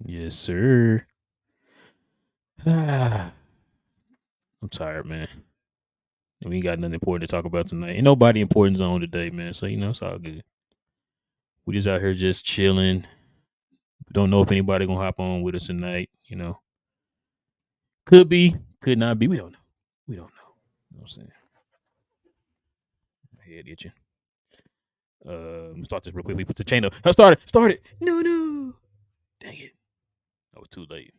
Yes, sir. I'm tired, man. And we ain't got nothing important to talk about tonight. Ain't nobody important's on today, man. So it's all good. We just out here just chilling. Don't know if anybody gonna hop on with us tonight. Could be, could not be. We don't know. We don't know. You know what I'm saying? My head itching. Let me start this real quick. We put the chain up. I started. Started. No. Dang it. I was too late.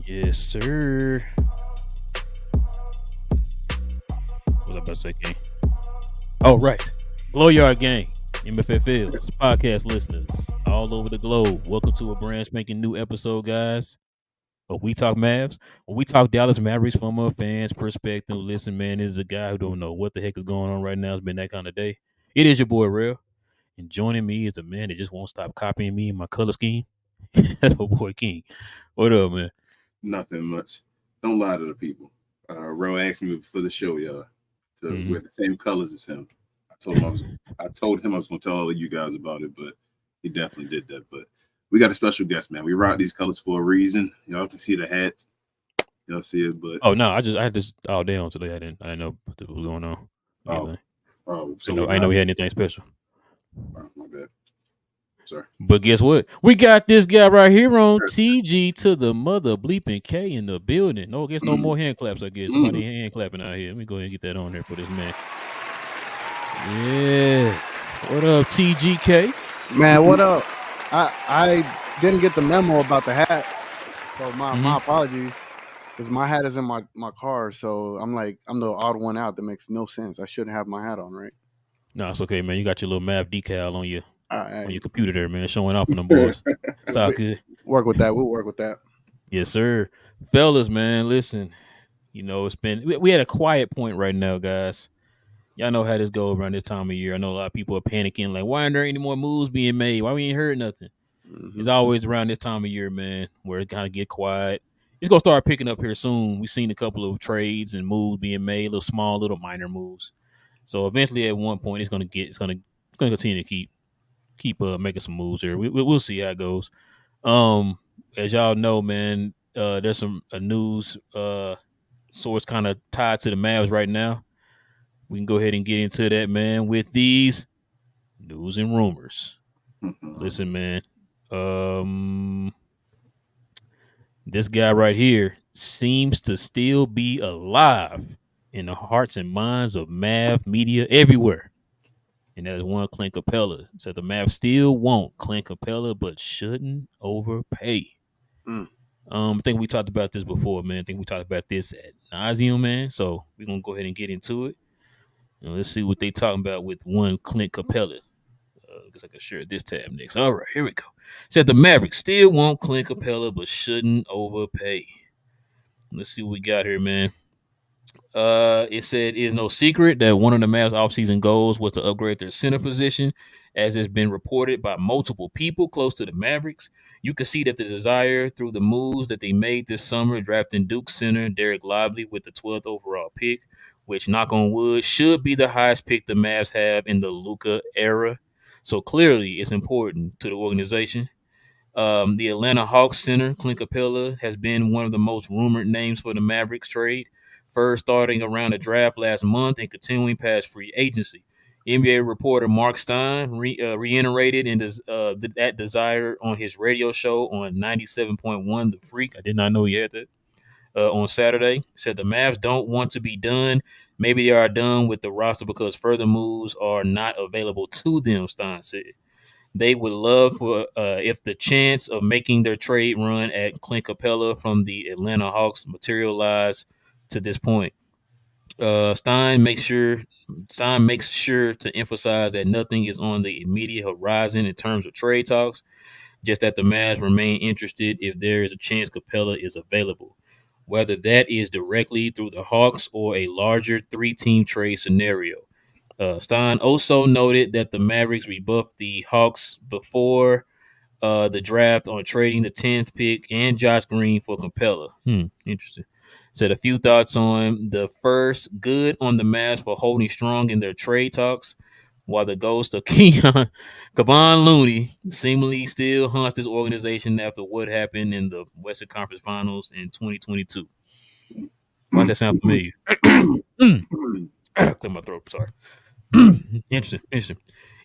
Yes, sir. What was I about to say, King? Oh, right. Glow Yard Gang, MFFLs, podcast listeners all over the globe. Welcome to a brand spanking new episode, guys. We talk Mavs. When we talk Dallas Mavericks from a fan's perspective, listen, man, this is a guy who don't know what the heck is going on right now. It's been that kind of day. It is your boy, Real. And joining me is a man that just won't stop copying me and my color scheme. That's my boy, King. What up, man? Nothing much. Don't lie to the people. Ro asked me before the show, y'all, to wear the same colors as him. I told him I was going to tell all of you guys about it, but he definitely did that. But we got a special guest, man. We rock these colors for a reason. Y'all can see the hats. Y'all see it, but Oh no, I had this all day on today. I didn't know what was going on. so I know we had anything special. My bad. Sorry. But guess what? We got this guy right here on TG to the mother bleeping K in the building. No, I guess no more hand claps, I guess. Somebody hand clapping out here. Let me go ahead and get that on there for this man. Yeah. What up, TGK? Man, what up? I didn't get the memo about the hat. So my apologies. Because my hat is in my car. So I'm the odd one out. That makes no sense. I shouldn't have my hat on, right? No, it's okay, man. You got your little Mav decal on your on your computer there, man, showing off on them boys. It's all good. Work with that. We'll work with that. Yes, sir. Fellas, man, listen. It's been we had a quiet point right now, guys. Y'all know how this goes around this time of year. I know a lot of people are panicking, like, why aren't there any more moves being made? Why we ain't heard nothing? It's always around this time of year, man, where it kind of get quiet. It's gonna start picking up here soon. We've seen a couple of trades and moves being made, little small, little minor moves. So eventually, at one point, it's gonna continue to keep making some moves here. We'll see how it goes. As y'all know, man, there's some news source kind of tied to the Mavs right now. We can go ahead and get into that, man, with these news and rumors. Listen, man. This guy right here seems to still be alive in the hearts and minds of Mav media everywhere. And that is one Clint Capela. Said the Mavs still want Clint Capela, but shouldn't overpay. I think we talked about this before, man. I think we talked about this at nauseum, man. So we're gonna go ahead and get into it. Let's see what they talking about with one Clint Capela. Guess I can share this tab next. All right, here we go. Said the Mavericks still want Clint Capela, but shouldn't overpay. Let's see what we got here, man. It said it's no secret that one of the Mavs offseason goals was to upgrade their center position as has been reported by multiple people close to the Mavericks. You can see that the desire through the moves that they made this summer, drafting Duke center Derek Lively with the 12th overall pick, which, knock on wood, should be the highest pick the Mavs have in the Luka era. So clearly, it's important to the organization. The Atlanta Hawks center, Clint Capela, has been one of the most rumored names for the Mavericks trade, first starting around the draft last month and continuing past free agency. NBA reporter Mark Stein reiterated that desire on his radio show on 97.1 The Freak. I did not know he had that. On Saturday, said the Mavs don't want to be done. Maybe they are done with the roster because further moves are not available to them, Stein said. They would love for if the chance of making their trade run at Clint Capella from the Atlanta Hawks materialize to this point. Stein makes sure to emphasize that nothing is on the immediate horizon in terms of trade talks, just that the Mavs remain interested if there is a chance Capella is available, whether that is directly through the Hawks or a larger three-team trade scenario. Stein also noted that the Mavericks rebuffed the Hawks before the draft on trading the 10th pick and Josh Green for Capella. Interesting. Said a few thoughts on the first. Good on the Mavs for holding strong in their trade talks, while the ghost of Kevon Looney seemingly still haunts this organization after what happened in the Western Conference Finals in 2022. Why does that sound familiar? Clear my throat. Sorry. Interesting.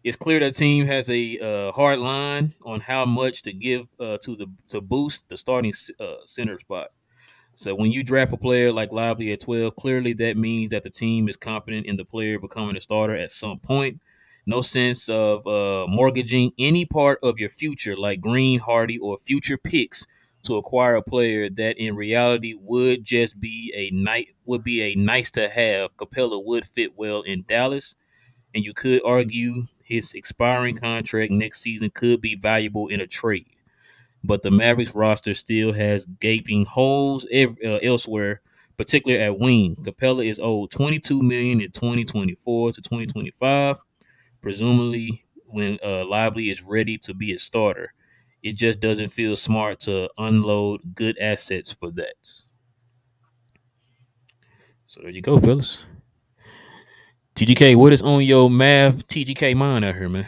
It's clear that team has a hard line on how much to give to boost the starting center spot. So when you draft a player like Lively at 12, clearly that means that the team is confident in the player becoming a starter at some point. No sense of mortgaging any part of your future like Green, Hardy, or future picks to acquire a player that in reality would just be a nice to have. Capella would fit well in Dallas, and you could argue his expiring contract next season could be valuable in a trade. But the Mavericks roster still has gaping holes elsewhere, particularly at wing. Capella is owed $22 million in 2024 to 2025, presumably when Lively is ready to be a starter. It just doesn't feel smart to unload good assets for that. So there you go, fellas. TGK, what is on your Mav TGK mind out here, man?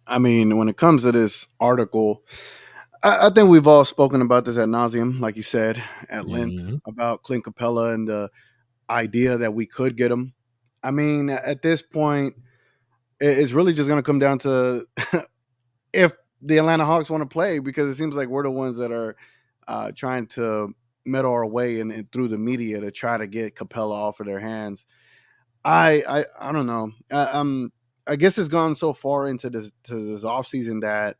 I mean, when it comes to this article, I think we've all spoken about this ad nauseum, like you said, at length Mm-hmm. about Clint Capella and the idea that we could get him. I mean, at this point, it's really just going to come down to if the Atlanta Hawks want to play, because it seems like we're the ones that are trying to meddle our way and through the media to try to get Capella off of their hands. I don't know. I guess it's gone so far into this off season that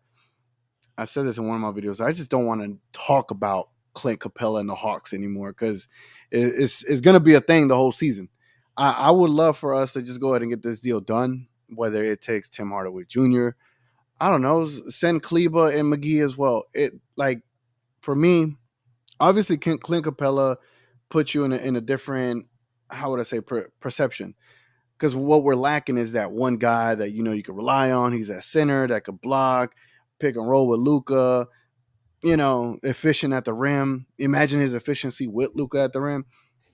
I said this in one of my videos. I just don't want to talk about Clint Capella and the Hawks anymore because it's going to be a thing the whole season. I would love for us to just go ahead and get this deal done, whether it takes Tim Hardaway Jr. I don't know, send Kleba and McGee as well. It like for me, obviously Clint Capella puts you in a different, how would I say, perception. Because what we're lacking is that one guy that you can rely on. He's that center that could block, pick and roll with Luka. Efficient at the rim. Imagine his efficiency with Luka at the rim.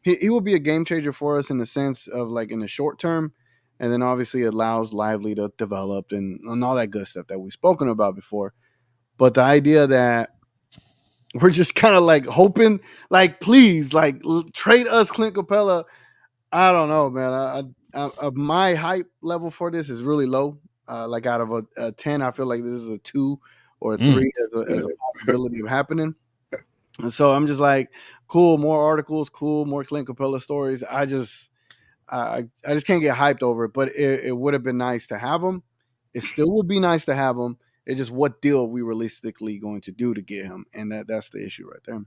He will be a game changer for us in the sense of like in the short term, and then obviously it allows Lively to develop and all that good stuff that we've spoken about before. But the idea that we're just kind of like hoping, like please, like trade us Clint Capella. I don't know, man. My hype level for this is really low. Like out of a 10, I feel like this is a 2 or a 3 as a possibility of happening. And so I'm just like, cool, more articles, cool, more Clint Capella stories. I just can't get hyped over it. But it would have been nice to have him. It still would be nice to have him. It's just what deal are we realistically going to do to get him, and that's the issue right there.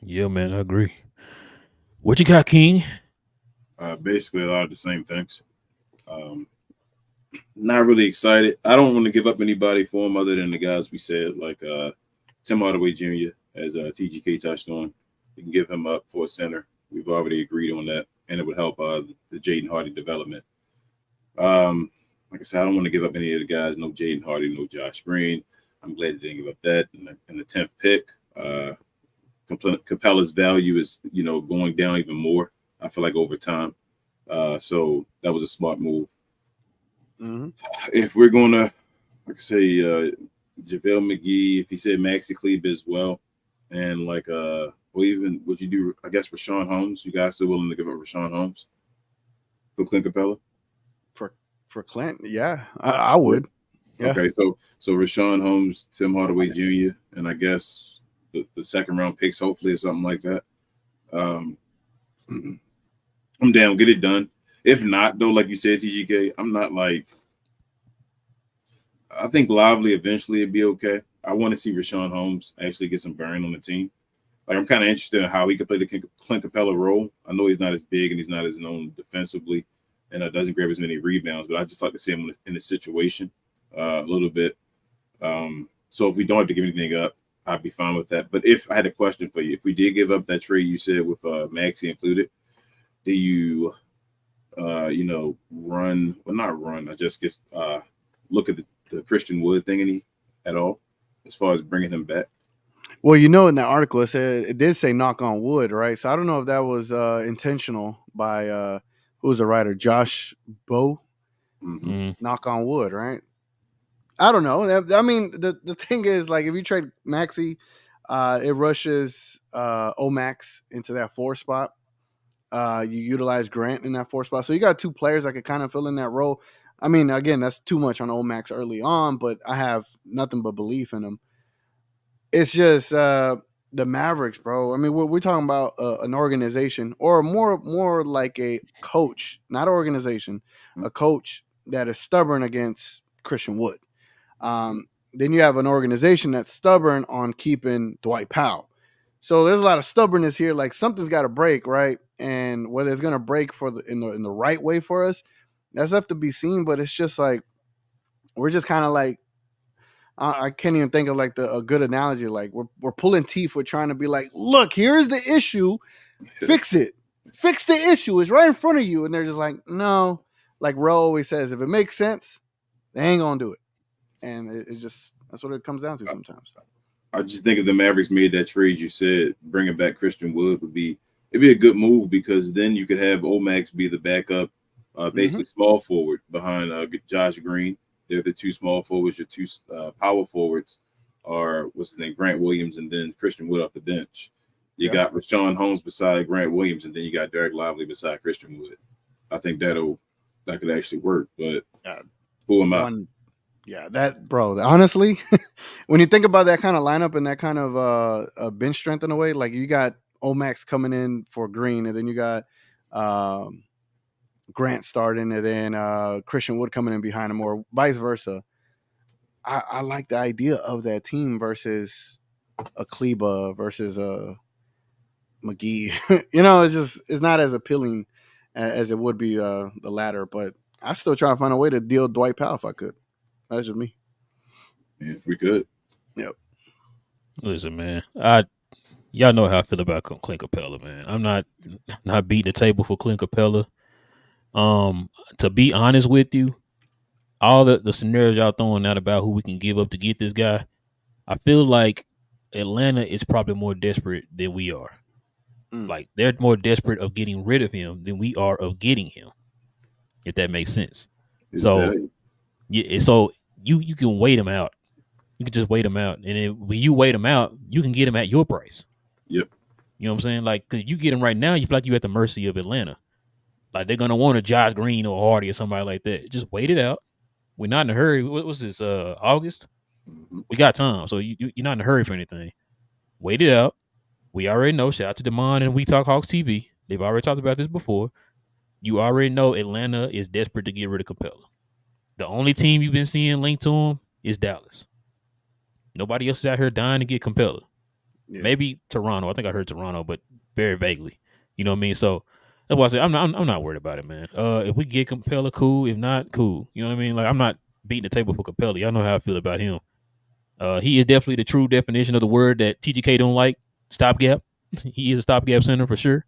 Yeah, man, I agree. What you got, King? Basically, a lot of the same things. Not really excited. I don't want to give up anybody for him other than the guys we said, like Tim Hardaway Jr., as TGK touched on. We can give him up for a center. We've already agreed on that, and it would help the Jaden Hardy development. like I said, I don't want to give up any of the guys. No Jaden Hardy, no Josh Green. I'm glad they didn't give up that in the 10th pick. Capela's value is going down even more. I feel like over time. So that was a smart move. Mm-hmm. If we're gonna, like I say, JaVale McGee, if he said Maxi Kleber as well, and or even would you do? I guess Rashawn Holmes. You guys still willing to give up Rashawn Holmes for Clint Capela? For Clint, yeah, I would. Yeah. Okay, so Rashawn Holmes, Tim Hardaway Jr., and I guess the second round picks, hopefully, or something like that. I'm down, get it done. If not, though, like you said, TGK, I'm not like. I think Lively eventually it'd be okay. I want to see Rashawn Holmes actually get some burn on the team. Like I'm kind of interested in how he could play the Clint Capela role. I know he's not as big and he's not as known defensively, and doesn't grab as many rebounds. But I just like to see him in the situation a little bit. So if we don't have to give anything up, I'd be fine with that. But if I had a question for you, if we did give up that trade you said with Maxey included, do you, run? Well, not run. I just guess look at the Christian Wood thing at all as far as bringing him back. Well, in that article it did say knock on wood, right? So I don't know if that was intentional by who was the writer, Josh Bowe. Mm-hmm. Knock on wood, right? I don't know. I mean, the thing is, like, if you trade Maxey, it rushes Omax into that 4 spot. You utilize Grant in that 4 spot, so you got 2 players that could kind of fill in that role. I mean, again, that's too much on Omax early on, but I have nothing but belief in him. It's just the Mavericks, bro. I mean, we're talking about an organization, or more like a coach, not an organization, a coach that is stubborn against Christian Wood. Then you have an organization that's stubborn on keeping Dwight Powell. So there's a lot of stubbornness here. Like something's got to break, right? And whether it's going to break in the right way for us, that's left to be seen. But it's just like we're just kind of like I can't even think of like a good analogy. Like we're pulling teeth. We're trying to be like, look, here's the issue. Fix it. Fix the issue. It's right in front of you. And they're just like, no. Like Ro always says, if it makes sense, they ain't gonna do it. And it's just that's what it comes down to sometimes. I just think if the Mavericks made that trade, you said bringing back Christian Wood it'd be a good move because then you could have Omax be the backup, basically small forward behind Josh Green. They're the 2 small forwards. Your 2 power forwards are what's his name, Grant Williams, and then Christian Wood off the bench. You got Rashawn Holmes beside Grant Williams, and then you got Derek Lively beside Christian Wood. I think that could actually work. But who am I? Yeah, that bro. Honestly, when you think about that kind of lineup and that kind of bench strength in a way, like you got Omax coming in for Green, and then you got Grant starting, and then Christian Wood coming in behind him, or vice versa. I like the idea of that team versus a Kleba versus a McGee. It's not as appealing as it would be the latter. But I still try to find a way to deal Dwight Powell if I could. That's just me. If we could. Yep. Listen, man. Y'all know how I feel about Clint Capela, man. I'm not beating the table for Clint Capela. To be honest with you, all the scenarios y'all throwing out about who we can give up to get this guy, I feel like Atlanta is probably more desperate than we are. Like they're more desperate of getting rid of him than we are of getting him. If that makes sense. So you can wait him out. You can just wait him out, and then when you wait him out, you can get him at your price. Yep. You know what I'm saying? Like, cause you get him right now, you feel like you're at the mercy of Atlanta. Like they're gonna want a Josh Green or Hardy or somebody like that. Just wait it out. We're not in a hurry. What was this? August. We got time, so you're not in a hurry for anything. Wait it out. We already know. Shout out to Demond and We Talk Hawks TV. They've already talked about this before. You already know Atlanta is desperate to get rid of Capela. The only team you've been seeing linked to him is Dallas. Nobody else is out here dying to get Capela. Yeah. Maybe Toronto. I think I heard Toronto, but very vaguely. You know what I mean? So that's why I say I'm not worried about it, man. If we get Capela, cool. If not, cool. You know what I mean? Like I'm not beating the table for Capela. Y'all know how I feel about him. He is definitely the true definition of the word that TGK don't like. Stopgap. He is a stopgap center for sure.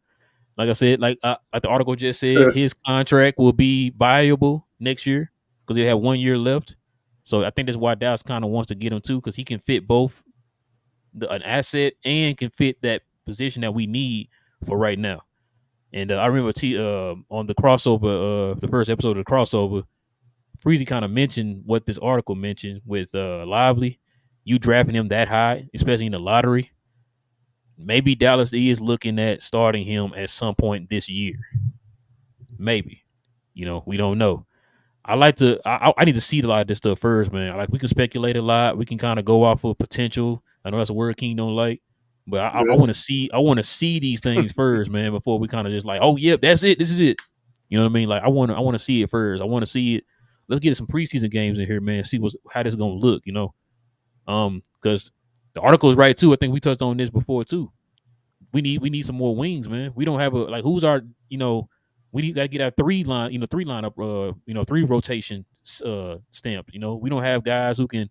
Like I said, like the article just said, his contract will be viable next year. because they have 1 year left. So I think that's why Dallas kind of wants to get him too, because he can fit both an asset and can fit that position that we need for right now. And I remember on the crossover, the first episode of the crossover, Freezy kind of mentioned what this article mentioned with Lively. You drafting him that high, especially in the lottery. Maybe Dallas is looking at starting him at some point this year. Maybe. We don't know. I need to see a lot of this stuff first, man. Like, we can speculate a lot. We can kind of go off of potential. I know that's a word King don't like, but I want to see these things first, man, before we kind of just like, oh yep, that's it. This is it. You know what I mean? Like, I want to see it first. I want to see it. Let's get some preseason games in here, man. See how this is gonna look. Because the article is right too. I think we touched on this before too. We need some more wings, man. We don't have who's our we got to get our three lineup, three rotation stamp. We don't have guys who can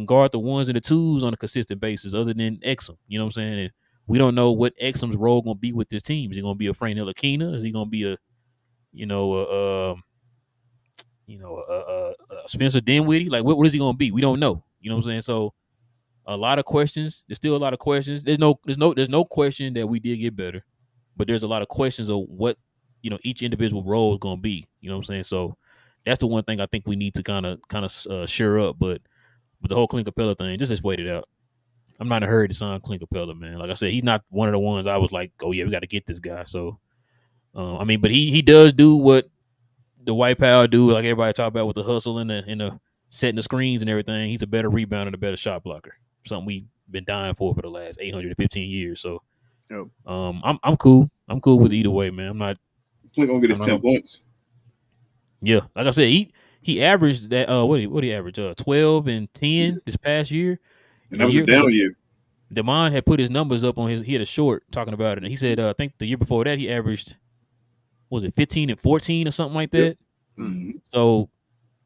guard the ones and the twos on a consistent basis other than Exum. You know what I'm saying? And we don't know what Exum's role going to be with this team. Is he going to be a Frank Ntilikina? Is he going to be a Spencer Dinwiddie? Like, what is he going to be? We don't know. You know what I'm saying? So a lot of questions. There's still a lot of questions. There's no question that we did get better, but there's a lot of questions of what each individual role is going to be. You know what I'm saying? So that's the one thing I think we need to kind of sure up. But with the whole Clint Capela thing, just wait it out. I'm not in a hurry to sign Clint Capela, man. Like I said, he's not one of the ones I was like, oh yeah, we got to get this guy. So but he does do what the white power do, like everybody talk about with the hustle and the setting the screens and everything. He's a better rebounder and a better shot blocker. Something we've been dying for the last 815 years. So I'm cool. I'm cool with either way, man. I'm not. Clint gonna get his 10 points. Yeah, like I said, he averaged that. What he average? 12 and 10 this past year. And that was a down year. Damon had put his numbers up on he had a short talking about it, and he said I think the year before that he averaged, what was it, 15 and 14 or something like that. Yep. Mm-hmm. So,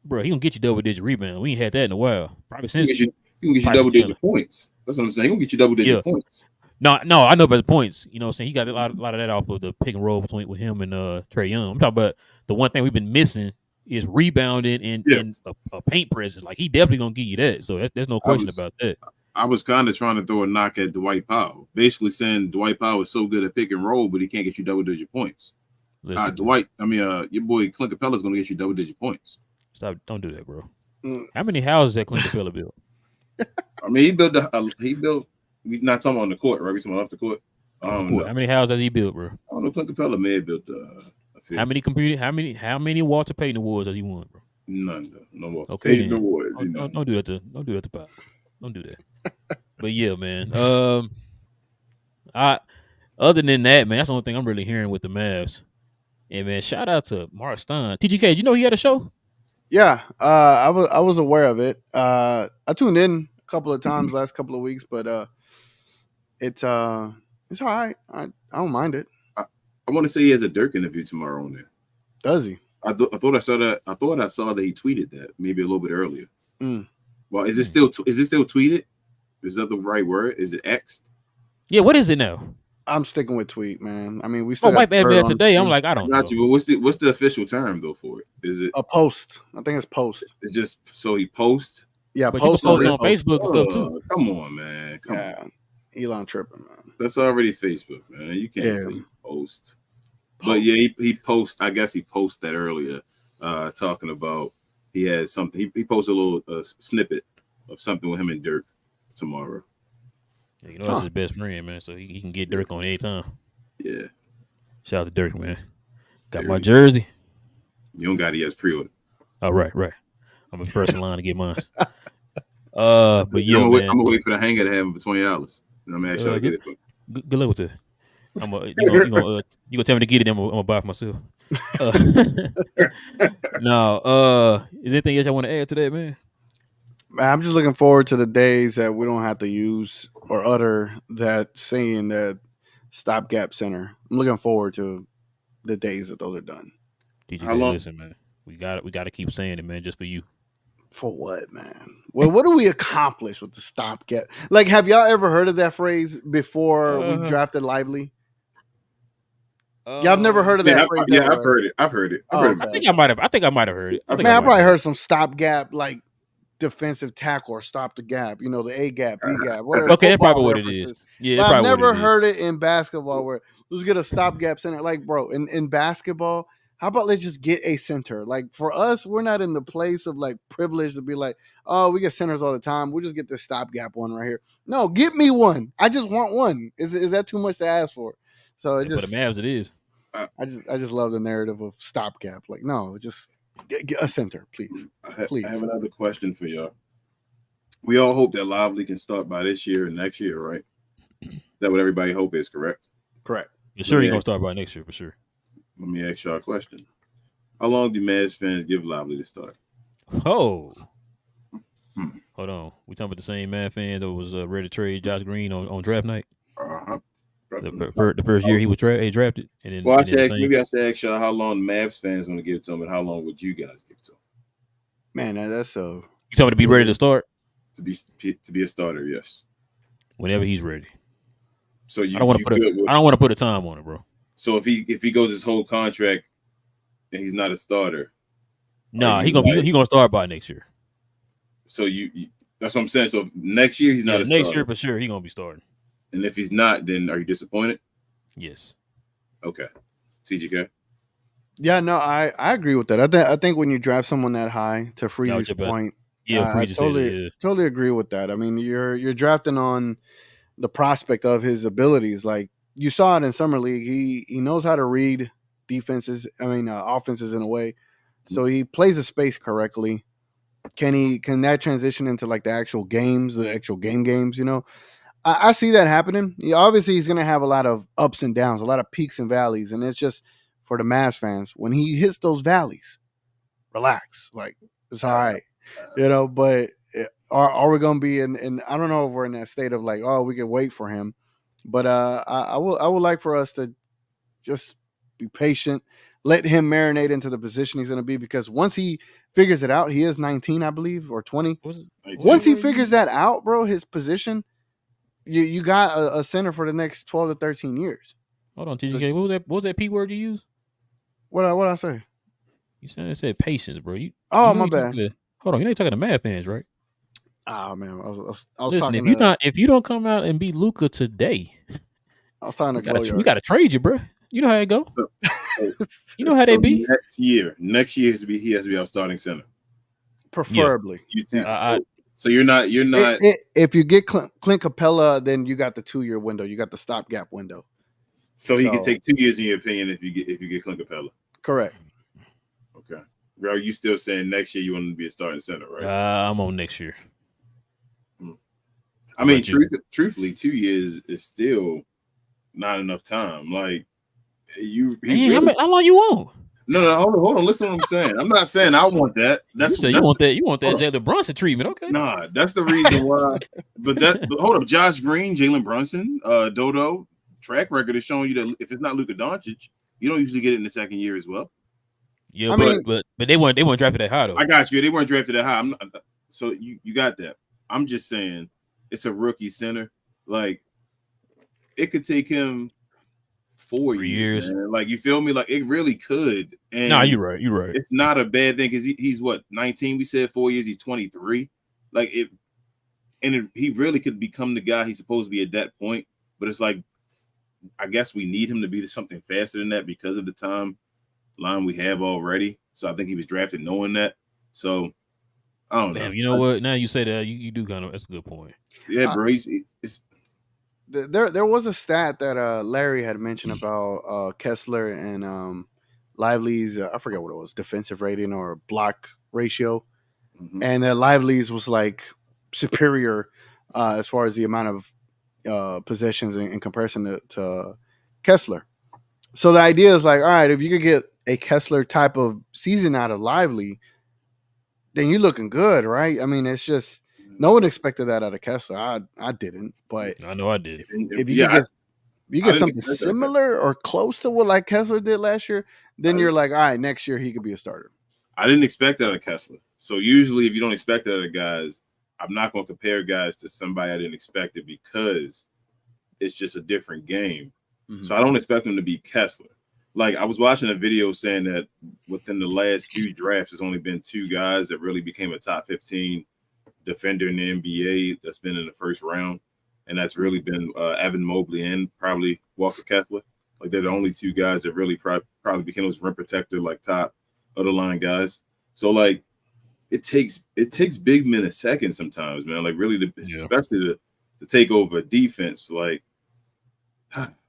bro, he gonna get you double digit rebound. We ain't had that in a while. Probably since he can get you double digit points. That's what I'm saying. He gonna get you double digit points. No, I know about the points. You know what I'm saying? He got a lot of that off of the pick and roll with him and Trae Young. I'm talking about the one thing we've been missing is rebounding and a paint presence. Like, he definitely gonna give you that. So there's no question about that. I was kind of trying to throw a knock at Dwight Powell, basically saying Dwight Powell is so good at pick and roll, but he can't get you double digit points. Your boy Clint Capela is gonna get you double digit points. Stop! Don't do that, bro. How many houses that Clint Capela built? I mean, he built. We're not talking about on the court, right? We're talking about off the court. How many houses has he built, bro? I don't know. Clint Capela may have built a few. How many Walter Payton awards has he won, bro? None. No Walter Payton awards. Don't do that to Pop. Don't do that. But yeah, man. Other than that, man, that's the only thing I'm really hearing with the Mavs. And man, shout out to Mark Stein. TGK, did you know he had a show? Yeah, I was aware of it. I tuned in a couple of times last couple of weeks, but it's all right. I don't mind it. I want to say he has a Dirk interview tomorrow on there. Does he? I thought I saw that. I thought I saw that he tweeted that maybe a little bit earlier. Well, is it still tweeted? Is that the right word? Is it X'd? Yeah. What is it now? I'm sticking with tweet, man. I mean, we still. White man today. I'm like, I don't know. But what's the official term though for it? Is it a post? I think it's post. It's just so he posts. Yeah, but post on Facebook and stuff too. Come on, man. Come on. Elon tripping, man. That's already Facebook, man. You can't say post. But yeah, he posts. I guess he posted that earlier, talking about he has something. He posted a little snippet of something with him and Dirk tomorrow. Yeah, that's his best friend, man. So he can get Dirk on any time. Yeah. Shout out to Dirk, man. Got my jersey. You don't got it yet. Pre-order. Oh, right. I'm the first in line to get mine. But yeah, I'm gonna wait for the hanger to have him for $20. And I'm actually gonna get it. Good luck with it. You gonna tell me to get it? I'm gonna buy it for myself. No. Is there anything else I want to add to that, man? I'm just looking forward to the days that we don't have to use or utter that saying that stopgap center. I'm looking forward to the days that those are done. TGK, listen, man. We got to keep saying it, man, just for you. For what, man? Well, what do we accomplish with the stopgap? Like, have y'all ever heard of that phrase before we drafted Lively? Yeah, I've never heard of that phrase. I've heard it. I've heard it. I think I might have heard it. Man, I probably heard some stopgap like defensive tackle or stop the gap. You know, the A gap, B gap. Whatever. Okay, that's probably what it is. Yeah, but I've never heard it in basketball where let's get a stopgap center. Like, bro, in basketball, how about let's just get a center? Like for us, we're not in the place of like privilege to be like, oh, we get centers all the time. We'll just get this stopgap one right here. No, get me one. I just want one. Is that too much to ask for? So it just for the Mavs, it is. I just love the narrative of stopgap. Like, no, just get a center, please. Please. I have another question for y'all. We all hope that Lively can start by this year and next year, right? That what everybody hope is, correct? Correct. For sure, he's gonna start by next year for sure. Let me ask y'all a question. How long do Mavs fans give Lively to start? Oh. Hold on. We talking about the same Mavs fans that was ready to trade Josh Green on draft night? The first year he was drafted. And then, well, maybe I should ask y'all how long Mavs fans going to give it to him, and how long would you guys give it to him? Man, that's so. You told me to be ready to start. To be a starter, yes. Whenever he's ready. So I don't want to put a time on it, bro. So if he goes his whole contract and he's not a starter, nah, he gonna start by next year. So you that's what I'm saying. So next year he's not a starter. Next year for sure he gonna be starting. And if he's not, then are you disappointed? Yes. Okay. TGK. Yeah, no, I agree with that. I think when you draft someone that high, to Freeze's point, I totally agree with that. I mean, you're drafting on the prospect of his abilities. Like you saw it in summer league, he knows how to read defenses. Offenses in a way, so he plays the space correctly. Can that transition into like the actual games, games? You know, I see that happening. Obviously, he's going to have a lot of ups and downs, a lot of peaks and valleys, and it's just for the Mavs fans when he hits those valleys, relax, like it's all right, you know. But are we going to be in? I don't know if we're in that state of like, oh, we can wait for him, but I would like for us to just be patient, let him marinate into the position he's going to be, because once he figures it out, he is 19, I believe, or 20. Once he figures that out, bro, his position. You got a center for the next 12 to 13 years. Hold on, TGK. What was that P word you used? What I say? You said patience, bro. My bad. Hold on, you ain't talking to Mad fans, right? Oh man, I was Listen, talking. If you don't come out and beat Luka today, I was talking to we gotta trade you, bro. You know how it go. You know how they be. Next year he has to be our starting center, preferably. Yeah. So you're not. If you get Clint Capela, then you got the 2-year window. You got the stopgap window. So he can take 2 years in your opinion if you get Clint Capela. Correct. Okay. Are you still saying next year you want to be a starting center, right? I'm on next year. I mean, truthfully, 2 years is still not enough time. Like how long you want? No, hold on. Listen to what I'm saying. I'm not saying I want that. You want that Jalen Brunson treatment, okay? Nah, that's the reason why. But hold up, Josh Green, Jalen Brunson, Dodo, track record is showing you that if it's not Luka Doncic, you don't usually get it in the second year as well. Yeah, but they weren't drafted that high though. I got you. They weren't drafted that high. So you got that. I'm just saying it's a rookie center. Like it could take him 4 years. Man. Like you feel me? Like it really could. And nah, you're right. It's not a bad thing because he's what 19. We said 4 years. He's 23. Like it, and he really could become the guy he's supposed to be at that point. But it's like I guess we need him to be something faster than that because of the timeline we have already. So I think he was drafted knowing that. So I don't know. You know what? Now you say that you do kind of. That's a good point. Yeah, bro. There was a stat that Larry had mentioned about Kessler and Lively's I forget what it was, defensive rating or block ratio, and that Lively's was like superior as far as the amount of possessions in comparison to Kessler. So the idea is like, all right, if you could get a Kessler type of season out of Lively, then you're looking good, right? I mean, it's just. No one expected that out of Kessler. I didn't, but I know I did. If you get something similar or close to what like Kessler did last year, then you're like, all right, next year he could be a starter. I didn't expect that out of Kessler. So usually, if you don't expect that out of guys, I'm not going to compare guys to somebody I didn't expect it because it's just a different game. Mm-hmm. So I don't expect him to be Kessler. like I was watching a video saying that within the last few drafts, there's only been 2 guys that really became a top 15 defender in the NBA that's been in the first round, and that's really been Evan Mobley and probably Walker Kessler. Like they're the only 2 guys that really probably became those rim protector, like top of the line guys. So like it takes big men a second sometimes, man. Like really, especially to take over a defense. Like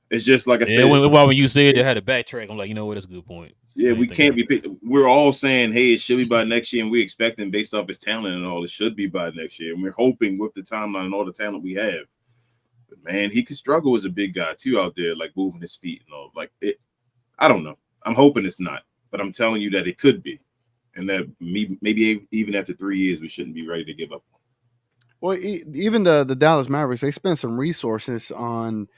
it's just like I said. When you said they had to backtrack, I'm like, you know what? That's a good point. Yeah, we can't be. We're all saying, hey, it should be by next year, and we expecting based off his talent and all. It should be by next year, and we're hoping with the timeline and all the talent we have. But man, he could struggle as a big guy too out there, like moving his feet and all. Like it, I don't know. I'm hoping it's not, but I'm telling you that it could be, and that maybe even after 3 years, we shouldn't be ready to give up. Well, even the Dallas Mavericks, they spent some resources on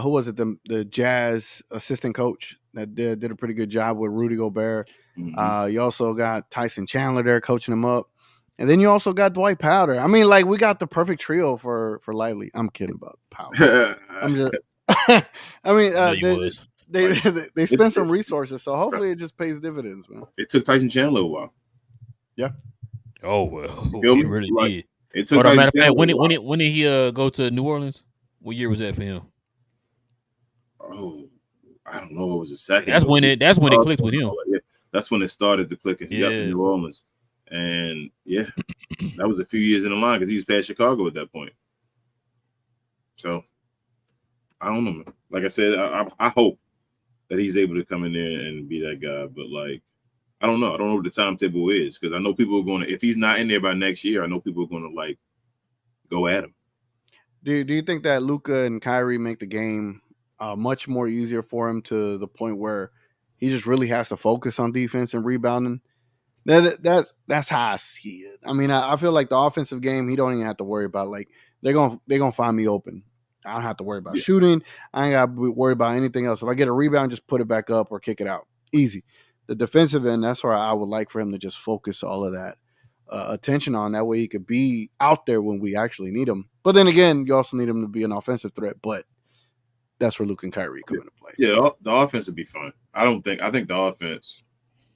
who was it? The Jazz assistant coach that did a pretty good job with Rudy Gobert. You also got Tyson Chandler there coaching him up, and then you also got Dwight Powder. I mean, like we got the perfect trio for Lively. I'm kidding about Powder. I'm just. I mean, they spent some resources, so hopefully it just pays dividends, man. It took Tyson Chandler a while. Yeah. Oh well, it really did. It took. Matter of fact, when did he go to New Orleans? What year was that for him? Oh, I don't know. It was a second. That's when it clicked with him. Yeah, that's when it started to click. He got to New Orleans, and yeah, that was a few years in the line because he was past Chicago at that point. So I don't know, man. Like I said, I hope that he's able to come in there and be that guy, but like I don't know. I don't know what the timetable is because I know people are going to. If he's not in there by next year, I know people are going to like go at him. Do you think that Luka and Kyrie make the game much more easier for him to the point where he just really has to focus on defense and rebounding? That's how I see it. I mean, I feel like the offensive game, he don't even have to worry about. Like they're gonna find me open. I don't have to worry about shooting. I ain't got to worry about anything else. If I get a rebound, just put it back up or kick it out. Easy. The defensive end, that's where I would like for him to just focus all of that attention on. That way he could be out there when we actually need him. But then again, you also need him to be an offensive threat. But that's where Luke and Kyrie come into play. Yeah, the offense would be fine. I think the offense,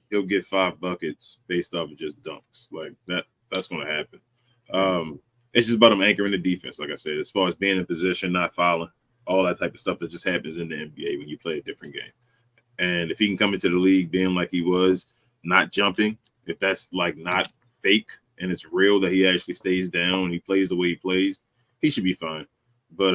he'll get 5 buckets based off of just dunks. Like that's going to happen. It's just about him anchoring the defense, like I said, as far as being in position, not fouling, all that type of stuff that just happens in the NBA when you play a different game. And if he can come into the league being like he was, not jumping, if that's like not fake and it's real that he actually stays down, he plays the way he plays, he should be fine. But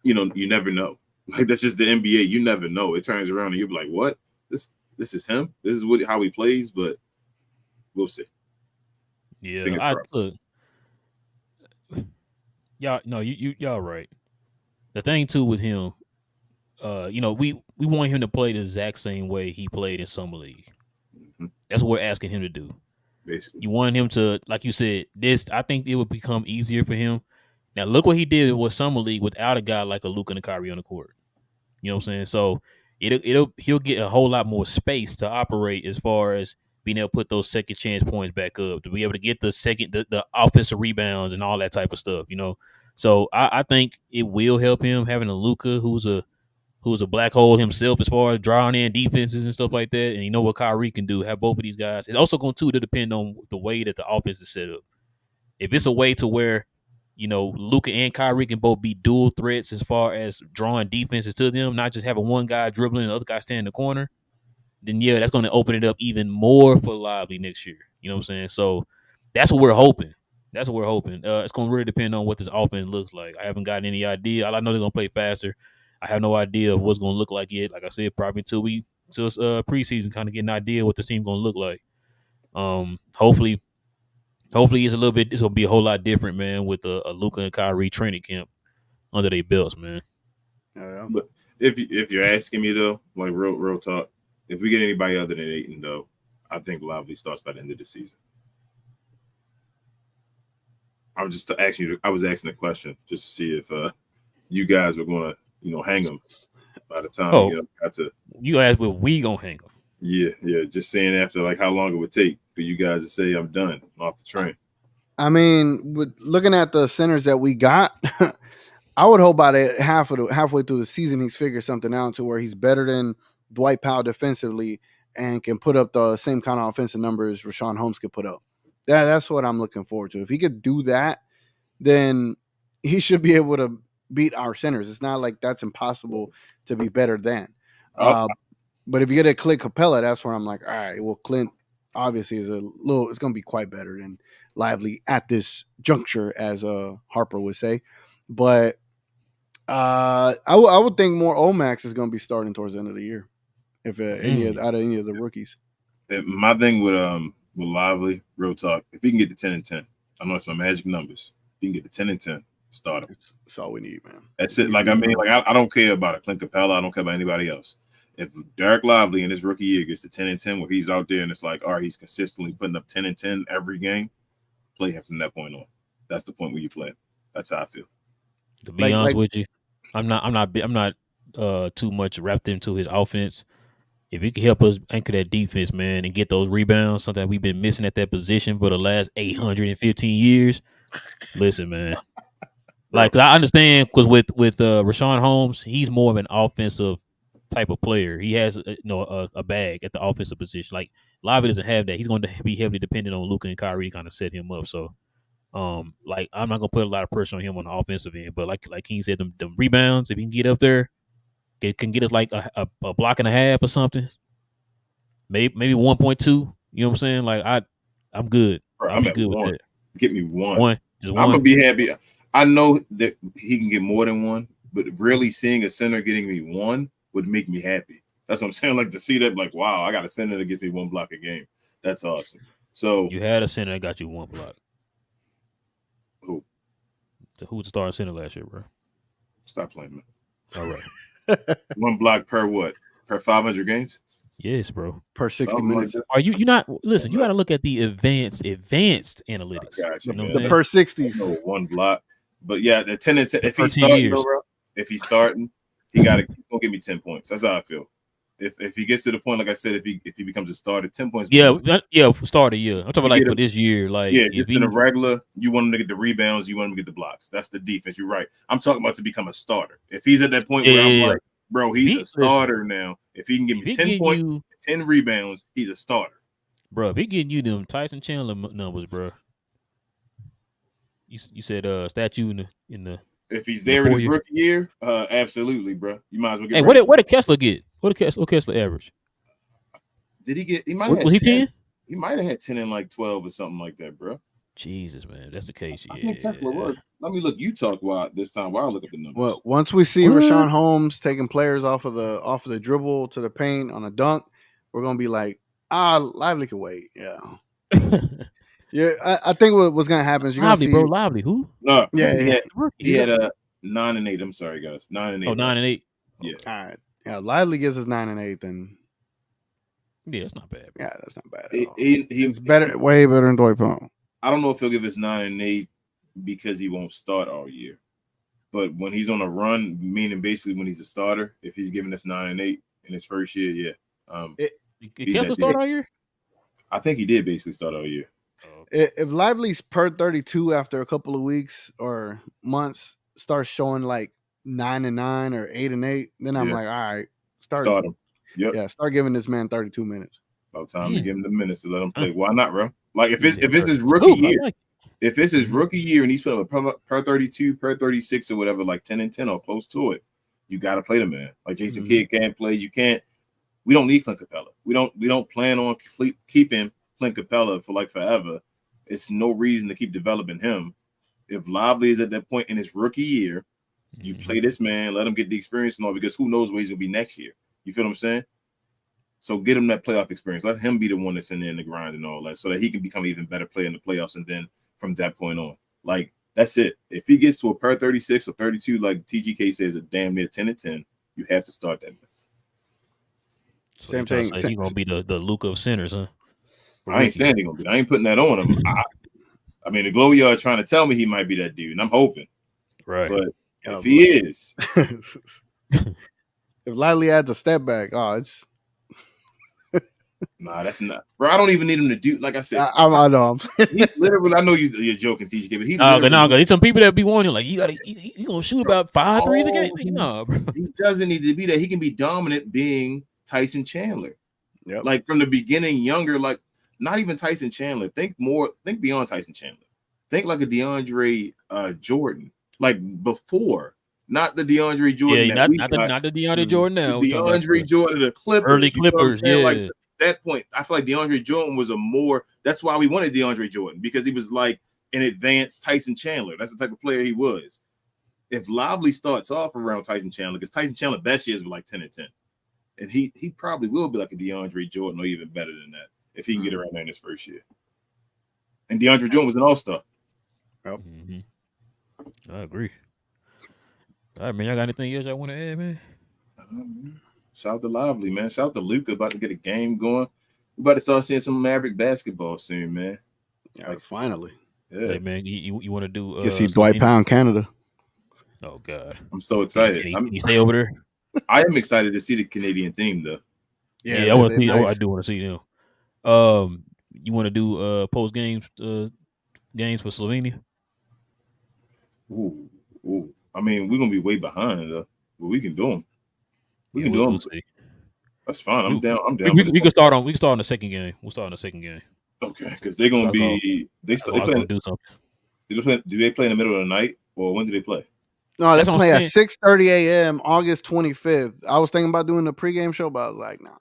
you never know. Like that's just the NBA. You never know. It turns around and you'll be like, what? This is him. This is how he plays. But we'll see. Yeah, look. Y'all right. The thing too with him, we want him to play the exact same way he played in summer league. Mm-hmm. That's what we're asking him to do. Basically, you want him to, like you said, I think it would become easier for him. Now look what he did with summer league without a guy like a Luka and a Kyrie on the court. You know what I'm saying? So he'll get a whole lot more space to operate as far as being able to put those second chance points back up, to be able to get the offensive rebounds and all that type of stuff. So I think it will help him having a Luka who's a black hole himself as far as drawing in defenses and stuff like that. And you know what Kyrie can do, have both of these guys. It's also going to depend on the way that the offense is set up. If it's a way to where, Luka and Kyrie can both be dual threats as far as drawing defenses to them, not just having one guy dribbling and the other guy standing in the corner, then yeah, that's going to open it up even more for Lively next year. You know what I'm saying? So that's what we're hoping. It's going to really depend on what this offense looks like. I haven't gotten any idea. All I know they're going to play faster. I have no idea of what's going to look like yet. Like I said, probably until preseason, kind of get an idea what the team's going to look like. Hopefully it's going to be a whole lot different, man, with a Luka and Kyrie training camp under their belts, man. Yeah. But if you're asking me though, like real talk, if we get anybody other than Ayton though, I think Lively starts by the end of the season. I was asking a question just to see if you guys were going to hang him by the time got to. You asked, well, we gonna hang him? Yeah. Just saying after like how long it would take for you guys to say I'm done, I'm off the train. I mean, looking at the centers that we got, I would hope by the halfway through the season he's figured something out to where he's better than Dwight Powell defensively and can put up the same kind of offensive numbers Rashawn Holmes could put up. That's what I'm looking forward to. If he could do that, then he should be able to beat our centers. It's not like that's impossible to be better than. But if you get a Clint Capela, that's where I'm like, all right, well, Clint obviously is it's going to be quite better than Lively at this juncture, as Harper would say. But I would think more Omax is going to be starting towards the end of the year, if out of any of the rookies. My thing with Lively, real talk, if he can get to 10-10, I know it's my magic numbers. If he can get to 10-10, start him. That's all we need, man. That's it. Like, I mean, like I don't care about a Clint Capela. I don't care about anybody else. If Derek Lively in his rookie year gets to 10-10, where he's out there and it's like, all right, he's consistently putting up 10-10 every game, play him from that point on. That's the point where you play him. That's how I feel. To be honest with you, I'm not too much wrapped into his offense. If he can help us anchor that defense, man, and get those rebounds, something we've been missing at that position for the last 815 years. Listen, man. Like, I understand because with Rashawn Holmes, he's more of an offensive type of player. He has a bag at the offensive position. Like, Lively doesn't have that. He's going to be heavily dependent on Luka and Kyrie to kind of set him up. So, like, I'm not gonna put a lot of pressure on him on the offensive end. But like King said, them rebounds, if he can get up there, can get us like a block and a half or something. Maybe 1.2. You know what I'm saying? Like, I'm good. Bro, I'll be good with that. Get me one. Just I'm one. gonna be happy. I know that he can get more than one, but really seeing a center getting me one would make me happy. That's what I'm saying. Like, to see that, like, wow, I got a center that gets me one block a game. That's awesome. So you had a center that got you one block. Who? Who started center last year, bro? Stop playing, man. All right. One block per what? Per 500 games? Yes, bro. Per 60 minutes. Are you not? Listen, you got to look at the advanced analytics. Gotcha, the per 60s. One block. But yeah, the 10 and 10. If he's starting, bro, he's gonna give me 10 points. That's how I feel. If he gets to the point, like I said, if he becomes a starter, 10 points. Yeah, starter. Yeah, I'm talking about like for this year. Like, yeah, just in a regular, you want him to get the rebounds, you want him to get the blocks. That's the defense. You're right. I'm talking about to become a starter. If he's at that point where I'm like, bro, he's a starter now. If he can give me 10 points, 10 rebounds, he's a starter. Bro, if he getting you them Tyson Chandler numbers, bro. You said statue in the. If he's there in his rookie year, absolutely, bro. You might as well get. Hey, what did Kessler get? What Kessler average? Did he get? He might have. Was he 10? He might have had 10 and like 12 or something like that, bro. Jesus, man, if that's the case. Yeah. I think Kessler was. Let me look. You talk while this time. While I look at the numbers. Well, once we see Rashawn Holmes taking players off of the dribble to the paint on a dunk, we're gonna be like, Lively can wait. Yeah. Yeah, I think what was gonna happen is you're Lively, gonna see, bro. Lively, who? No, yeah, he had a 9 and 8. I'm sorry, guys. 9 and 8. Oh, 9 and 8. Yeah. All right. Yeah, Lively gives us 9 and 8, then yeah, that's not bad. Bro. Yeah, that's not bad. He's better, way better than Dwight Powell. I don't know if he'll give us 9 and 8 because he won't start all year. But when he's on a run, meaning basically when he's a starter, if he's giving us 9 and 8 in his first year, yeah. Did Kessler start all year? I think he did basically start all year. If Lively's per 32 after a couple of weeks or months starts showing like 9 and 9 or 8 and 8, then I'm like, all right, start him. Yep. Yeah, start giving this man 32 minutes. About time to give him the minutes to let him play. Why not, bro? Like if it's his rookie year, if it's his rookie year and he's playing per 32, per 36 or whatever, like 10 and 10 or close to it, you got to play the man. Like Jason Kidd can't play. You can't. We don't need Clint Capela. We don't plan on keeping Clint Capela for like forever. It's no reason to keep developing him. If Lively is at that point in his rookie year, you play this man, let him get the experience and all, because who knows where he's gonna be next year. You feel what I'm saying? So get him that playoff experience. Let him be the one that's in there in the grind and all that, so that he can become an even better player in the playoffs. And then from that point on, like, that's it. If he gets to a per 36 or 32, like TGK says, a damn near 10 and 10, you have to start that man. So same thing. He's gonna be the Luka of centers, huh? I ain't saying he's gonna be. I ain't putting that on him. I mean, the Glow Yard trying to tell me he might be that dude, and I'm hoping. Right. But if he is, if Lively adds a step back, it's nah, that's not, bro. I don't even need him to do. Like I said, I know. He literally, I know you're joking, TGK, but there's some people that be wanting like you gonna shoot about 5 threes a game. No, bro. He doesn't need to be that. He can be dominant being Tyson Chandler. Yep. Like from the beginning, younger, like not even Tyson Chandler. Think beyond Tyson Chandler. Think like a DeAndre Jordan, like before, not the DeAndre Jordan Yeah, that we got. not the DeAndre Jordan The now. We talking about DeAndre Jordan of the Clippers. early You know what I'm Clippers, saying? yeah. Like at that point, I feel like DeAndre Jordan was a more. That's why we wanted DeAndre Jordan, because he was like an advanced Tyson Chandler. That's the type of player he was. If Lively starts off around Tyson Chandler, because Tyson Chandler best years were like 10 and 10. And he probably will be like a DeAndre Jordan or even better than that if he can get around there in his first year. And DeAndre Jordan was an all-star. Yep. I agree. All right, man. Y'all got anything else y'all want to add, man? Shout out to Lively, man. Shout out to Luka, about to get a game going. We about to start seeing some Maverick basketball soon, man. Yeah, like, finally. Yeah. Hey, man, you want to do? See Dwight Powell, Canada. Oh God, I'm so excited. Can he stay over there? I am excited to see the Canadian team, though. Yeah, I want to see. Nice. I do want to see them. You want to do post games games for Slovenia? Ooh. I mean, we're gonna be way behind though, but we can do them. We can do them. That's fine. I'm down. We can start on. We can start on the second game. We'll start on the second game. Okay, because they're gonna be. They play. Do something. Do they play in the middle of the night, or when do they play? No, they play at 6:30 a.m. August 25th. I was thinking about doing the pregame show, but I was like, nah.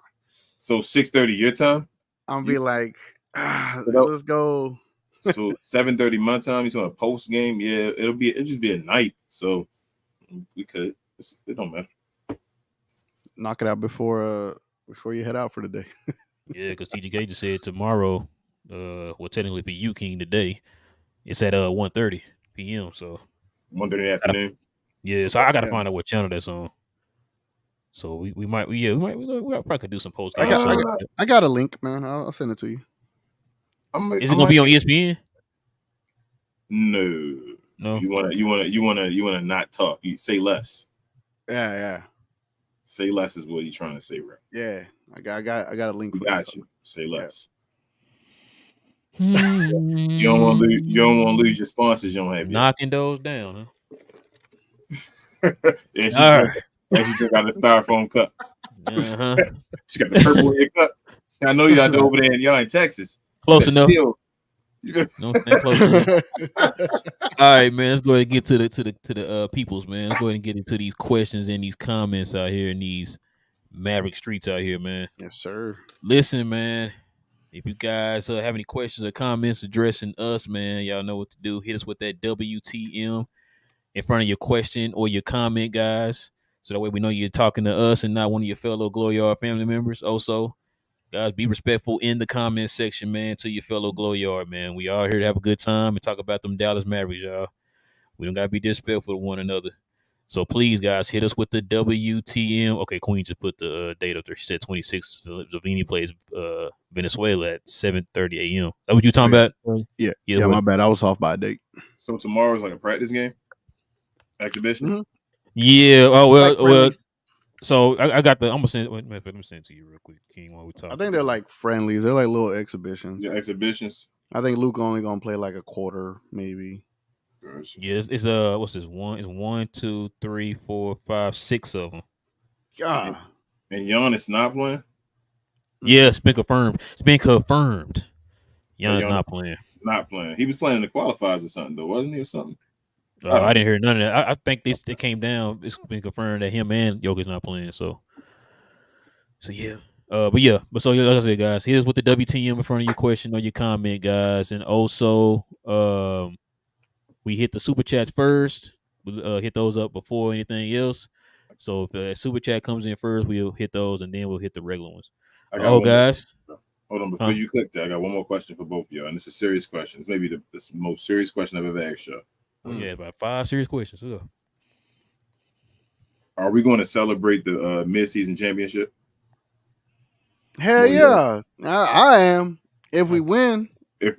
So 6:30 your time? I'll be like, let's go. So 7:30 my time. He's on a post game. Yeah, it'll just be a night. So we could. It don't matter. Knock it out before you head out for the day. Yeah, because TGK just said tomorrow. Well, technically for you, King, today, it's at 1:30 p.m. So 1:30 in the afternoon. Yeah, so I gotta find out what channel that's on. So we probably could do some post. I got a link, man. I'll send it to you. Is it gonna be on ESPN? No. You wanna not talk. You say less. Yeah. Say less is what you're trying to say, right? Yeah, I got a link. We got you. Say less. Yeah. You don't want to lose your sponsors. You don't have knocking those down, huh? She drink out of the styrofoam cup. She got the purple in cup. I know y'all over there, and y'all in Texas. Close enough. No, close enough. All right, man. Let's go ahead and get to the peoples, man. Let's go ahead and get into these questions and these comments out here in these Maverick streets out here, man. Yes, sir. Listen, man. If you guys have any questions or comments addressing us, man, y'all know what to do. Hit us with that WTM in front of your question or your comment, guys. So that way we know you're talking to us and not one of your fellow Glow Yard family members. Also, guys, be respectful in the comment section, man, to your fellow Glow Yard, man. We all here to have a good time and talk about them Dallas Mavericks, y'all. We don't got to be disrespectful to one another. So please, guys, hit us with the WTM. Okay, Queen just put the date up there. She said 26. Zavini plays Venezuela at 7:30 a.m. Is that what you talking about? Yeah, my bad. I was off by a date. So tomorrow's like a practice game? Exhibition? Mm-hmm. Yeah. Oh, well. So I got the. I'm gonna send. Wait, let me send it to you real quick, King. While we talk, I think they're like friendlies. They're like little exhibitions. Yeah, exhibitions. I think Luke only gonna play like a quarter, maybe. Yeah, it's what's this one? It's 1, 2, 3, 4, 5, 6 of them. God. And Giannis not playing. Yeah, it's been confirmed. Giannis not playing. Not playing. He was playing in the qualifiers or something, though, wasn't he, or something? I didn't hear none of that. I think it came down. It's been confirmed that him and Jokic's not playing. So yeah. But so like I said, guys, here's with the WTM in front of your question or your comment, guys, and also we hit the super chats first. We'll hit those up before anything else. So if the super chat comes in first, we'll hit those, and then we'll hit the regular ones. Guys. Hold on, before you click that, I got one more question for both of y'all, and it's a serious question. It's maybe the most serious question I've ever asked y'all. Oh, yeah, about 5 serious questions. Yeah. Are we going to celebrate the mid-season championship? Hell yeah. I am. If we win.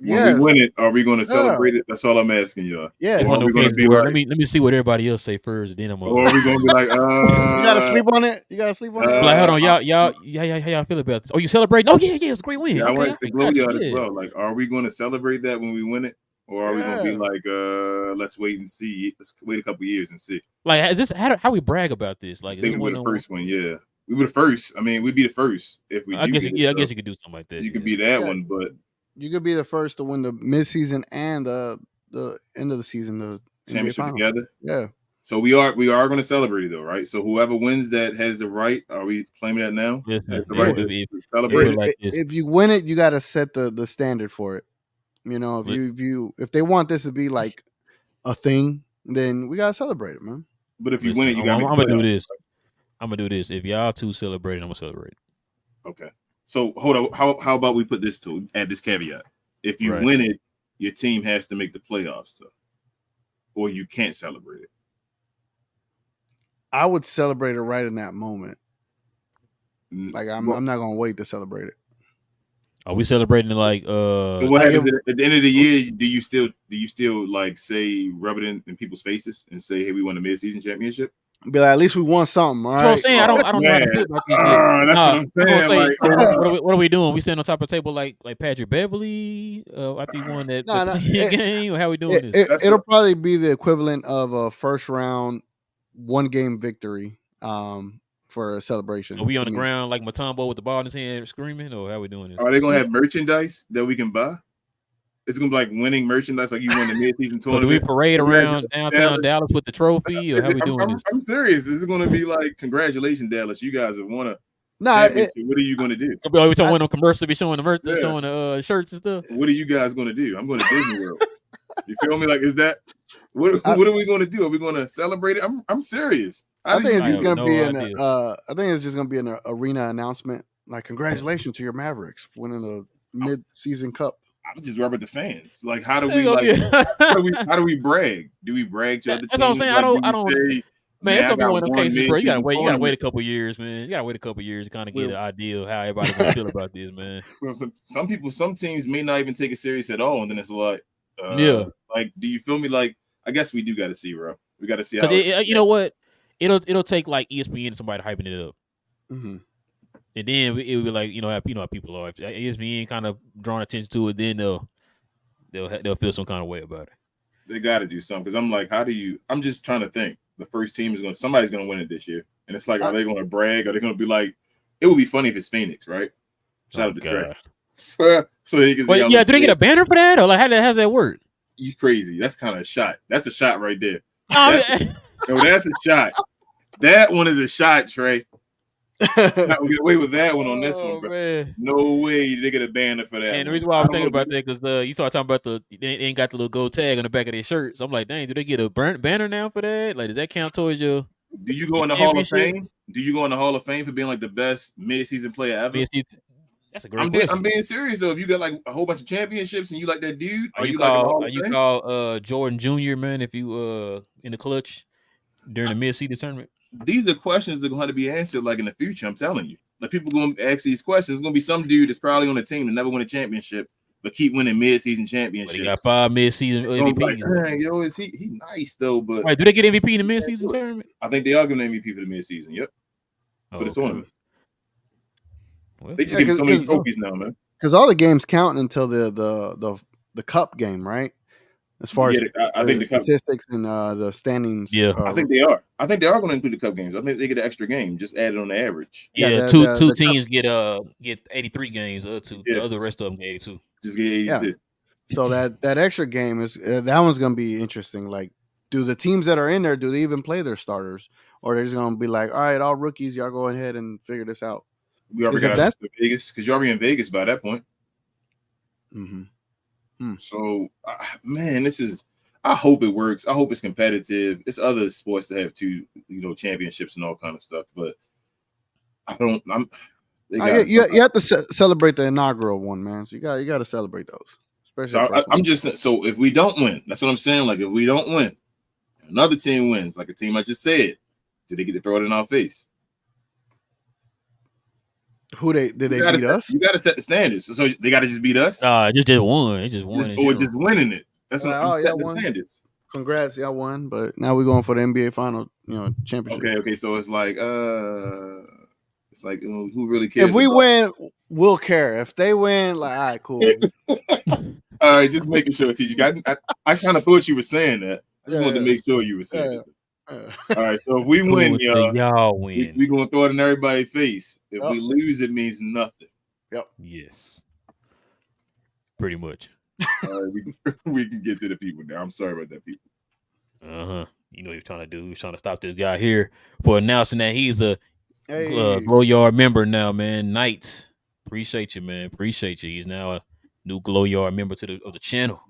When we win it, are we going to celebrate it? That's all I'm asking y'all. Yeah. Or are we going to be like, let me see what everybody else say first, and then I'm or are we going to be like, you got to sleep on it? Like, hold on, y'all, how y'all feel about this? Oh, you celebrating? Oh, yeah, it was a great win. Yeah, I want to glow y'all as well. Like, are we going to celebrate that when we win it? Or are we going to be like, let's wait and see. Let's wait a couple years and see. Like, is this how we brag about this? Like, this the first one, yeah. We were the first. I mean, we'd be the first if we I do guess, get it. yeah, I guess you could do something like that. You Yeah. could be that Yeah. one, but You could be the first to win the midseason and the end of the season, the NBA championship Finals. together. Yeah. So we are going to celebrate it though, right? So whoever wins that has the right. Are we claiming that now? Listen, Has the yeah, right to celebrate put it it. like this. If you win it, you got to set the standard for it. You know, if they want this to be like a thing, then we gotta celebrate it, man. But if you Listen, win it, you I'm got to gonna do this. I'm gonna do this. If y'all two celebrate, I'm gonna celebrate. Okay. So hold on. How about we put this to add this caveat? If you Right. win it, your team has to make the playoffs, so, or you can't celebrate it. I would celebrate it right in that moment. Mm, Like I'm well, not gonna wait to celebrate it. Are we celebrating like So what like happens at the end of the year? Do you still like say rub it in people's faces and say, "Hey, we won the mid-season championship"? Be like, at least we won something, all You know what I'm right? saying? I don't know how to Man. feel about this yet. That's what I'm saying. Say, Like, what are we doing? We standing on top of the table like Patrick Beverly after he won that Nah, game? Or how we doing this? It'll probably be the equivalent of a first round 1-game victory for a celebration. So we on to the me. ground like Mutombo with the ball in his hand screaming, or how we doing this? are they gonna have merchandise that we can buy? It's gonna be like winning merchandise, like you won the mid-season So do tournament. we parade around downtown Dallas with the trophy, or how we doing this? I'm serious. This is gonna be like, congratulations, Dallas. You guys have won a Nah, championship. What are you gonna do? Are we talking on commercial? Be showing the merch, Yeah. showing the shirts and stuff. What are you guys gonna do? I'm going to Disney World. You feel me? Like, is that what are we gonna do? Are we gonna celebrate it? I'm serious. I think it's I just have gonna no be an idea. I think it's just gonna be an arena announcement. Like, congratulations to your Mavericks for winning the mid-season cup. I'm just rubbing the fans. Like, how do It's we gonna like? be- how do we brag? Do we brag to other teams? That's what I'm saying. Like, I don't. Say, Man, it's I gonna be got one of them cases, bro. You gotta mid-season wait. You gotta wait a tournament. couple years, man. You gotta wait a couple years to kind of get an idea of how everybody's gonna feel about this, man. Well, some teams may not even take it serious at all, and then it's like, Yeah. Like, do you feel me? Like, I guess we do got to see, bro. We got to see how. You know what? It'll take like ESPN and somebody hyping it up, Mm-hmm. and then it will be like how people are. If ESPN kind of drawing attention to it, then they'll feel some kind of way about it. They got to do something, because I'm like, how do you? I'm just trying to think. The first team is somebody's going to win it this year, and it's like, are they going to brag? Are they going to be like? It would be funny if it's Phoenix, right? Shout out to Trey. So he can. But yeah, do they get a banner for that, or like how's that work? You crazy? That's kind of a shot. That's a shot right there. Oh, That's a shot. That one is a shot, Trey. Not get away with that one on this one, bro. Man. No way they get a banner for that. And the reason why I'm thinking about that because you start talking about they ain't got the little gold tag on the back of their shirt. So I'm like, dang, do they get a banner now for that? Like, does that count towards your? Do you go in the Hall of Fame? Do you go in the Hall of Fame for being like the best mid-season player ever? That's a great question. I'm being serious though. If you got like a whole bunch of championships and you like that dude, are you call Jordan Jr., man, if you in the clutch during the mid-season tournament? These are questions that are going to be answered like in the future. I'm telling you. Like, people going to ask these questions. There's going to be some dude that's probably on the team that never win a championship, but keep winning mid-season championships. But he got 5 mid-season MVPs. Like, yo, is he nice though? But wait, do they get MVP in the mid-season tournament? I think they are giving MVP for the mid-season. Yep, for the tournament. Well, they just give so many trophies now, man. Because all the games count until the cup game, right? As far as I think the statistics and the standings. Yeah, I think they are. I think they are going to include the cup games. I think they get an extra game, just added on the average. Yeah, two teams get 83 games. The other rest of them get 82. Just get 82. Yeah. So that extra game is that one's going to be interesting. Like, do the teams that are in there, do they even play their starters, or they're just going to be like, all right, all rookies, y'all go ahead and figure this out. We already got to Vegas because you're already in Vegas by that point. Mm-hmm. So, man, I hope it works. I hope it's competitive. It's other sports that have two, championships and all kind of stuff, but you have to celebrate the inaugural one, man. So you got to celebrate those. Especially so if we don't win, that's what I'm saying. Like, if we don't win, another team wins, like a team I just said, do they get to throw it in our face? Did they beat us? You got to set the standards. So they got to just beat us? Just did one. It just won. Just winning it. That's what I'm setting the standards. Congrats, y'all won. But now we're going for the NBA final, championship. Okay. So it's like, who really cares? If we win, we'll care. If they win, like, all right, cool. All right, just making sure, TG. I kind of thought you were saying that. I just wanted to make sure you were saying it. All right, so if we win, y'all win. we gonna throw it in everybody's face. If Yep. we lose, it means nothing. Yep. Yes. Pretty much. All right, we can get to the people now. I'm sorry about that, people. You know what you're trying to do. You're trying to stop this guy here for announcing that he's a Hey. Glow Yard member now, man. Knights. Appreciate you, man. Appreciate you. He's now a new Glow Yard member of the channel.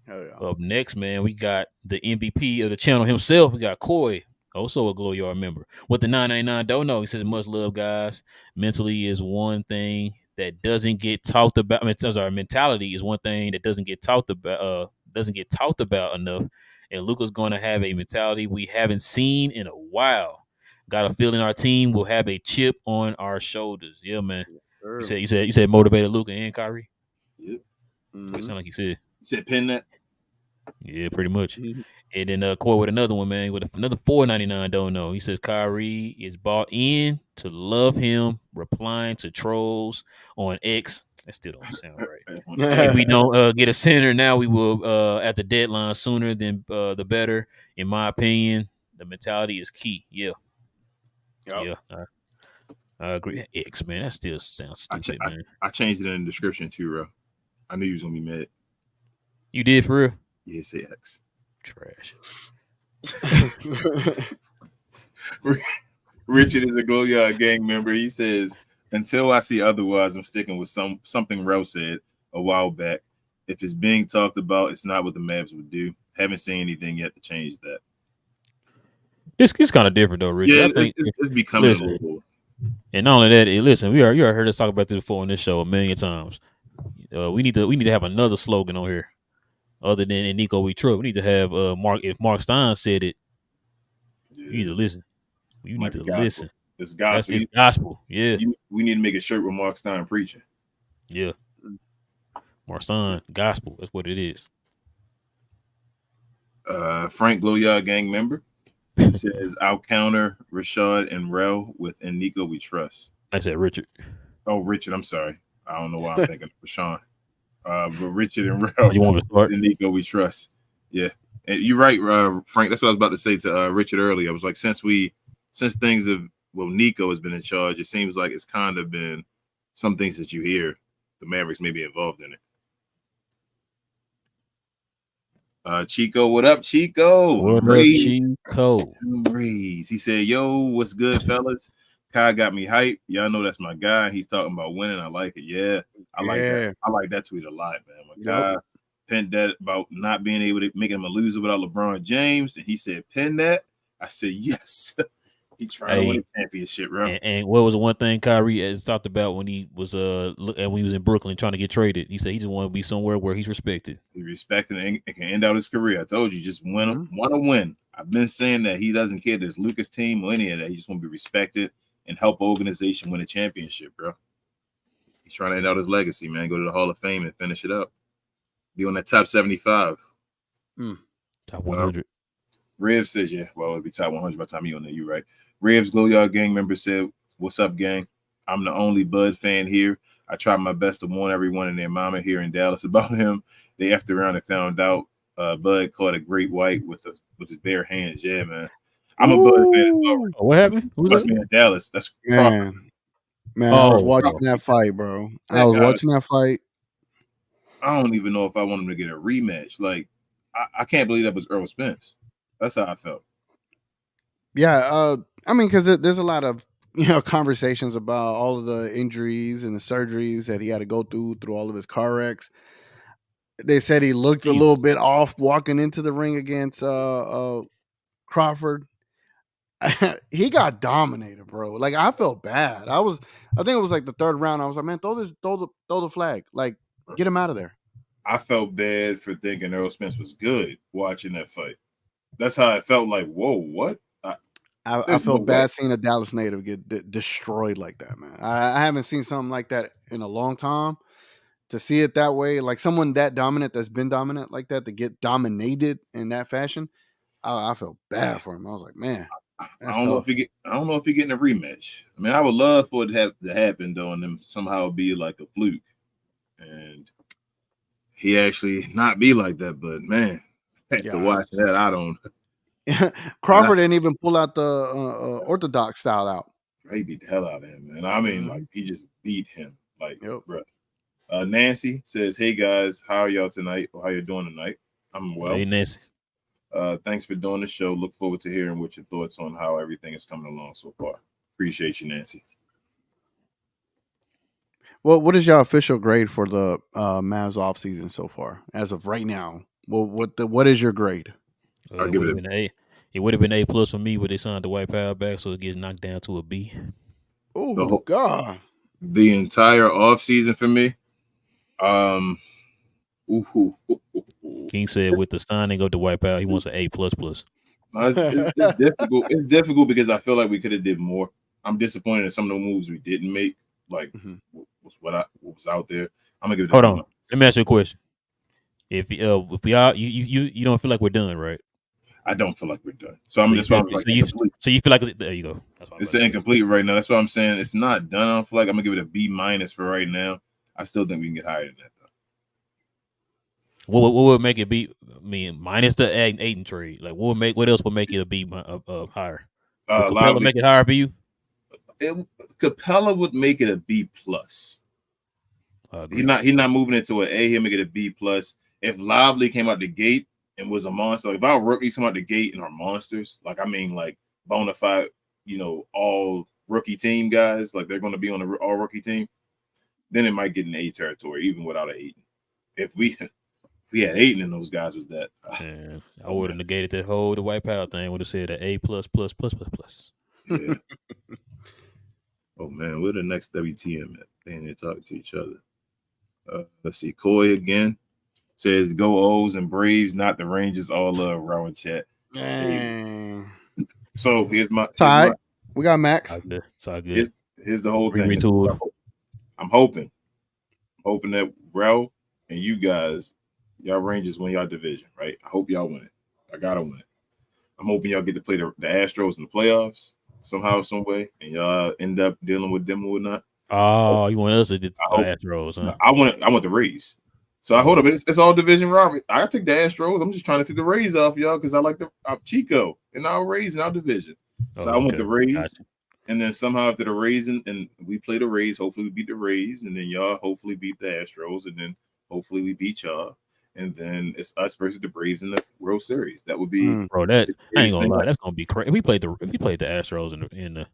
Hell yeah. Up next, man, we got the MVP of the channel himself. We got Coy, also a Glow Yard member. With the 999 don't know. He says, much love, guys. Mentally is one thing that doesn't get talked about. I mean, sorry, mentality is one thing that doesn't get talked about enough. And Luka's going to have a mentality we haven't seen in a while. Got a feeling our team will have a chip on our shoulders. Yeah, man. Sure. You said motivated Luka and Kyrie. Yep. That's what it sounded like he said. You said pin that. Yeah, pretty much. And then Coy with another one, man, with another $4.99. Don't know. He says Kyrie is bought in to love him, replying to trolls on X. That still don't sound right. If we don't get a center now, we will at the deadline sooner than the better. In my opinion, the mentality is key. Yeah, Yep. yeah. I agree. X, man, that still sounds stupid, man. I changed it in the description too, bro. I knew you was gonna be mad. You did for real? Yeah, say X. Trash. Richard is a Glow Yard gang member. He says, until I see otherwise, I'm sticking with something Rel said a while back. If it's being talked about, it's not what the Mavs would do. Haven't seen anything yet to change that. It's kind of different though, Richard. Yeah, I think it's becoming a little more. And not only that, listen, you already heard us talk about this before on this show a million times. We need to have another slogan on here, other than "In Nico We Trust." We need to have Mark. If Mark Stein said it, you need to listen. You need to listen. It's gospel. It's gospel. Yeah. We need to make a shirt with Mark Stein preaching. Yeah. Mark Stein, gospel. That's what it is. Frank Glow Yard gang member. He says, I'll counter Rashad and Rel with "In Nico We Trust." I said Richard. Oh, Richard. I'm sorry. I don't know why I'm thinking of Rashawn. But Richard and Rel. You want to start? "In Nico We Trust." Yeah. And you're right, Frank. That's what I was about to say to Richard earlier. I was like, since things have, Nico has been in charge, it seems like it's kind of been some things that you hear the Mavericks may be involved in it. Chico, what up, Chico? What up, Chico? Breeze. He said, yo, what's good, fellas? Kai got me hyped. Y'all know that's my guy. He's talking about winning. I like it. Yeah, I like that. I like that tweet a lot, man. My guy pinned that about not being able to make him a loser without LeBron James. And he said, pin that. I said, yes. He trying to win a championship, bro. And what was the one thing Kyrie has talked about when he was in Brooklyn trying to get traded? He said he just want to be somewhere where he's respected. He's respected and can end out his career. I told you, just want to win. I've been saying that he doesn't care if it's Lucas' team or any of that. He just want to be respected and help organization win a championship, bro. He's trying to end out his legacy, man. Go to the Hall of Fame and finish it up. Be on that top 75. Top 100. Rev says, yeah, well, it'll be top 100 by the time you're on there. You're right. Rev's Glow Yard gang member said, what's up, gang? I'm the only Bud fan here. I tried my best to warn everyone and their mama here in Dallas about him. They effed around and found out Bud caught a great white with his bare hands. Yeah, man. I'm a Bud fan as well. Oh, what happened? Who was that? In Dallas. That's man. I was watching that fight, bro. I was watching that fight. I don't even know if I want him to get a rematch. Like, I can't believe that was Earl Spence. That's how I felt. Yeah, I mean, because there's a lot of conversations about all of the injuries and the surgeries that he had to go through all of his car wrecks. They said he looked a little bit off walking into the ring against Crawford. He got dominated, bro. Like, I felt bad. I think it was like the third round. I was like, man, throw the flag. Like, get him out of there. I felt bad for thinking Earl Spence was good watching that fight. That's how I felt. Like, whoa, what? I felt bad seeing a Dallas native get destroyed like that, man. I haven't seen something like that in a long time. To see it that way, like someone that dominant, that's been dominant like that, to get dominated in that fashion, I felt bad for him. I was like, man, I don't know if he getting a rematch. I mean, I would love for it to happen though, and then somehow be like a fluke, and he actually not be like that. But man, to watch that, I don't. Crawford didn't even pull out the orthodox style out. He beat the hell out of him, man. I mean, like he just beat him, like, Yep. bro. Nancy says, "Hey guys, how are y'all tonight? Or how you doing tonight? I'm well. Hey, Nancy. Thanks for doing the show. Look forward to hearing what your thoughts on how everything is coming along so far. Appreciate you, Nancy." Well, what is your official grade for the Mavs offseason so far, as of right now? Well, what is your grade? I'll It give would it have been A. It would have been A+ for me, but they signed the White Power back, so it gets knocked down to a B. Oh God! The entire offseason for me. King said with the signing of the White Power, he wants an A++. It's difficult. It's difficult because I feel like we could have did more. I'm disappointed in some of the moves we didn't make. Like what was out there. I'm gonna give it. Hold on. Let me ask you a question. If we are you don't feel like we're done, right? I don't feel like we're done. So I'm just like so you feel like there you go. It's incomplete right now. That's what I'm saying. It's not done. I feel like I'm gonna give it a B- for right now. I still think we can get higher than that though. What would make it B? I mean, minus the Aiden trade. Like what else would make it a B higher? Would Capela make it higher for you? Capela would make it a B+. He's not moving it to an A. He'll make it a B+. If Lively came out the gate and was a monster, like if our rookies come out the gate and are monsters, like I mean, like bona fide, all rookie team guys, like they're going to be on the all rookie team, then it might get in A territory, even without an Aiden. If we had Aiden and those guys, was that? Man, I would have negated the White Power thing. Would have said an A++++++. Yeah. Oh man, where the next WTM at? They ain't talking to each other. Let's see. Coy again says, "Go O's and Braves, not the Rangers. All love, Rowan chat." So here's my. We got Max. It's all good. Here's the whole thing. I'm hoping that Rel and you guys, y'all Rangers win y'all division, right? I hope y'all win it. I gotta win it. I'm hoping y'all get to play the Astros in the playoffs somehow, some way, and y'all end up dealing with them or whatnot. Oh, you want us to get the Astros, huh? I want the Rays. So I hold up. It's all division robbery. I take the Astros. I'm just trying to take the Rays off y'all because I like the Chico and our Rays in our division. So I want the Rays. Gotcha. And then somehow after the Rays and we play the Rays, hopefully we beat the Rays, and then y'all hopefully beat the Astros, and then hopefully we beat y'all. And then it's us versus the Braves in the World Series. That would be bro. That I ain't gonna lie. That's gonna be crazy. If we played the Astros in the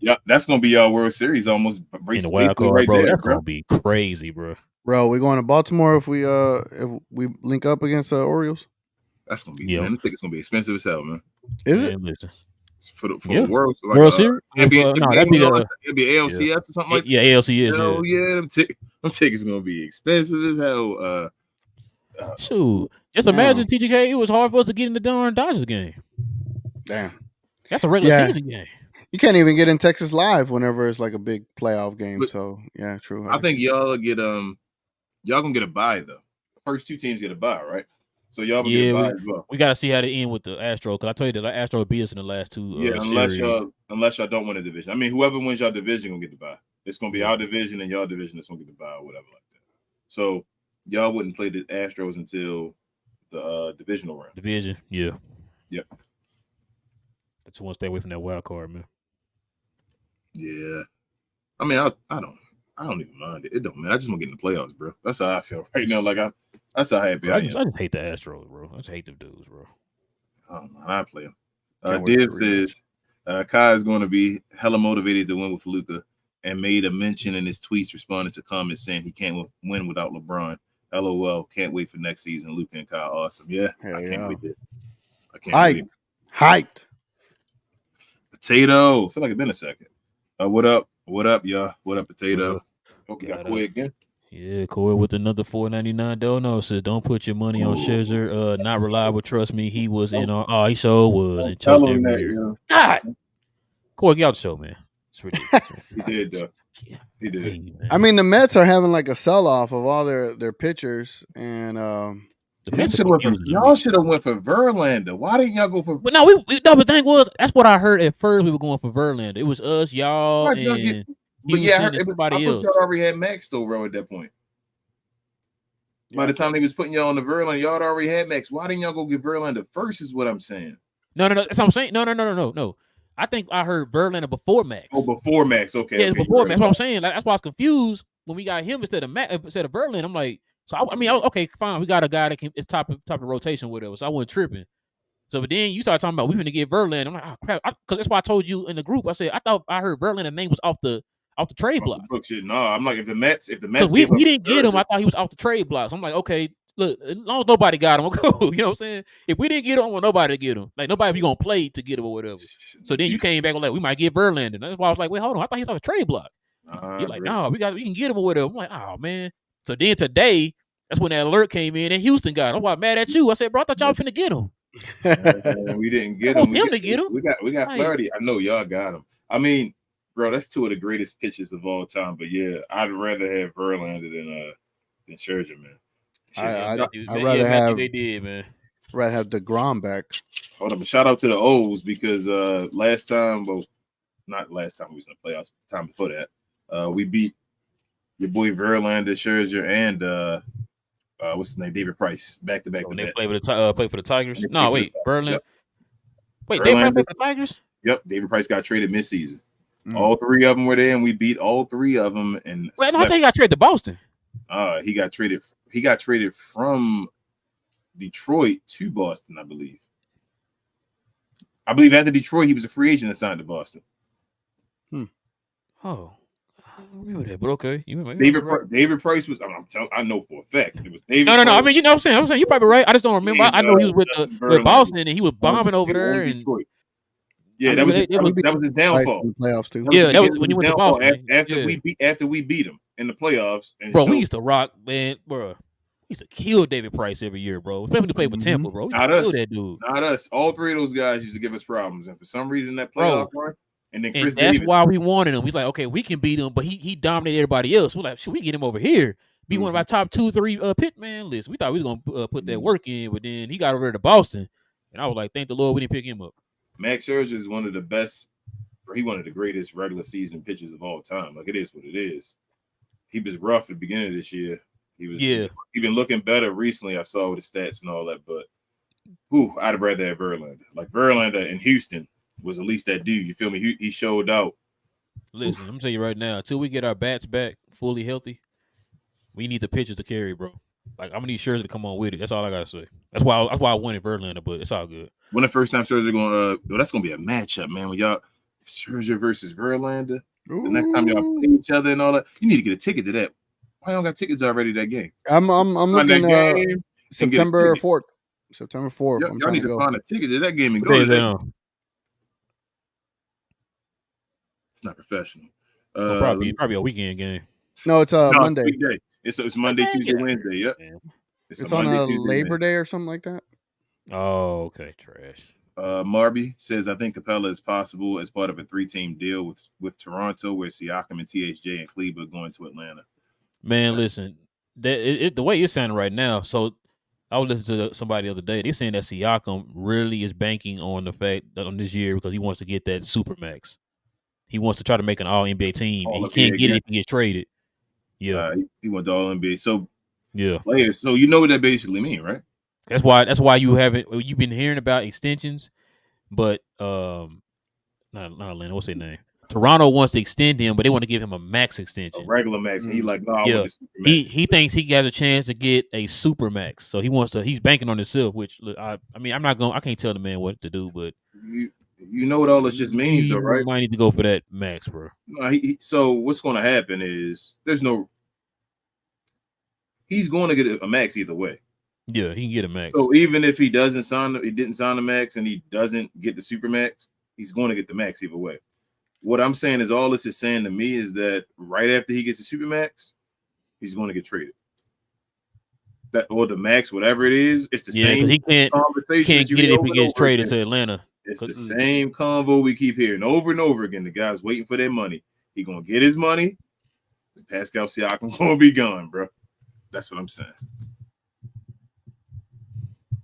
yeah, that's gonna be our World Series almost in the wild card, right bro. There, that's gonna be crazy, bro. Bro, we going to Baltimore if we link up against Orioles. That's gonna be man. I think it's gonna be expensive as hell, man. Is it? Listen. For the World Series? It'd be ALCS or something like that. Yeah, ALCS. Hell yeah, them tickets gonna be expensive as hell. Shoot, just imagine TGK. It was hard for us to get in the darn Dodgers game. Damn, that's a regular season game. You can't even get in Texas Live whenever it's like a big playoff game. But, so yeah, true. I think y'all get y'all gonna get a bye though. The first two teams get a bye, right? So y'all will get a bye as well. We gotta see how they end with the Astro, because I told you the Astro beat us in the last two. Unless y'all don't win a division. I mean, whoever wins y'all division gonna get the bye. It's gonna be our division and y'all division that's gonna get the bye or whatever like that. So y'all wouldn't play the Astros until the divisional round. Division, yeah. Yep. I just want to stay away from that wild card, man. Yeah. I mean, I don't even mind it. It don't matter. I just want to get in the playoffs, bro. That's how I feel right now. Like that's how happy I am. I just hate the Astros, bro. I just hate them dudes, bro. I don't mind. I play them. Div says Kai is going to be hella motivated to win with Luka, and made a mention in his tweets responding to comments saying he can't win without LeBron. LOL. Can't wait for next season. Luka and Kai, awesome. Yeah, I can't wait. I can't wait. Hyped. Potato. I feel like it's been a second. What up? What up, y'all? What up, Potato? Hope you got Koi again. Yeah, Koi with another $4.99 dono says, "Don't put your money on Scherzer. Not reliable. Trust me, he was in our. Oh, he sure was. And tell him that, yeah. God, Koi, get out the show, man. It's ridiculous. He did, though. He did. I mean, the Mets are having like a sell off of all their pitchers, and y'all should have went for Verlander. Why didn't y'all go for? But no, the thing was, that's what I heard at first. We were going for Verlander. It was us, y'all, and everybody else. Y'all already had Max though, bro. At that point, by the time he was putting y'all on the Verlander, y'all already had Max. Why didn't y'all go get Verlander first? Is what I'm saying. No. That's what I'm saying. No. I think I heard Verlander before Max. Oh, before Max. Okay. Yeah, okay, before right. Max. That's what I'm saying. Like, that's why I was confused when we got him instead of Verlander. I'm like, so okay, fine. We got a guy that can it's top of rotation with us. So I wasn't tripping. So, but then you started talking about we finna get Verlander. I'm like, oh crap, because that's why I told you in the group. I said I thought I heard Verlander's name was off the trade block. No, I'm like, if the Mets we didn't get him, I thought he was off the trade blocks. I'm like, okay, look, as long as nobody got him, I'm cool. You know what I'm saying? If we didn't get him, I want nobody to get him. Like nobody be gonna play to get him or whatever. So then you came back and like we might get Verlander. That's why I was like, wait, hold on, I thought he was off a trade block. You're like, no, we can get him or whatever. I'm like, oh man. So then today, that's when that alert came in and Houston got him. I'm mad at you. I said, bro, I thought y'all finna get him. We didn't get him. To get him. We got Flaherty. I know y'all got him. I mean, bro, that's two of the greatest pitchers of all time. But yeah, I'd rather have Verlander than Scherzer, man. I'd rather have they did, man. Rather have DeGrom back. Hold up, a shout out to the O's because last time, well, not last time we was in the playoffs, the time before that, we beat your boy Verlander, Scherzer, and what's his name, David Price, back to back. When they play for the Tigers. No, wait, Verlander. Yep. Wait, David Price played for the Tigers? Yep, David Price got traded midseason. All three of them were there, and we beat all three of them. And I thought he got traded to Boston. He got traded. He got traded from Detroit to Boston, I believe. I believe after Detroit, he was a free agent and signed to Boston. Oh, I don't remember that, but okay. David Price was. I know for a fact it was David. No. I mean, you know what I'm saying. You're probably right. I just don't remember. I know he was with Boston and he was bombing over there. And Detroit. Yeah, that was his downfall. In the playoffs too. Yeah, that was when he went to Boston. After we beat him in the playoffs. And bro, we used to rock, man, bro. We used to kill David Price every year, bro. Especially when he played for Tampa, bro. Not us. That dude. Not us. All three of those guys used to give us problems, and for some reason that playoff run, and then Chris that's Davis. why we wanted him. He's like, okay, we can beat him, but he dominated everybody else. We're like, should we get him over here? Be one of our top 2-3 pit man list. We thought we was gonna put that work in, but then he got over to Boston, and I was like, thank the Lord we didn't pick him up. Max Scherzer is one of the best. He one of the greatest regular season pitchers of all time. Like, it is what it is. He was rough at the beginning of this year. He been looking better recently. I saw with the stats and all that, but I'd rather have Verlander. Like, Verlander in Houston was at least that dude. You feel me? He showed out. Listen, I'm gonna tell you right now, until we get our bats back fully healthy, we need the pitchers to carry, bro. Like, I'm gonna need Scherzer to come on with it. That's all I gotta say. That's why I wanted Verlander, but it's all good. When the first time Scherzer going, that's gonna be a matchup, man. When y'all Scherzer versus Verlander, the next time y'all play each other and all that, you need to get a ticket to that. Why y'all got tickets already to that game? I'm looking September 4th. September 4th. Y'all need to find a ticket to that game and go to that. It's not professional. Probably a weekend game. No, it's Monday. It's Monday, Tuesday, Wednesday. Yep. It's on a Labor Day or something like that. Oh, okay, trash. Marby says, I think Capela is possible as part of a 3-team deal with Toronto, where Siakam and THJ and Kleber are going to Atlanta. Man, listen, the way it's sounding right now. So I was listening to somebody the other day. They're saying that Siakam really is banking on the fact that on this year because he wants to get that supermax. He wants to try to make an All NBA team. And he can't get it if he gets traded. Yeah, he went to All NBA. So yeah, players. So you know what that basically means, right? That's why you've been hearing about extensions, but not Atlanta. What's their name? Toronto wants to extend him, but they want to give him a max extension, a regular max. And he's like, no, I want the super max. He thinks he has a chance to get a super max, so he's banking on himself. Which I can't tell the man what to do, but you know what all this just means, though, right? Might need to go for that max, bro. So what's going to happen is he's going to get a max either way. Yeah, he can get a max. So even if he didn't sign the max and he doesn't get the super max, he's going to get the max either way. What I'm saying is all this is saying to me is that right after he gets the super max, he's going to get traded. That or the max, whatever it is, it's the same conversation. He can't get it if he gets traded to Atlanta. It's the same convo we keep hearing over and over again. The guy's waiting for their money. He gonna get his money. Pascal Siakam gonna be gone, bro. That's what I'm saying.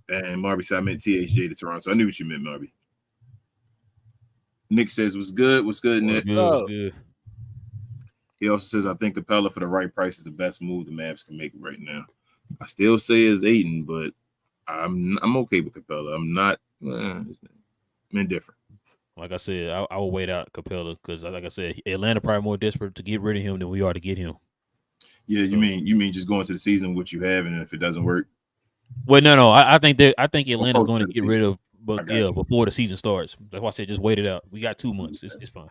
And Marby said I meant THJ to Toronto. I knew what you meant, Marby. Nick says, what's good? What's good, Nick? What's good? He also says, I think Capela for the right price is the best move the Mavs can make right now. I still say it's Aiden, but I'm okay with Capela. I'm not. Indifferent. Like I said, I will wait out Capella because, like I said, Atlanta probably more desperate to get rid of him than we are to get him. Yeah, you mean just going to the season what you have, and if it doesn't work, Well, no, I think Atlanta's close going to to the get rid season. of, but before the season starts. That's why I said just wait it out. We got 2 months. It's fine.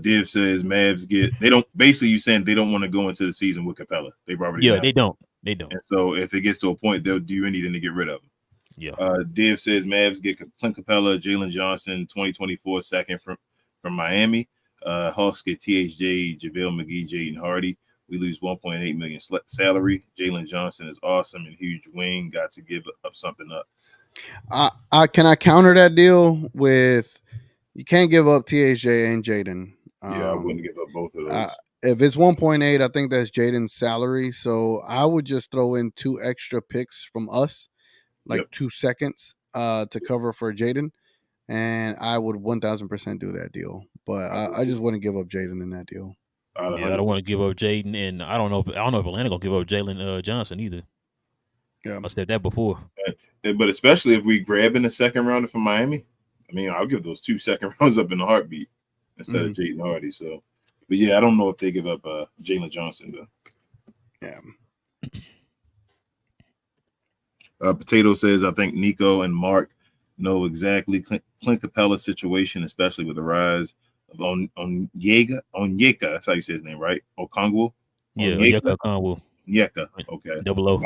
Div says Mavs they don't basically you saying they don't want to go into the season with Capella. They've already announced. They don't. And so if it gets to a point, they'll do anything to get rid of him. Yeah. Div says Mavs get Clint Capella, Jalen Johnson, 2024 second from Miami. Hawks get THJ, JaVale McGee, Jaden Hardy. We lose 1.8 million salary. Jalen Johnson is awesome and huge wing. Got to give up something up. Can I counter that deal with you can't give up THJ and Jaden. Yeah, I wouldn't give up both of those. If it's 1.8, I think that's Jaden's salary. So I would just throw in 2 extra picks from us, like 2 seconds to cover for Jaden. And I would 1000% do that deal. But I just wouldn't give up Jaden in that deal. I don't want to give up Jaden, and I don't know if Atlanta gonna give up Jalen Johnson either. Yeah, I said that before. But especially if we grab in the second rounder from Miami, I mean, I'll give those 2 second rounds up in a heartbeat instead of Jaden Hardy. So, but yeah, I don't know if they give up Jalen Johnson though. Yeah. Potato says, I think Nico and Mark know exactly Clint Capella's situation, especially with the rise of Onyeka. That's how you say his name, right? Okongwu? Yeah, Onyeka Okongwu. Onyeka, okay. Double O.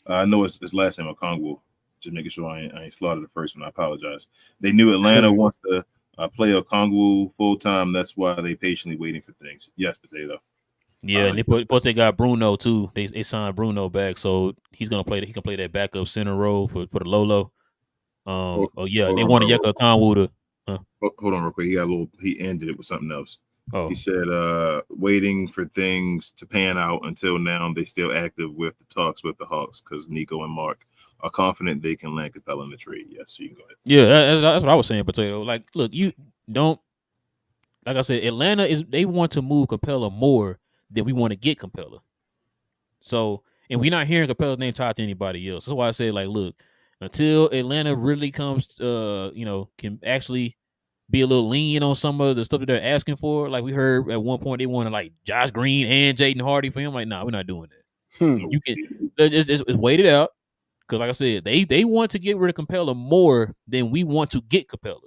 I know his last name Okongwu. Just making sure I ain't slaughtered the first one. I apologize. They knew Atlanta wants to play Okongwu full time. That's why they patiently waiting for things. Yes, Potato. Yeah, and they got Bruno too. They signed Bruno back, so he's gonna play. He can play that backup center role for the Lolo. They wanted Onyeka Okongwu to. Hold on real quick. He ended it with something else. Oh. He said, waiting for things to pan out until now. They still active with the talks with the Hawks because Nico and Mark are confident they can land Capella in the trade. Yes, so you can go ahead. Yeah, that's what I was saying, Potato. Like, look, you don't. Like I said, Atlanta they want to move Capella more than we want to get Capella. So, and we're not hearing Capella's name tied to anybody else. That's why I say, like, look, until Atlanta really comes, can actually be a little lenient on some of the stuff that they're asking for. Like we heard at one point, they wanted like Josh Green and Jaden Hardy for him. Like, nah, we're not doing that. You can just wait it out because, like I said, they want to get rid of Capella more than we want to get Capella.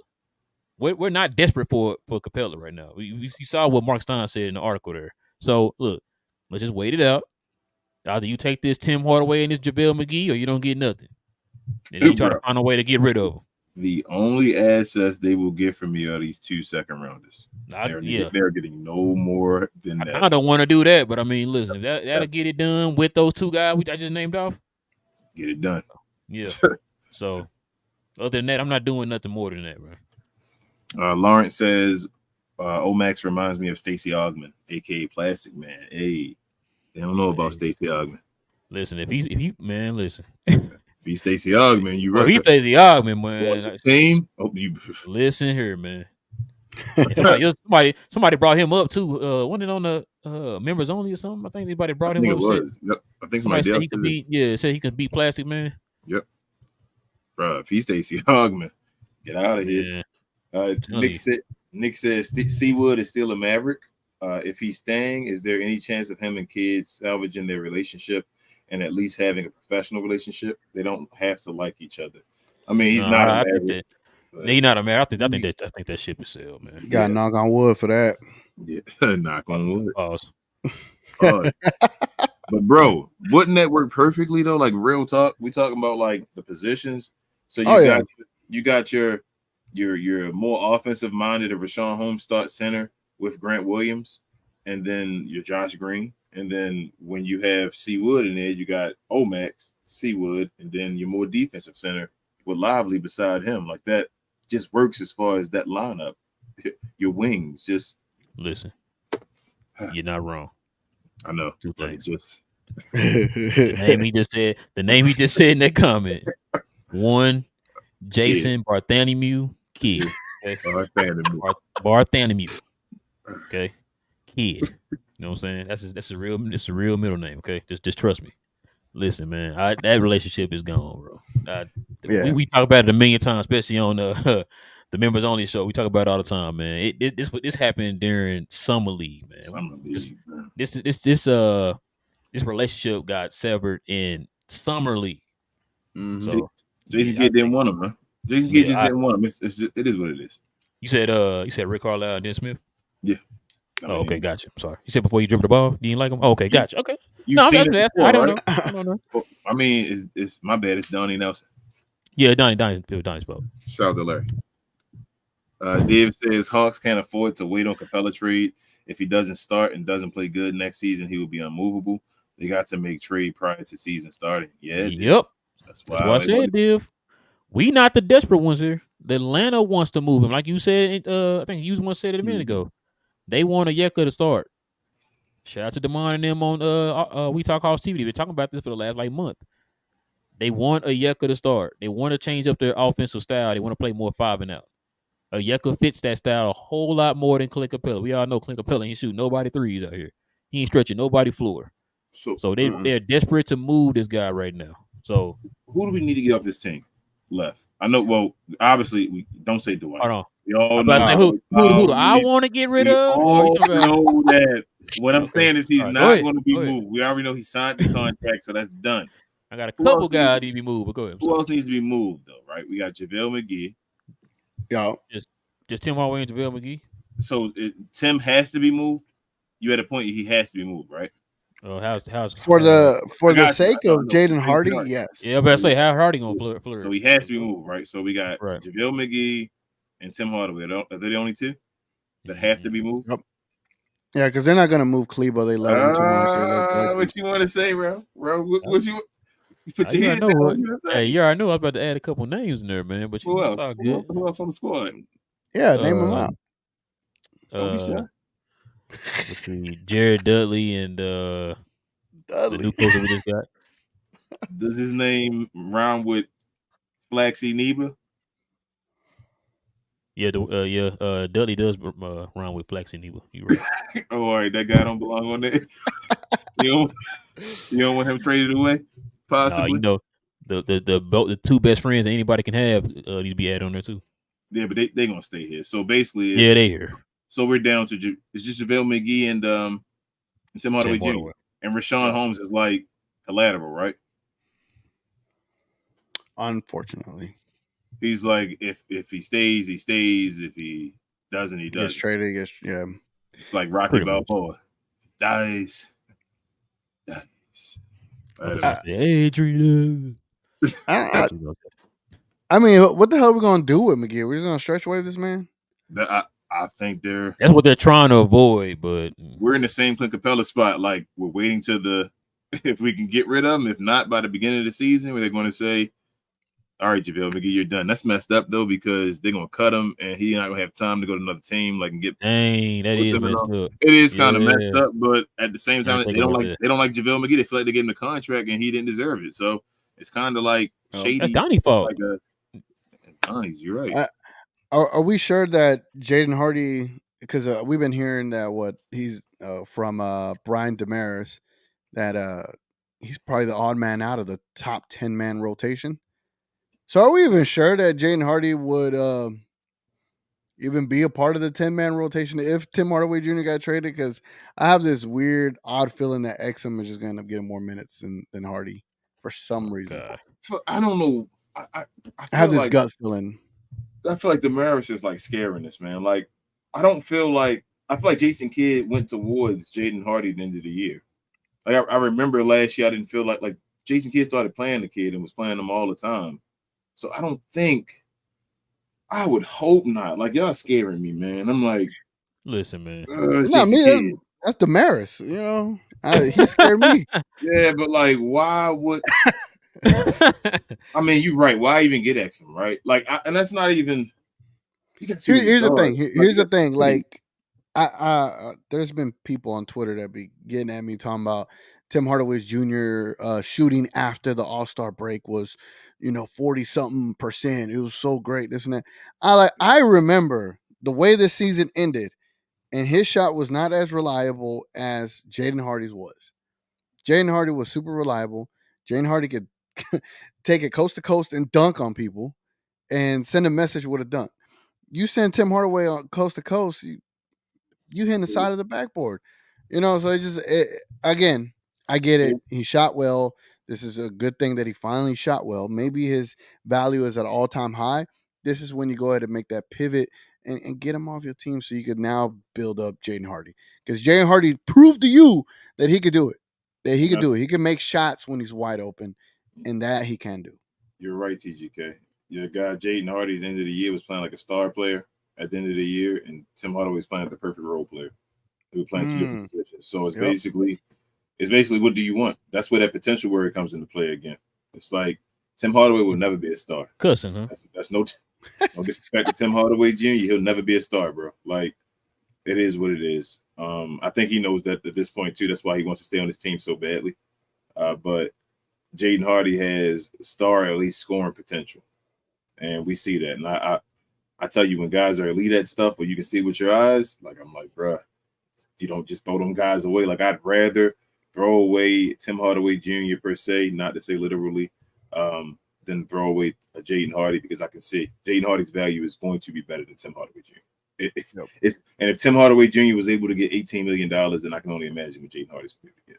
We're not desperate for Capella right now. We saw what Mark Stein said in the article there. So look, let's just wait it out. Either you take this Tim Hardaway and this JaVale McGee, or you don't get nothing. And then you try to find a way to get rid of them. The only assets they will get from me are these 2 second rounders. They're getting no more than that. I don't want to do that, but I mean, listen, that'll get it done with those 2 guys I just named off. Get it done. Yeah. So, other than that, I'm not doing nothing more than that, bro. Lawrence says, Omax reminds me of Stacey Augmon, aka Plastic Man. Hey, they don't know about Stacey Augmon. Listen, if he man, listen. If he's Stacey Augmon, you right. If he's Stacey Augmon, man. Team. Listen here, man. Somebody brought him up too. Wasn't it on the members only or something? I think anybody brought him up. It was. Yep. I think somebody said he could beat. Yeah, said he could beat Plastic Man. Yep. Bro, if he's Stacey Augmon, get out of here. Nick says Seawood is still a Maverick. If he's staying, is there any chance of him and kids salvaging their relationship and at least having a professional relationship? They don't have to like each other. I mean, he's not a Maverick. He's not a Maverick. I think that ship is sailed, man. You got to knock on wood for that. Yeah, knock on wood. Pause. But bro, wouldn't that work perfectly though? Like real talk, we talking about like the positions. So you got your more offensive minded of Rashawn Holmes start center with Grant Williams, and then your Josh Green, and then when you have Seawood in there, you got Omax, Seawood, and then your more defensive center with Lively beside him. Like that just works as far as that lineup. Your wings just listen. You're not wrong. I know. 2 things. Just the name he just said in that comment. 1, Jason Bartholomew Kid. Okay? Bartholomew. Okay. Kid. You know what I'm saying? That's a real middle name. Okay. Just trust me. Listen, man. That relationship is gone, bro. Yeah. We talk about it a million times, especially on the members only show. We talk about it all the time, man. This happened during summer league, man. Summer This league, man. this relationship got severed in summer league. Mhm. So Jason yeah, Kidd didn't want him, man. Jason Kidd just didn't want him. It is what it is. you said Rick Carlisle and Den Smith. Yeah. Oh, okay, gotcha. I'm sorry. You said before you dribbled the ball, you didn't like him. Oh, okay, gotcha. Okay, You've seen it I before, don't right? know. I don't know. Well, I mean, it's my bad. It's Donnie Nelson. Yeah, Donnie's spoke. Shout out to Larry. Dave says Hawks can't afford to wait on Capela trade. If he doesn't start and doesn't play good next season, he will be unmovable. They got to make trade prior to season starting. Yeah, Yep. That's why I said, Div. We not the desperate ones here. The Atlanta wants to move him, like you said. I think you once said it a minute ago. They want a Yeka to start. Shout out to Demond and them on We Talk Hawks TV. They've been talking about this for the last month. They want a Yeka to start. They want to change up their offensive style. They want to play more 5 and out. A Yeka fits that style a whole lot more than Clint Capela. We all know Clint Capela ain't shooting nobody threes out here. He ain't stretching nobody floor. So they're desperate to move this guy right now. So who do we need to get off this team left? I know. Well, obviously, we don't say Dwight. Hold on. We all know who do I want to get rid of? All know that. What I'm saying is he's not going to be moved. We already know he signed the contract, so that's done. I got a couple guys need to be moved, but go ahead. Who else needs to be moved though? Right? We got JaVale McGee. Yo, just Tim Hardaway and JaVale McGee. So Tim has to be moved. You at a point he has to be moved, right? How's for the sake of Jaden Hardy? Yes. Yeah, but I say how Hardy gonna flourish. So he has to be moved, right? So we got JaVale McGee and Tim Hardaway. Are they the only two that have to be moved? Yep. Yeah, because they're not gonna move Kleba. They love him too much. What you want to say, bro? What you put your hand down? Hey, you already know I was about to add a couple names in there, man. But who else? Who else on the squad? Yeah, name them out. Don't be shy. Let's see, Jared Dudley and the new coach that we just got. Does his name rhyme with Flaxy Neba? Yeah, Dudley does rhyme with Flaxy Neba. You right? Oh, all right, that guy don't belong on there. you don't want him traded away? Possibly. Nah, the two best friends that anybody can have need to be added on there too. Yeah, but they gonna stay here. So basically, they here. So we're down to it's just JaVale McGee and Tim Hardaway Jr. And Rashawn Holmes is like collateral, right? Unfortunately, he's like if he stays, he stays. If he doesn't, he doesn't. Gets traded. Yeah, it's like Rocky Balboa. Dies. Adrian. I mean, what the hell are we gonna do with McGee? We're just gonna stretch wave this man? I think that's what they're trying to avoid, but we're in the same Clint Capela spot. Like we're waiting to if we can get rid of him. If not, by the beginning of the season, where they're going to say, "All right, JaVale McGee, you're done." That's messed up though because they're gonna cut him, and he's not gonna have time to go to another team. Like and get. Dang, that is messed up. It is kind of messed up, but at the same time, they don't like JaVale McGee. They feel like they gave him the contract, and he didn't deserve it. So it's kind of like shady. That's Donnie's fault. Donnie's, you're right. Are we sure that Jaden Hardy? Because we've been hearing that he's from Brian Damaris that he's probably the odd man out of the top 10-man rotation. So are we even sure that Jaden Hardy would even be a part of the 10-man rotation if Tim Hardaway Jr. got traded? Because I have this weird, odd feeling that Exum is just going to end up getting more minutes than Hardy for some reason. I don't know. I have this gut feeling. I feel like the Mavericks is like scaring us, man. Like I feel like Jason Kidd went towards Jaden Hardy at the end of the year. Like I remember last year, I didn't feel like Jason Kidd started playing the kid and was playing him all the time. So I don't think. I would hope not. Like y'all scaring me, man. I'm like, listen, man. Not me. That's Damaris. You know, he scared me. Yeah, but like, why would? I mean, you're right. Why even get Exum, right? Like, and that's not even. Here's the thing. Here's the thing. Like, there's been people on Twitter that be getting at me talking about Tim Hardaway Jr. Shooting after the All-Star break was, 40-something%. It was so great. This and that. I remember the way this season ended, and his shot was not as reliable as Jaden Hardy's was. Jaden Hardy was super reliable. Jaden Hardy could take it coast to coast and dunk on people and send a message with a dunk. You send Tim Hardaway on coast to coast, you hitting the side of the backboard. So it's just again, I get it. He shot well. This is a good thing that he finally shot well. Maybe his value is at an all-time high. This is when you go ahead and make that pivot and get him off your team so you could now build up Jaden Hardy. Because Jaden Hardy proved to you that he could do it. That he could do it. He can make shots when he's wide open, and that he can do. You're right, TGK. Your guy Jaden Hardy at the end of the year was playing like a star player at the end of the year, and Tim Hardaway was playing like the perfect role player. They were playing two different positions. So it's basically what do you want? That's where that potential word comes into play again. It's like Tim Hardaway will never be a star. Cussing, huh? That's no disrespect to Tim Hardaway Jr. He'll never be a star, bro. Like, it is what it is. I think he knows that at this point too. That's why he wants to stay on his team so badly. But Jaden Hardy has star, at least scoring potential, and we see that. And I tell you, when guys are elite at stuff where you can see with your eyes, like, I'm like, bruh, you don't just throw them guys away. Like, I'd rather throw away Tim Hardaway Jr. per se, not to say literally, than throw away a Jaden Hardy, because I can see Jaden Hardy's value is going to be better than Tim Hardaway Jr. And if Tim Hardaway Jr. was able to get $18 million, then I can only imagine what Jaden Hardy's going to get.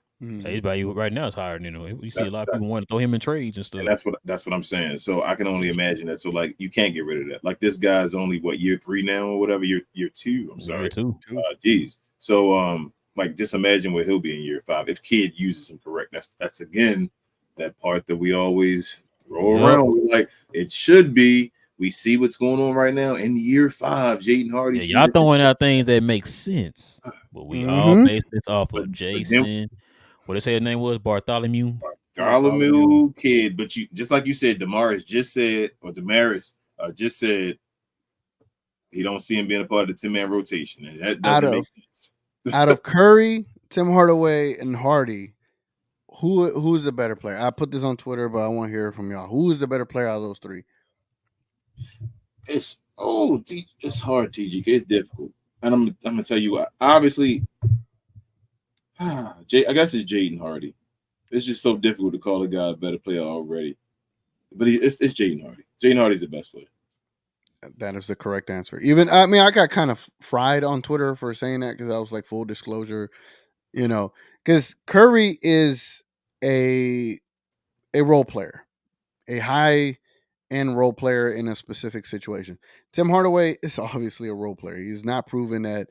His value right now is higher than him. We see a lot of people want to throw him in trades and stuff. And that's what I'm saying. So I can only imagine that. So, like, you can't get rid of that. Like, this guy's only year 3 now or whatever. Year 2. I'm sorry. Year 2. Geez. So like, just imagine where he'll be in year 5 if Kid uses him correct. That's again that part that we always throw around. We're like, it should be. We see what's going on right now in year 5. Jaden Hardy. Yeah, y'all throwing out things that make sense, but we all base this off of Jason. What they say his name was? Bartholomew Kid. But you, just like you said, Damaris just said he don't see him being a part of the 10-man rotation, and that doesn't make sense. Out of Curry, Tim Hardaway, and Hardy, who's the better player? I put this on Twitter, but I want to hear from y'all. Who is the better player out of those 3? It's hard, TGK. It's difficult, and I'm gonna tell you what. Obviously, I guess it's Jaden Hardy. It's just so difficult to call a guy a better player already, but it's Jaden Hardy. Jaden Hardy's the best player. That is the correct answer. I got kind of fried on Twitter for saying that, because I was like, full disclosure, because Curry is a role player, a high-end role player in a specific situation. Tim Hardaway is obviously a role player. He's not proven that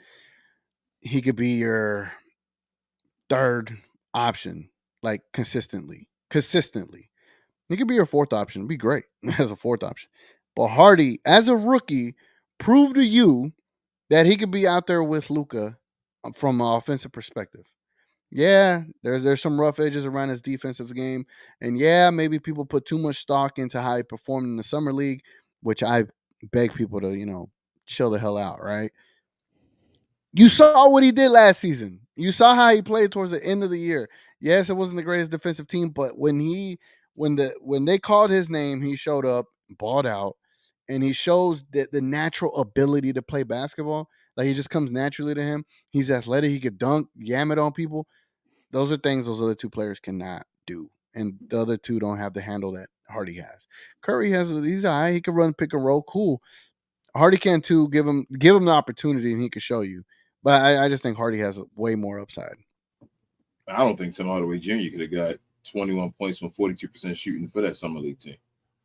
he could be your third option, like consistently. He could be your fourth option. It'd be great as a fourth option. But Hardy, as a rookie, proved to you that he could be out there with Luka from an offensive perspective. Yeah, there's some rough edges around his defensive game. And yeah, maybe people put too much stock into how he performed in the summer league, which I beg people to, chill the hell out, right? You saw what he did last season. You saw how he played towards the end of the year. Yes, it wasn't the greatest defensive team, but when they called his name, he showed up, balled out, and he shows that the natural ability to play basketball. Like, he just comes naturally to him. He's athletic. He could dunk, yam it on people. Those are things those other 2 players cannot do, and the other 2 don't have the handle that Hardy has. Curry he's all right. He can run pick and roll, cool. Hardy can too. Give him the opportunity, and he can show you. But I just think Hardy has way more upside. I don't think Tim Hardaway Jr. could have got 21 points from 42% shooting for that summer league team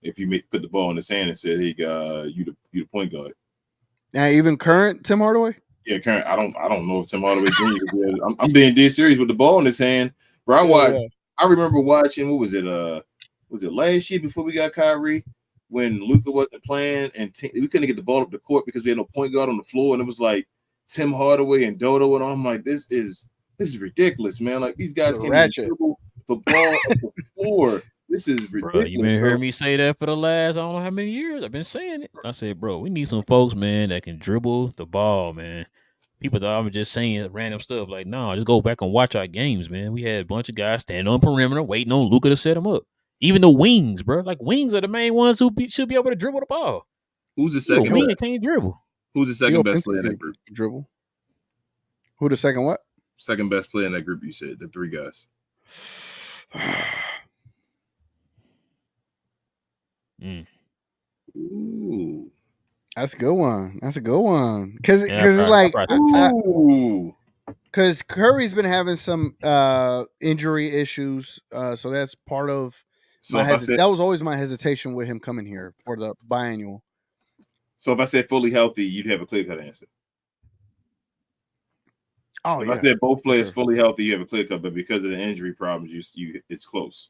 if you put the ball in his hand and said, "Hey, you the point guard." Now, even current Tim Hardaway. Yeah, current. I don't know if Tim Hardaway Jr. could be. I'm being dead serious with the ball in his hand, bro. I remember watching. What was it? Was it last year before we got Kyrie, when Luka wasn't playing and we couldn't get the ball up the court because we had no point guard on the floor, and it was like Tim Hardaway and Dodo, and I'm like, this is ridiculous, man. Like, these guys can't even dribble the ball up the floor. This is ridiculous. Bro, you been hearing me say that for the last, I don't know how many years. I've been saying it. I said, bro, we need some folks, man, that can dribble the ball, man. People thought I was just saying random stuff. Like, no, just go back and watch our games, man. We had a bunch of guys standing on perimeter waiting on Luka to set them up. Even the wings, bro. Like, wings are the main ones who should be able to dribble the ball. Who's the second wing that can't dribble? Who's the second best player in that group? Dribble. Who the second what? Second best player in that group, you said. The 3 guys. Ooh. That's a good one. That's a good one. Because Yeah, it's like Ooh. because Curry's been having some injury issues, so that's part of So my if I said that was always my hesitation with him coming here for the biannual. so if I said fully healthy, you'd have a clear cut answer. Oh If I yeah, said both players sure. fully healthy, you have a clear cut, but because of the injury problems, you it's close.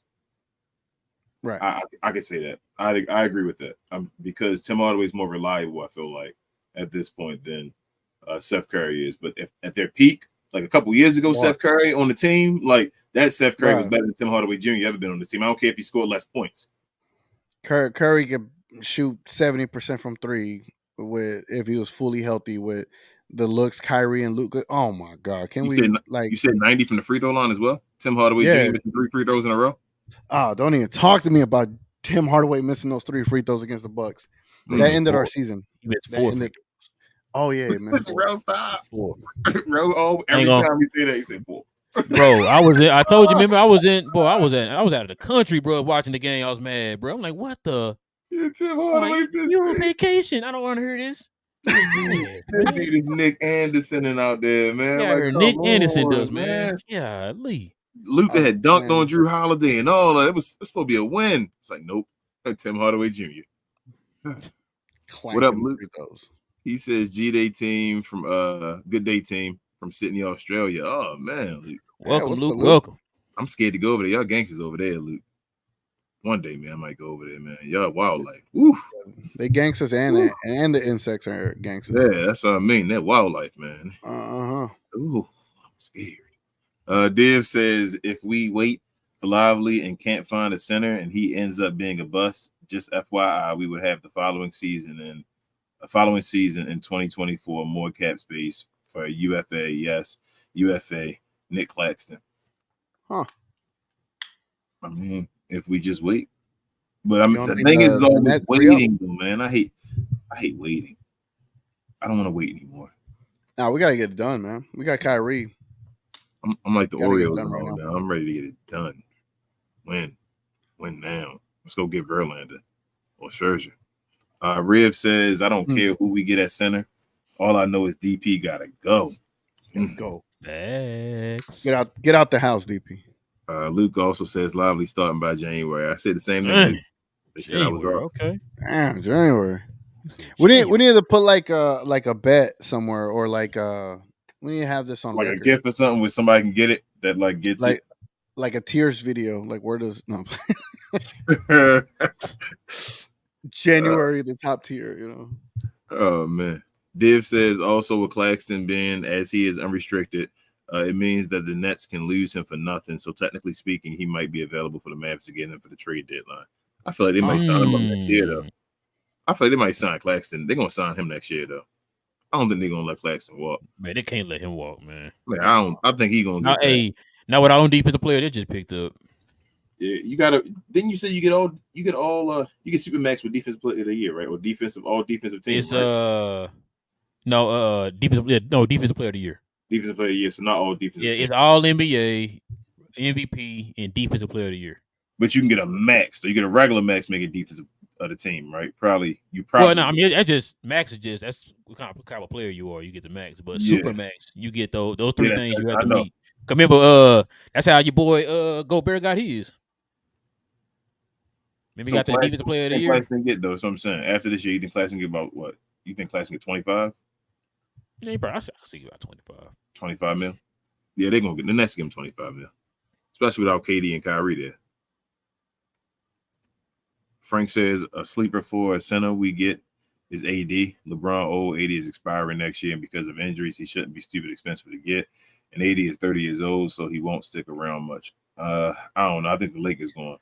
Right. I could say that. I agree with that. Because Tim Hardaway is more reliable. I feel like at this point than Seth Curry is. But if at their peak, like a couple years ago, Right. Seth Curry on the team, like that Seth Curry was Right. better than Tim Hardaway Jr. ever been on this team. I don't care if he scored less points. Curry could shoot 70% from three with if he was fully healthy with the looks Kyrie and Luka. Oh my God. Can You we said 90 from the free throw line as well? Tim Hardaway yeah. Jr. missing 3 free throws in a row? Oh, don't even talk to me about Tim Hardaway missing those 3 free throws against the Bucks. That ended our season. He missed That 4 ended. Oh yeah, man. Bro, stop. 4. Bro, every time he say that, he said 4. Bro, I told you, remember, I was out of the country, bro, watching the game. I was mad, bro. I'm like, what the? Yeah, Tim I'm Hardaway like, you on vacation. I don't want to hear this. That dude is Nick Anderson out there, man. Yeah, I Like, heard come Nick Anderson on, does, man. Yeah, Lee. Luka had dunked man. on Drew Holiday and all that. It was supposed to be a win. It's like, nope. Tim Hardaway Jr. What up, Luke? He says G-Day team from Good Day team from Sydney, Australia. Oh man, Luke. Welcome, Luke. Welcome. I'm scared to go over there. Y'all gangsters over there, Luke. One day, man, I might go over there, man. Y'all wildlife. Woo. They gangsters and the insects are gangsters. Yeah, that's what I mean. That wildlife, man. Ooh, I'm scared. Div says if we wait for Lively and can't find a center and he ends up being a bust, just FYI, we would have the following season in 2024 more cap space for UFA. Yes, UFA. Nick Claxton. Huh. I mean, if we just wait. But the thing is always waiting, though, man. I hate waiting. I don't want to wait anymore. Now we gotta get it done, man. We got Kyrie. I'm like the Orioles now. I'm ready to get it done. When now? Let's go get Verlander or Scherzer. Riv says, I don't care who we get at center. All I know is DP gotta go. Go. Thanks. Get out the house, DP. Luke also says Lively starting by January. I said the same thing. They said I was wrong. Okay. Damn, January. We need to put like a bet somewhere or like we need to have this on like record. A gift or something where somebody can get it that like gets it. Like a Tears video. Like where does January the top tier, you know. Oh man. Div says also with Claxton being as he is unrestricted, it means that the Nets can lose him for nothing. So technically speaking, he might be available for the Mavs to get him for the trade deadline. I feel like they might sign him up next year though. I feel like they might sign Claxton. They're gonna sign him next year though. I don't think they're gonna let Claxton walk. Man, they can't let him walk, man. I think he's gonna get now with our own defensive player they just picked up. Yeah, you gotta. Didn't you say you get Supermax with defensive player of the year, right? Or all defensive teams. It's defensive player of the year. Defensive player of the year, so not all defensive. Yeah, it's all NBA, MVP, and defensive player of the year. But you can get a max, so you get a regular max, make it defensive of the team, right? Probably. Well, no, I mean that's just max is just that's what kind of player you are. You get the max, but super max, you get those 3 things you have to meet. Remember, that's how your boy Gobert got his. Maybe so got that defensive player of the year. Claxton get though. So I'm saying after this year, you think Claxton get about what? You think Claxton get 25? Yeah, bro, I see about 25. 25 mil. Yeah, they're gonna get the Nets give him 25 mil, especially without KD and Kyrie there. Frank says a sleeper for a center we get is AD. LeBron old. AD is expiring next year, and because of injuries, he shouldn't be stupid expensive to get. And AD is 30 years old, so he won't stick around much. I don't know. I think the Lakers going.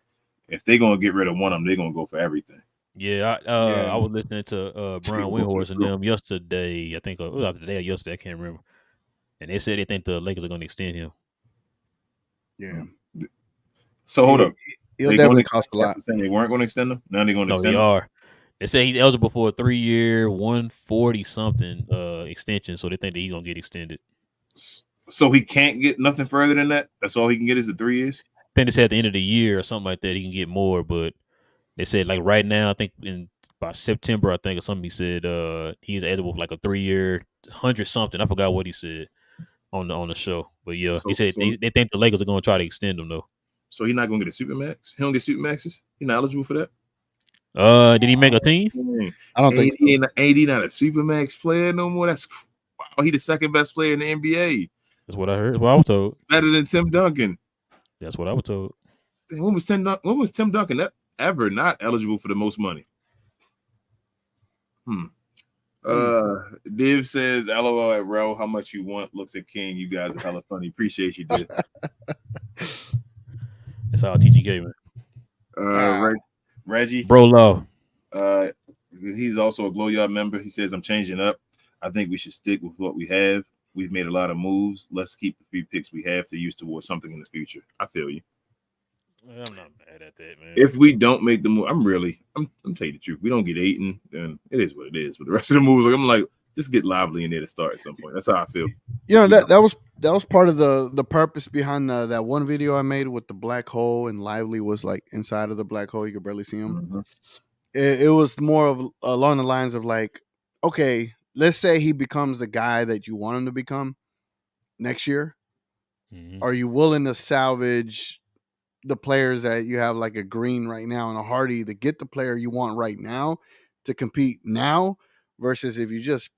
If they're gonna get rid of one of them, they're gonna go for everything. Yeah, I was listening to Brian Windhorst and them yesterday. I think it was either today or yesterday. I can't remember. And they said they think the Lakers are going to extend him. Yeah. So hold up. He'll definitely cost a lot. Saying they weren't going to extend him. Now they're going to extend him. They are. They say he's eligible for a 3-year, 140 something extension. So they think that he's going to get extended. So he can't get nothing further than that. That's all he can get is the 3 years. I think they said at the end of the year or something like that he can get more, but They said like right now, I think in by September, I think or something. He said he's eligible for like a 3 year, 100 something. I forgot what he said on the show, but yeah, he So, said so, they think the Lakers are going to try to extend him though. so he's not gonna get a super max. He don't get super maxes. He's not eligible for that. Did he make a team? Man, I don't think so. AD not a super max player no more. That's wow. He the second best player in the NBA, That's what I heard. That's what I was told. better than Tim Duncan. That's what I was told. When was Tim Duncan ever not eligible for the most money? Div says, LOL at Ro, how much you want? Looks at King. You guys are hella funny. Appreciate you, Div. That's all TGK, man. Reggie. Bro Law. He's also a Glow Yard member. He says, I'm changing up. I think we should stick with what we have. We've made a lot of moves. Let's keep the 3 picks we have to use towards something in the future. I feel you. Well, I'm not mad at that, man. If we don't make the move, I'm telling you the truth. We don't get Ayton, then it is what it is. But the rest of the moves, I'm like, just get Lively in there to start at some point. That's how I feel. You know, that was part of the purpose behind that one video I made with the black hole, and Lively was like inside of the black hole. You could barely see him. Mm-hmm. It was more of along the lines of like, okay, let's say he becomes the guy that you want him to become next year. Mm-hmm. Are you willing to salvage the players that you have, like a Green right now and a Hardy, to get the player you want right now to compete now, versus if you just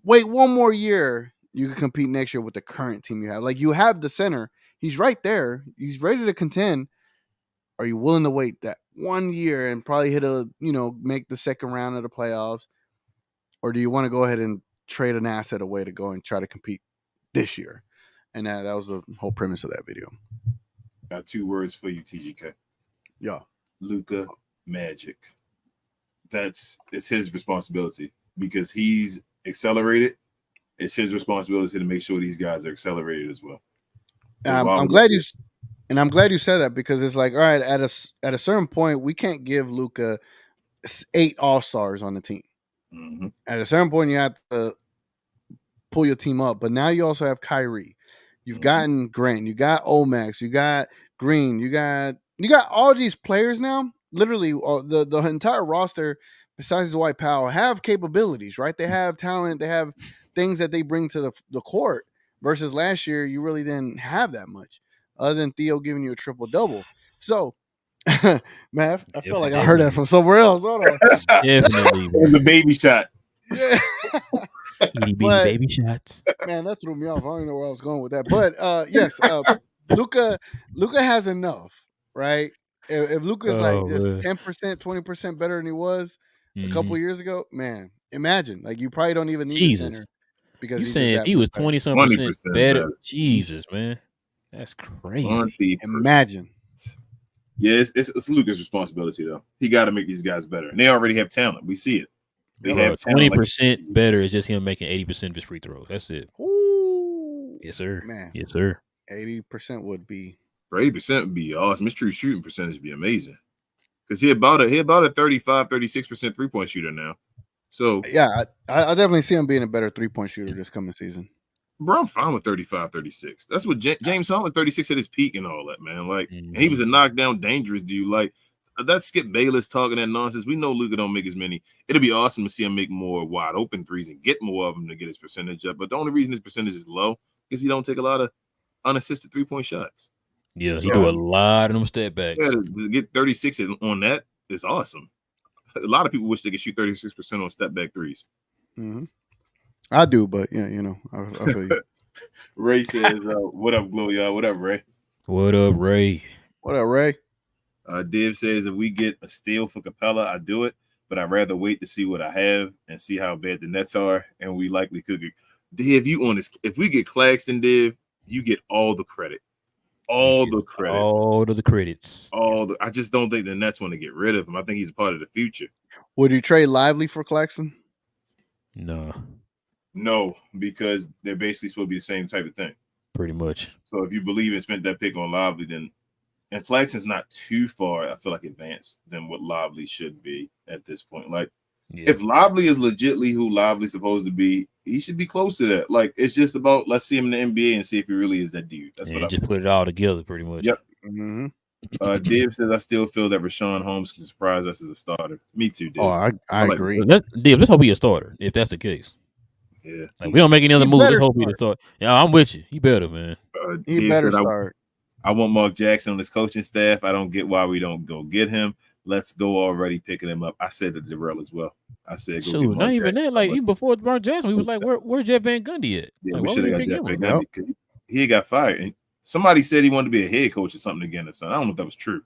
wait one more year, you can compete next year with the current team you have. Like, you have the center, he's right there, he's ready to contend. Are you willing to wait that 1 year and probably make the second round of the playoffs? Or do you want to go ahead and trade an asset away to go and try to compete this year? And that was the whole premise of that video. Got 2 words for you, TGK. Yeah. Luka Magic. It's his responsibility because he's accelerated. It's his responsibility to make sure these guys are accelerated as well. I'm glad you said that, because it's like, all right, at a certain point, we can't give Luka 8 all-stars on the team. Mm-hmm. At a certain point, you have to pull your team up. But now you also have Kyrie. You've gotten Grant. You got Omax. You got Green. You got all these players now. Literally, the entire roster, besides Dwight Powell, have capabilities, right? They have talent. They have things that they bring to the court. Versus last year, you really didn't have that much, other than Theo giving you a triple-double. So, Mav, I feel like I heard that from somewhere else. Hold on. Definitely. The baby shot. Yeah. But, baby shots. Man, that threw me off. I don't even know where I was going with that. But yes, Luka has enough, right? If Luka's like just 10%, 20% better than he was a couple years ago, man, imagine. Like, you probably don't even need a center, because you saying he was 20-something better. Jesus, man, that's crazy. Imagine. Yeah, it's Luka's responsibility though. He got to make these guys better, and they already have talent. We see it. They have 20% better is just him making 80% of his free throws. That's it. Ooh, yes, sir. Man, yes, sir. 80% would be. 80% would be awesome. His true shooting percentage would be amazing, because he about a 35-36% 3-point shooter now. So yeah, I definitely see him being a better 3-point shooter this coming season. Bro, I'm fine with 35-36. That's what James Harden was 36 at his peak and all that, man. Like, and he was a knockdown dangerous dude. Like, that's Skip Bayless talking that nonsense. We know Luka don't make as many. It'll be awesome to see him make more wide open threes and get more of them to get his percentage up. But the only reason his percentage is low is he don't take a lot of unassisted 3-point shots. Yeah, he do a lot of them step backs. Yeah, to get 36 on that is awesome. A lot of people wish they could shoot 36% on step back threes. Mm-hmm. I do, but yeah, I feel you. Ray says, "What up, Glow, y'all? What up, Ray? What up, Ray? What up, Ray?" Div says, if we get a steal for Capela, I do it, but I'd rather wait to see what I have and see how bad the Nets are, and we likely could get. Div, you on this? If we get Claxton, Div, you get all the credit. All the credit. All of the credits. I just don't think the Nets want to get rid of him. I think he's a part of the future. Would you trade Lively for Claxton? No, because they're basically supposed to be the same type of thing. Pretty much. So if you believe and spent that pick on Lively, then and Claxton's not too far, I feel like, advanced than what Lively should be at this point. Like, if Lively is legitly who Lively's supposed to be, he should be close to that. Like, it's just about let's see him in the NBA and see if he really is that dude. That's what I just put it all together, pretty much. Yep. Mm-hmm. Dave says I still feel that Rashawn Holmes can surprise us as a starter. Me too, Dave. Oh, I like agree. Let's hope he's a starter. If that's the case, Yeah. like we don't make any other He moves. Let's better hope he's a start. starter. Yeah, I'm with you. He better, man. He Dave better said start. I want Mark Jackson on his coaching staff. I don't get why we don't go get him. Let's go already picking him up. I said to Darrell as well. I said go get Shoot, not Mark even Jackson. that. Like even before Mark Jackson, he was like, "Where Jeff Van Gundy at?" Yeah, Like, we why should we have got pick Jeff him Van up? Gundy because he got fired. And somebody said he wanted to be a head coach or something again or something. I don't know if that was true.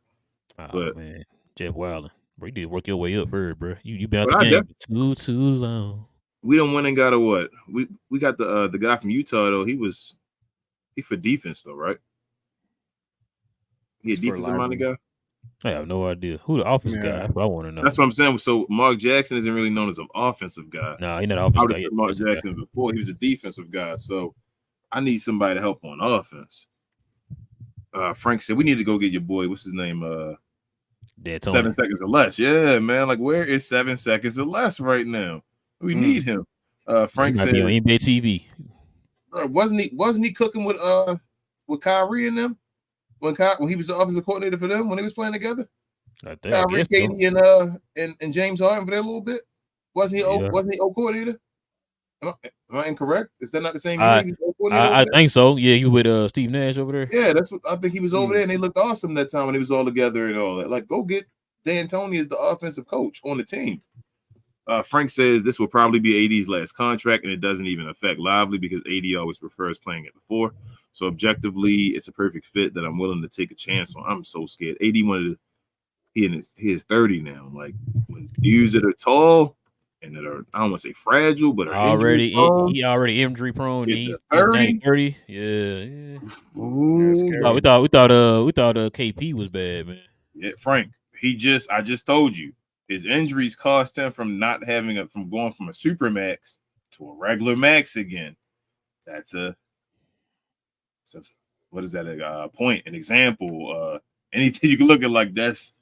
Oh but man, Jeff Wilder, bro, you need to work your way up first, bro. You been out but the I game too long. we don't win and got a what? We got the guy from Utah though. He for defense though, right? He a He's for defensive minded guy. I have no idea who the offensive guy. Yeah. That's what I want to know. That's what I'm saying. So Mark Jackson isn't really known as an offensive guy. Nah, he's not an I offensive would guy. have He's said a Mark defensive guy. Jackson before. He was a defensive guy. So I need somebody to help on offense. Frank said we need to go get your boy. What's his name? Yeah, 7 seconds or less. Yeah, man. Like where is 7 seconds or less right now? We need him. Frank said be on NBA TV. Wasn't he cooking with Kyrie and them when he was the offensive coordinator for them when they was playing together? Kyrie, KD, and James Harden for that little bit. Wasn't he O coordinator? Am I incorrect? Is that not the same year? I think so. Yeah, he with Steve Nash over there. Yeah, that's what I think he was over there, and they looked awesome that time when he was all together and all that. Like, go get D'Antoni as the offensive coach on the team. Frank says this will probably be AD's last contract, and it doesn't even affect Lively because AD always prefers playing at the 4. So objectively, it's a perfect fit that I'm willing to take a chance on. I'm so scared. AD he is 30 now. Like when dudes that are tall and that are, I don't want to say fragile, but are already injury prone. He's 30. Yeah. Ooh. We thought KP was bad, man. Yeah, Frank. I just told you his injuries cost him from going from a super max to a regular max again. That's what is that? A point, an example, anything you can look at like that's.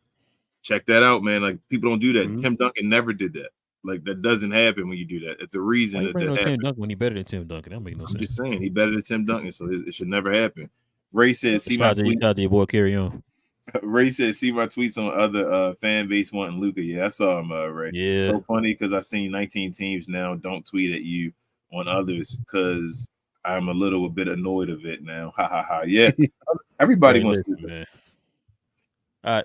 Check that out, man. Like people don't do that. Mm-hmm. Tim Duncan never did that. Like that doesn't happen when you do that. It's a reason that happens. Tim Duncan when he better than Tim Duncan. That makes no sense. I'm just saying he better than Tim Duncan, so it should never happen. Ray says, "See my tweets." Shout out to your boy, carry on. Ray says, "See my tweets on other fan base wanting Luka." Yeah, I saw him, Ray. Yeah, so funny because I seen 19 teams now don't tweet at you on others because I'm a bit annoyed of it now. Ha ha ha. Yeah, everybody wants to. Man.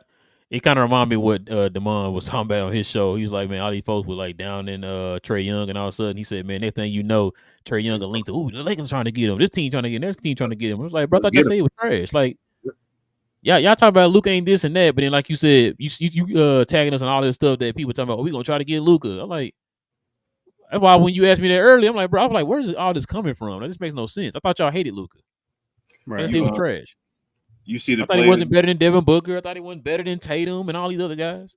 It kind of reminded me what Damon was talking about on his show. He was like, man, all these folks were like down in Trae Young, and all of a sudden he said, man, next thing you know, Trae Young will link to, the Lakers trying to get him. This team trying to get him. Next team trying to get him. I was like, bro, I just say it was trash. Like, y'all talk about Luka ain't this and that, but then like you said, you tagging us on all this stuff that people talking about, we gonna try to get Luka. I'm like, that's why when you asked me that earlier, I'm like, bro, I was like, where's all this coming from? That just makes no sense. I thought y'all hated Luka. Right. I just it was trash. You see the I thought he wasn't better than Devin Booker. I thought he wasn't better than Tatum and all these other guys.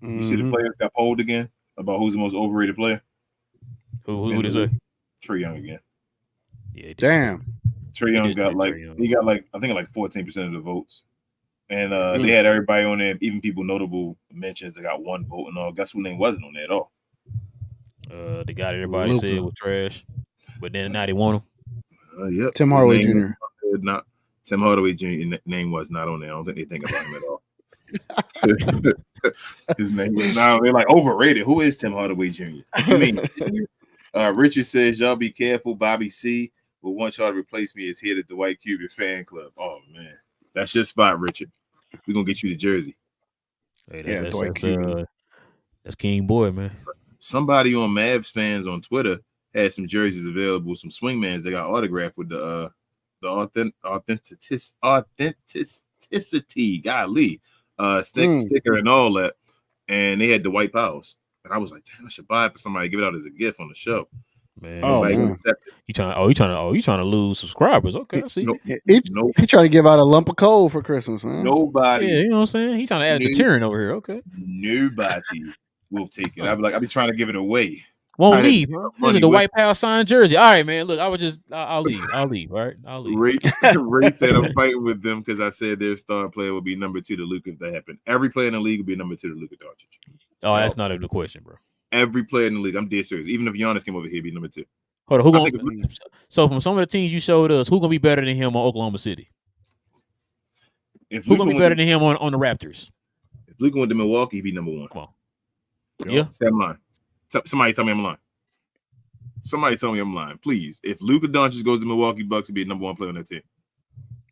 You see the players got polled again about who's the most overrated player. Who is it? Trae Young again. Yeah, damn. Trae Young got I think 14% of the votes, and they had everybody on there, even people notable mentions. They got one vote and all. Guess whose name wasn't on there at all? The guy that everybody said was trash, but then now they want him. Yep. Tim Hardaway Jr. Not Tim Hardaway Jr. name was not on there. I don't think they think about him at all. His name was now they're like overrated. Who is Tim Hardaway Jr.? I mean, Richard says y'all be careful. Bobby C will want y'all to replace me as head of the White Cuban fan club. Oh man, that's your spot, Richard. We're gonna get you the jersey. Hey, that's King Boy, man. Somebody on Mavs fans on Twitter had some jerseys available, some swingmans that got autographed with the authenticity, golly, sticker and all that, and they had the white powers, and I was like, damn, I should buy it for somebody, give it out as a gift on the show. Man, you trying to lose subscribers? Okay, I see. He trying to give out a lump of coal for Christmas, man. Nobody, yeah, you know what I'm saying? He's trying to add a deterrent over here. Okay, nobody will take it. I'll be trying to give it away. Won't leave. This is the White Power signed jersey. All right, man. Look, I'll leave. I'll leave. All right, I'll leave. Ray said I'm fighting with them because I said their star player would be number 2 to Luka if that happened. Every player in the league would be number 2 to Luka Doncic. Oh, that's not even a question, bro. Every player in the league, I'm dead serious. Even if Giannis came over here, he'd be number 2. Hold on, so from some of the teams you showed us, who gonna be better than him on Oklahoma City? If Who gonna be better than him on the Raptors? If Luka went to Milwaukee, he'd be number one. Come on. Yeah. Say I'm lying. Somebody tell me I'm lying. Somebody tell me I'm lying, please. If Luka Doncic goes to Milwaukee Bucks, he'd be a number one player on that team.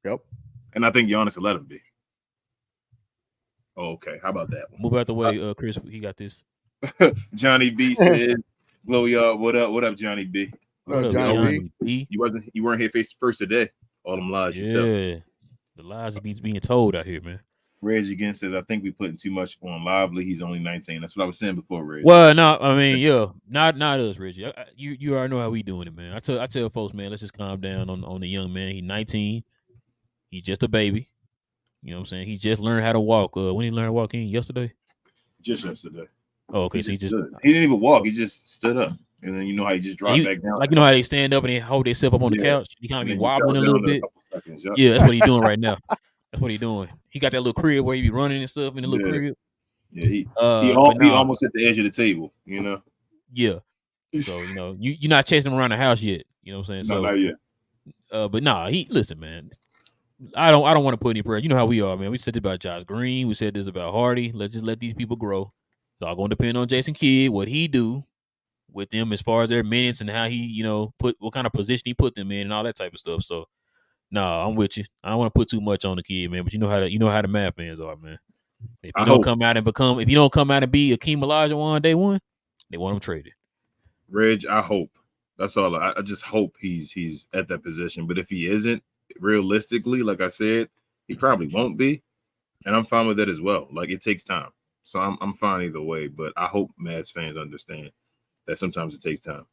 Yep. And I think Giannis will let him be. Oh, okay. How about that one? Move out the way, Chris. He got this. Johnny B says, "Glow y'all. What up? What up, Johnny B? What up, Johnny B? You weren't here face first today. All them lies you tell. The lies being told out here, man. Reg again says, I think we putting too much on Lively. He's only 19. That's what I was saying before, Reg. Well, no, I mean, yeah, not us, Reggie. You already know how we doing it, man. I tell folks, man, let's just calm down on the young man. He's 19. He's just a baby. You know what I'm saying? He just learned how to walk. When he learned to walk in yesterday? Just yesterday. Oh, okay. He didn't even walk. He just stood up. And then you know how he just dropped back down. Like, you know how they stand up and they hold themselves up on the couch? He kind of be wobbling a little bit. Seconds, yep. Yeah, that's what he's doing right now. That's what he's doing. He got that little crib where he be running and stuff in the little crib. Yeah, he almost at the edge of the table, you know? Yeah. So, you know, you're not chasing him around the house yet. You know what I'm saying? No, not yet. But nah, listen, man. I don't want to put any pressure. You know how we are, man. We said this about Josh Green. We said this about Hardy. Let's just let these people grow. It's all going to depend on Jason Kidd, what he do with them as far as their minutes and how he, you know, put what kind of position he put them in and all that type of stuff. So, no, I'm with you. I don't want to put too much on the kid, man. But you know how the math fans are, man. If you don't come out and be Akeem Olajuwon day one, they want him traded. Reg, I hope. That's all. I just hope he's at that position. But if he isn't, realistically, like I said, he probably won't be, and I'm fine with that as well. Like, it takes time, so I'm fine either way. But I hope Mavs fans understand that sometimes it takes time.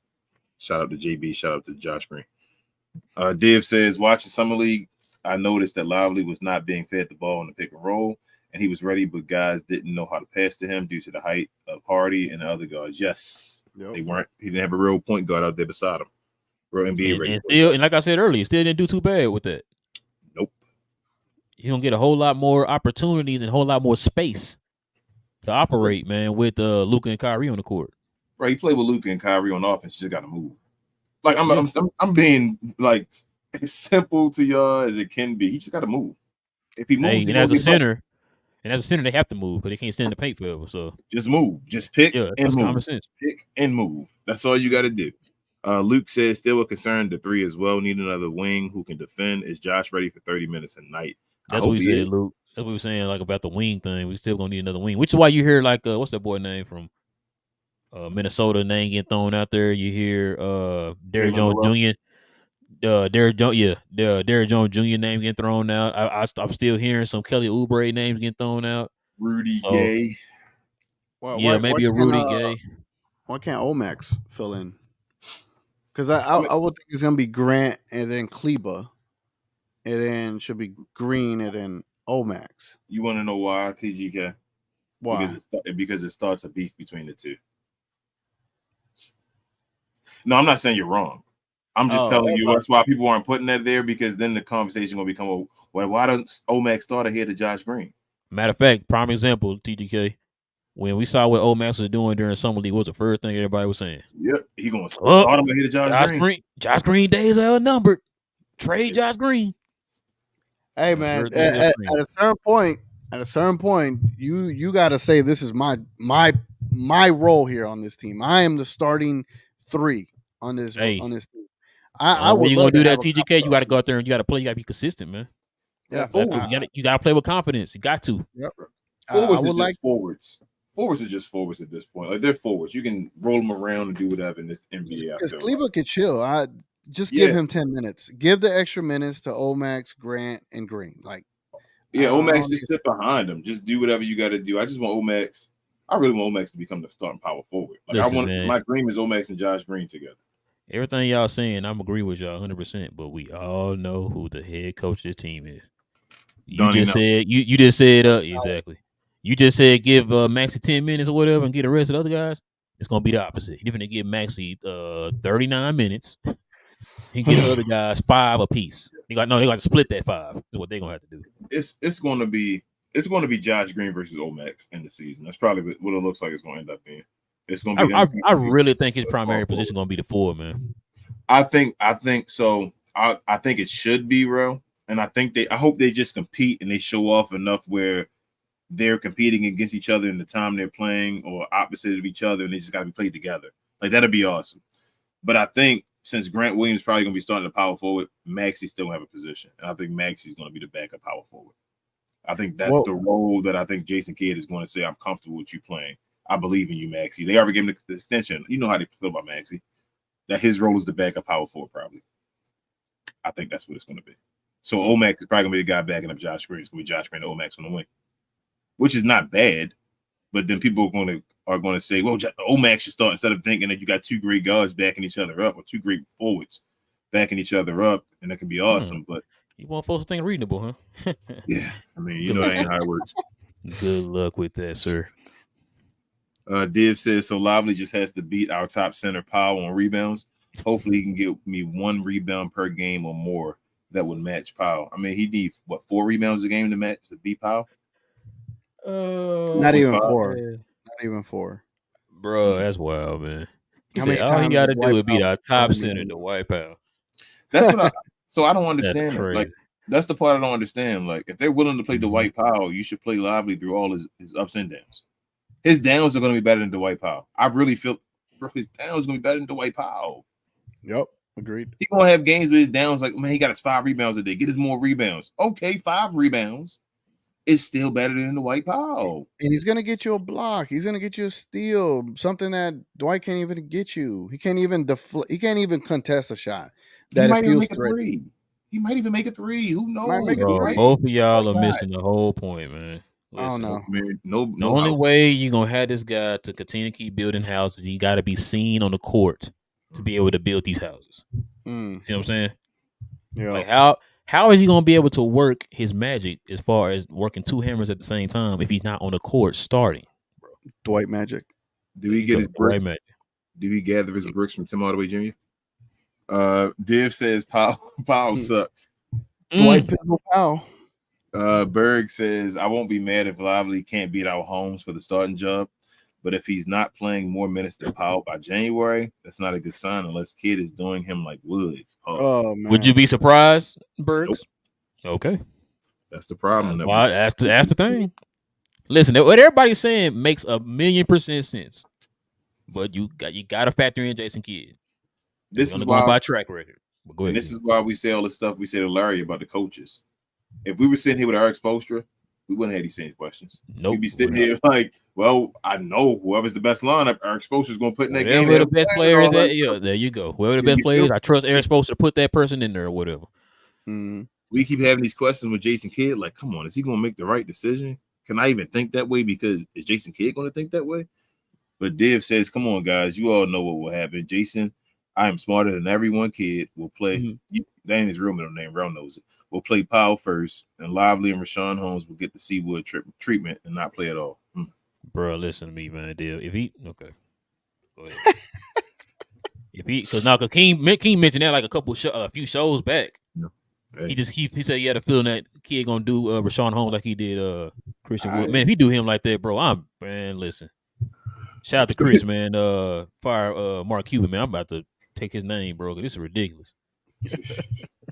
Shout out to JB. Shout out to Josh Green. Div says, watching Summer League, I noticed that Lively was not being fed the ball in the pick and roll, and he was ready, but guys didn't know how to pass to him due to the height of Hardy and the other guards. Yes, They weren't. He didn't have a real point guard out there beside him. Real NBA ready. And like I said earlier, still didn't do too bad with that. Nope. You're going to get a whole lot more opportunities and a whole lot more space to operate, man, with Luka and Kyrie on the court. Right, he played with Luka and Kyrie on offense. You just got to move. Like, I'm being, like, as simple to y'all as it can be. He just got to move. If he moves, and as a center, they have to move because they can't stand the paint forever. So just move. Just pick and move. Common sense. Pick and move. That's all you got to do. Luke says, still a concern, the three as well. Need another wing who can defend. Is Josh ready for 30 minutes a night? That's what we said, Luke. That's what we were saying, like, about the wing thing. We still going to need another wing, which is why you hear, like, what's that boy name from Minnesota name getting thrown out there? You hear Derrick Jones Jr. Derrick Jones Jr. name getting thrown out. I'm still hearing some Kelly Oubre names getting thrown out. Rudy Gay. Well, maybe a Rudy Gay. Why can't Omax fill in? Because I would think it's gonna be Grant and then Kleba, and then should be Green and then Omax. You want to know why, TGK? Why? Because it starts a beef between the two. No, I'm not saying you're wrong. I'm just telling you that's why people aren't putting that there, because then the conversation gonna become, well, why doesn't Omax start ahead of Josh Green? Matter of fact, prime example, TGK. When we saw what Omax was doing during Summer League, what was the first thing everybody was saying? Yep, he gonna start him ahead of Josh Green. Josh Green days are outnumbered. Trade Josh Green. Hey, man, at a certain point, you got to say, this is my role here on this team. I am the starting three on this team. I would. You gonna do that, TGK? You got to go out there and you got to play. You got to be consistent, man. Yeah, you got to play with confidence. You got to. Yep. Forwards. Forwards are just forwards at this point. Like, they're forwards. You can roll them around and do whatever in this NBA. Because Cleveland could chill. Just give him 10 minutes. Give the extra minutes to Omax, Grant, and Green. Like, Omax, just sit behind him. Just do whatever you got to do. I just want Omax. I really want Omax to become the starting power forward. Like, my dream is Omax and Josh Green together. Everything y'all saying, I'm agree with y'all 100%. But we all know who the head coach of this team is. You just said exactly. You just said give Maxey 10 minutes or whatever and get the rest of the other guys. It's gonna be the opposite. You're gonna give Maxey 39 minutes and get the other guys 5 apiece. They got to split that 5. Is what they're gonna have to do. It's gonna be Josh Green versus Omax in the season. That's probably what it looks like it's gonna end up being. It's gonna be. I really think his primary position gonna be the 4, man. I think so. I think it should be, bro. And I hope they just compete and they show off enough where they're competing against each other in the time they're playing or opposite of each other, and they just got to be played together. Like, that'd be awesome. But I think since Grant Williams is probably going to be starting the power forward, Maxey still have a position. And I think Maxey's going to be the backup power forward. I think that's the role that I think Jason Kidd is going to say, I'm comfortable with you playing. I believe in you, Maxey. They already gave him the extension. You know how they feel about Maxey. That his role is the backup power forward, probably. I think that's what it's going to be. So Omax is probably going to be the guy backing up Josh Green. It's going to be Josh Green and Omax on the wing, which is not bad. But then people are going to say, well, Omax should start, instead of thinking that you got two great guards backing each other up or two great forwards backing each other up, and that can be awesome. But you want folks to think reasonable, huh? Yeah, I mean, you know that ain't how it works. Good luck with that, sir. Div says, so Lively just has to beat our top center Powell on rebounds. Hopefully he can get me 1 rebound per game or more that would match Powell. I mean, he needs 4 rebounds a game to beat Powell? Not even 4. Not even 4. Bro, that's wild, man. How many all he times got to has do is Dwight beat our top Powell center, been- Dwight Powell. That's what I don't understand. That's It. crazy. Like, that's the part I don't understand. Like, if they're willing to play Dwight Powell, you should play Lively through all his ups and downs. His downs are going to be better than Dwight Powell. I really feel, bro, his downs are going to be better than Dwight Powell. Yep, agreed. He's going to have games with his downs like, man, he got his 5 rebounds a day. Get his more rebounds. Okay, 5 rebounds is still better than Dwight Powell. And he's going to get you a block. He's going to get you a steal, something that Dwight can't even get you. He can't even he can't even contest a shot. He might even make a 3. He might even make a 3. Who knows? Bro, both of y'all are missing the whole point, man. Listen, I don't know. Man, the only way you're going to have this guy to continue to keep building houses, he got to be seen on the court to be able to build these houses. See what I'm saying? Yeah. Like, how is he going to be able to work his magic as far as working 2 hammers at the same time if he's not on the court starting? Bro? Dwight magic. Do he get his bricks? Do he gather his bricks from Tim Hardaway Jr.? Div says Powell sucks. Dwight Pizzle Powell. Berg says, I won't be mad if Lively can't beat our Holmes for the starting job, but if he's not playing more minutes than Powell by January, that's not a good sign unless Kid is doing him like Wood. Oh, man. Would you be surprised, Bergs? Nope. Okay. That's the problem. That's the thing. Listen, what everybody's saying makes 1,000,000% sense, but you got to factor in Jason Kidd. This is why by track record. And this is why we say all the stuff we say to Larry about the coaches. If we were sitting here with Eric Spoelstra, we wouldn't have these same questions. Nope. We'd be sitting here like, well, I know whoever's the best lineup, Eric Spoelstra is going to put in that game. Whoever the best player is, there you go. Whoever the best player is, I trust Eric Spoelstra to put that person in there or whatever. We keep having these questions with Jason Kidd, like, come on, is he going to make the right decision? Can I even think that way? Because is Jason Kidd going to think that way? But Div says, come on, guys, you all know what will happen. Jason, I am smarter than everyone. Kid will play. That ain't his real middle name. Brown knows it. We'll play Powell first, and Lively and Rashawn Holmes will get the Seawood treatment and not play at all. Bro, listen to me, man. If he go ahead. Because King mentioned that like a few shows back. No. Hey. He said he had a feeling that Kid gonna do Rashawn Holmes like he did Christian Wood. Man, if he do him like that, bro, listen. Shout out to Chris, man. Fire Mark Cuban, man. I'm about to take his name, bro. This is ridiculous.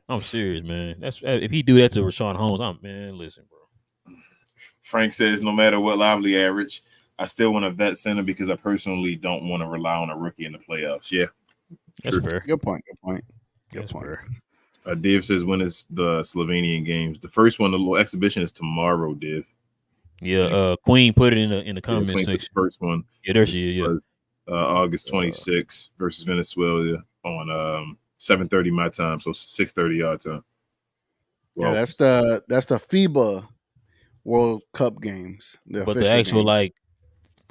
I'm serious, man. That's if he do that to Rashawn Holmes, listen, bro. Frank says, no matter what Lively average, I still want a vet center because I personally don't want to rely on a rookie in the playoffs. Yeah, that's fair. Good point. Div says, when is the Slovenian games? The first one, the little exhibition, is tomorrow, Div. Yeah, Queen put it in the comment section. The first one. Yeah, there she is. Yeah, August 26th versus Venezuela on 7:30 my time, so 6:30 your time. Well, yeah, that's the FIBA World Cup games. But the actual games. Like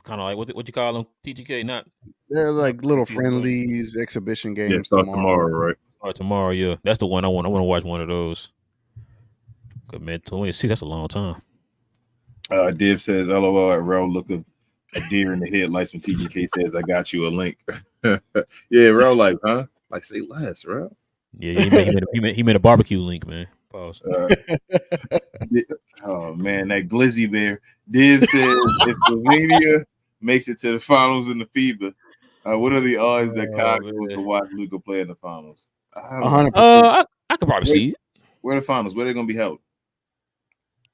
kind of like what you call them? TGK, not they're like little friendlies, exhibition games. Yeah, start tomorrow, right? Start tomorrow, yeah. That's the one I want to watch one of those. Good man, 26. That's a long time. Div says, LOL at Rel, look of a deer in the headlights when TGK says, I got you a link. Yeah, Rel, like, huh? Like, say less, Rel. Yeah, he made a barbecue link, man. Pause. Oh, man, that glizzy bear. Div says, if Slovenia makes it to the finals in the FIBA, what are the odds that Kyle goes to watch Luka play in the finals? 100%. I could probably see it. Where are the finals? Where they gonna be held?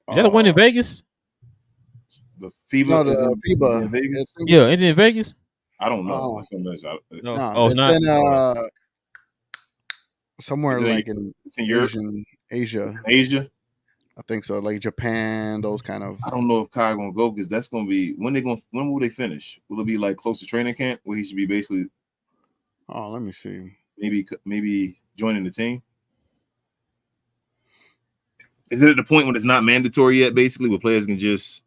Is that the one in Vegas? The FIBA No, is the in FIBA. Vegas. Yeah, is it in Vegas? I don't know. No, No, it's it's not. in somewhere Is it like in it's in Europe? Asia. In Asia? I think so, like Japan, those kind of. I don't know if Kai gonna go because that's gonna be when will they finish? Will it be like close to training camp where he should be basically? Oh, let me see. Maybe joining the team. Is it at the point when it's not mandatory yet? Basically, where players can just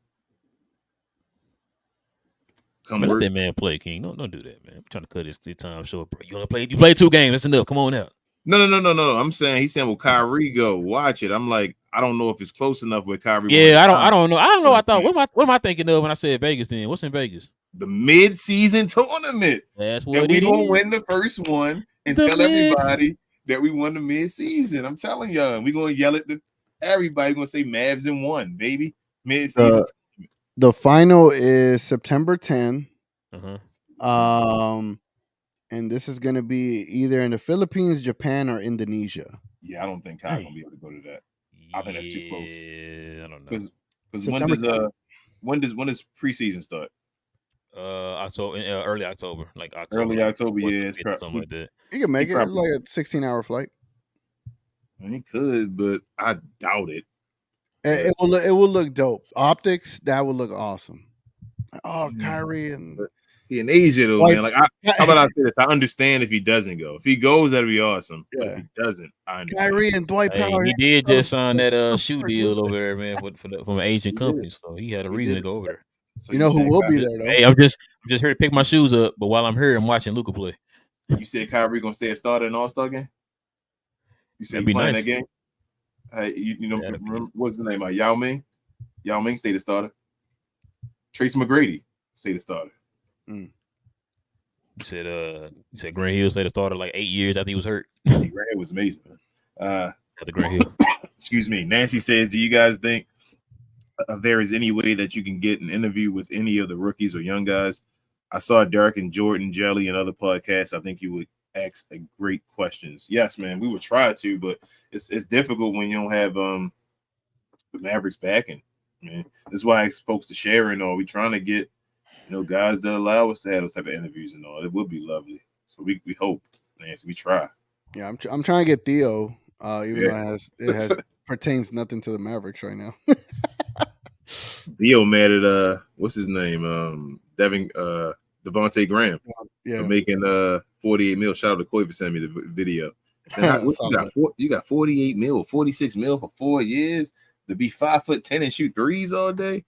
come Man, let work. that man play, King. Don't do that, man. I'm trying to cut his time short. Bro. You played 2 games. That's enough. Come on out. No. He's saying, will Kyrie go? Watch it. I'm like, I don't know if it's close enough where Kyrie. Yeah, I don't know. I don't know. I thought, what am I thinking of when I said Vegas? Then what's in Vegas? The mid-season tournament. That's what we gonna is. win the first one and tell everybody that we won the mid-season. I'm telling y'all, we gonna yell at everybody. Gonna say Mavs in 1, baby. Mid-season. The final is September 10. Uh-huh. And this is gonna be either in the Philippines, Japan, or Indonesia. Yeah, I don't think Kyle gonna be able to go to that. I think that's too close. Yeah, I don't know. Because when does preseason start? October, early October, like October. Early October, yeah, it's something like that. You can make it. It's like a 16-hour flight. He could, but I doubt it. It will look dope. Optics, that would look awesome. Oh, Kyrie and he in Asia though, man. Like, how about I say this? I understand if he doesn't go. If he goes, that'd be awesome. Yeah. But if he doesn't, I understand. Kyrie and Dwight Powell. He did just sign that shoe deal over there, man, from an Asian company. So he had a reason to go over there. So you know who will be there though? Hey, I'm just here to pick my shoes up, but while I'm here, I'm watching Luka play. You said Kyrie gonna stay a starter in All-Star game? You said he playing that game? Hey, you know, remember, what's his name? Yao Ming? Yao Ming stayed a starter. Tracy McGrady stayed a starter. You said Grant Hill stayed a starter like 8 years after he was hurt. Grant Hill was amazing. The Grant Hill. Excuse me. Nancy says, do you guys think there is any way that you can get an interview with any of the rookies or young guys? I saw Derek and Jordan, Jelly, and other podcasts. I think you would ask great questions. Yes, man, we would try to, but it's difficult when you don't have the Mavericks backing. Man, this is why I ask folks to share and all. We trying to get guys that allow us to have those type of interviews and all. It would be lovely. So we hope, Nancy. We try. Yeah, I'm trying to get Theo, even though it pertains nothing to the Mavericks right now. Theo mad at what's his name? Devontae Graham. Yeah. For making 48 mil. Shout out to Coy for sending me the video. You got 48 mil, 46 mil for 4 years to be 5'10" and shoot threes all day.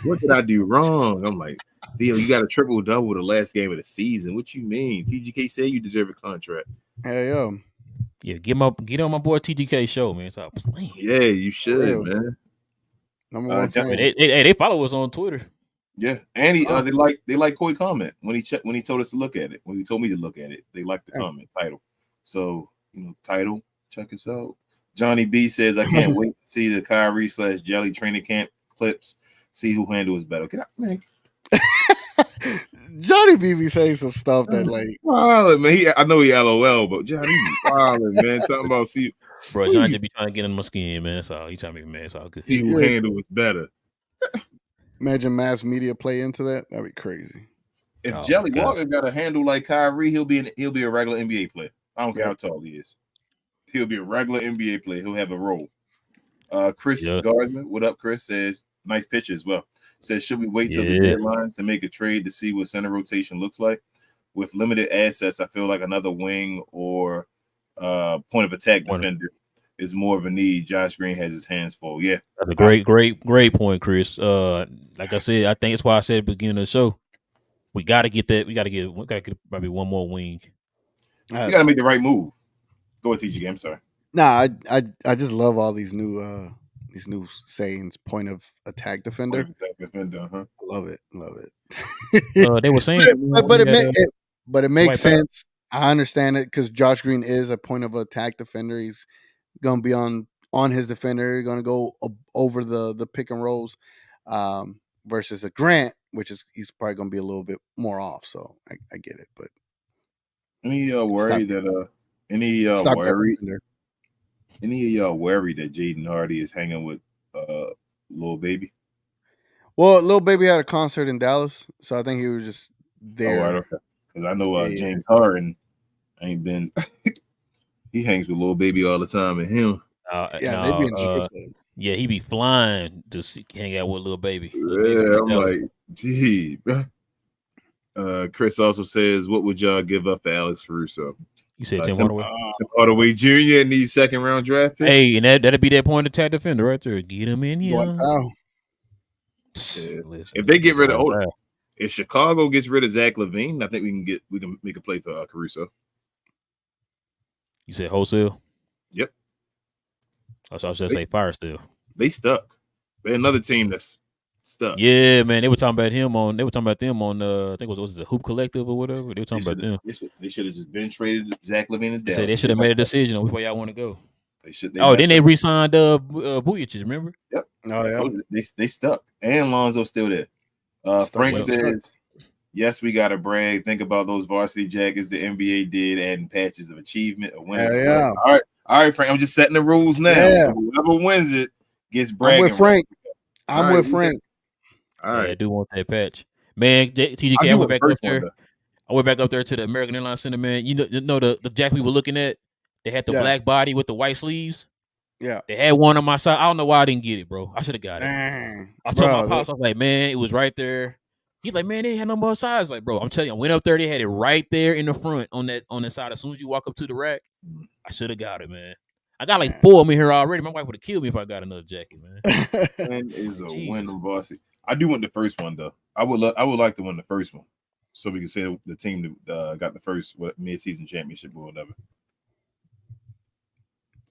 What did I do wrong? I'm like, Theo, you got a triple double the last game of the season. What you mean? TGK said you deserve a contract. Hell yeah. Get on my boy TGK show, man. Stop playing. Yeah, you should, man. Number one fan. They follow us on Twitter. Yeah, and they like Coy comment when he told us to look at it. When he told me to look at it, they like the comment title. So title, check us out. Johnny B says, I can't wait to see the Kyrie / Jelly training camp clips. See who handles better. Johnny B be saying some stuff that like wildin', man. I know he LOL, but Johnny be wildin', man. Talking about bro, Johnny just be trying to get in my skin, man. That's all. He trying to make me mad. It's all good. See who handles better. Imagine mass media play into that. That'd be crazy. If Jelly Walker got a handle like Kyrie, he'll be a regular NBA player. I don't care how tall he is. He'll be a regular NBA player. He'll have a role. Chris Garza, what up, Chris? Says, nice picture as well. Says, should we wait till the deadline to make a trade to see what center rotation looks like? With limited assets, I feel like another wing or point of attack defender is more of a need. Josh Green has his hands full. Yeah. That's a great point, Chris. Like I said, I think it's why I said at the beginning of the show, we got to get that. We got to get probably one more wing. You got to make the right move. Go with TGK. I'm sorry. Nah, I just love all these new sayings. Point of attack defender. Point of attack defender. I love it. They were saying, but it makes sense. I understand it because Josh Green is a point of attack defender. He's gonna be on his defender. Gonna go over the pick and rolls, versus a Grant, which is he's probably gonna be a little bit more off. So I get it, but any worry that Any of y'all worried that Jaden Hardy is hanging with Lil Baby? Well, Lil Baby had a concert in Dallas, so I think he was just there. Oh, right, okay. Because I know Yeah. James Harden ain't been. He hangs with Lil Baby all the time, and him. Yeah, they be in strip club. Yeah, he be flying to hang out with Lil Baby. Yeah, I'm like, gee. Chris also says, "What would y'all give up for Alex Caruso?" You said Tim Hardaway. Tim Hardaway Jr. in these second-round draft picks. Hey, and that'd be that point attack defender right there. Get him in here. Wow. Yeah. If they get rid of if Chicago gets rid of Zach LaVine, I think we can make a play for Caruso. You said wholesale? Yep. I was just say fire still. They stuck. They're another team that's stuck. Yeah, man. They were talking about them on. I think it was the Hoop Collective or whatever. They were talking about them. They should have just been traded Zach LaVine and Dallas. They should have made a decision on which way y'all want to go. They should. Then they re-signed Vujic. Remember? Yep. Oh, yeah. They stuck, and Lonzo's still there. Frank says, "Yes, we got to brag. Think about those varsity jackets the NBA did, adding patches of achievement or wins. Yeah. All right, Frank. I'm just setting the rules now. Yeah. So whoever wins it gets bragging. I'm with Frank. I'm with Frank. All right. Yeah, I do want that patch, man. TGK, I went back up there. I went back up there to the American Airlines Center, man. You know the jacket we were looking at. They had the black body with the white sleeves. Yeah, they had one on my side. I don't know why I didn't get it, bro. I should have got it. I told my pops, I was like, man, it was right there. He's like, man, they had no more sides. Like, bro, I'm telling you, I went up there. They had it right there in the front on the side. As soon as you walk up to the rack, I should have got it, man. I got like 4 of them here already. My wife would have killed me if I got another jacket, man. That is a win on varsity. I do want the first one though. I would like to win the first one, so we can say the team that got the first mid-season championship or whatever.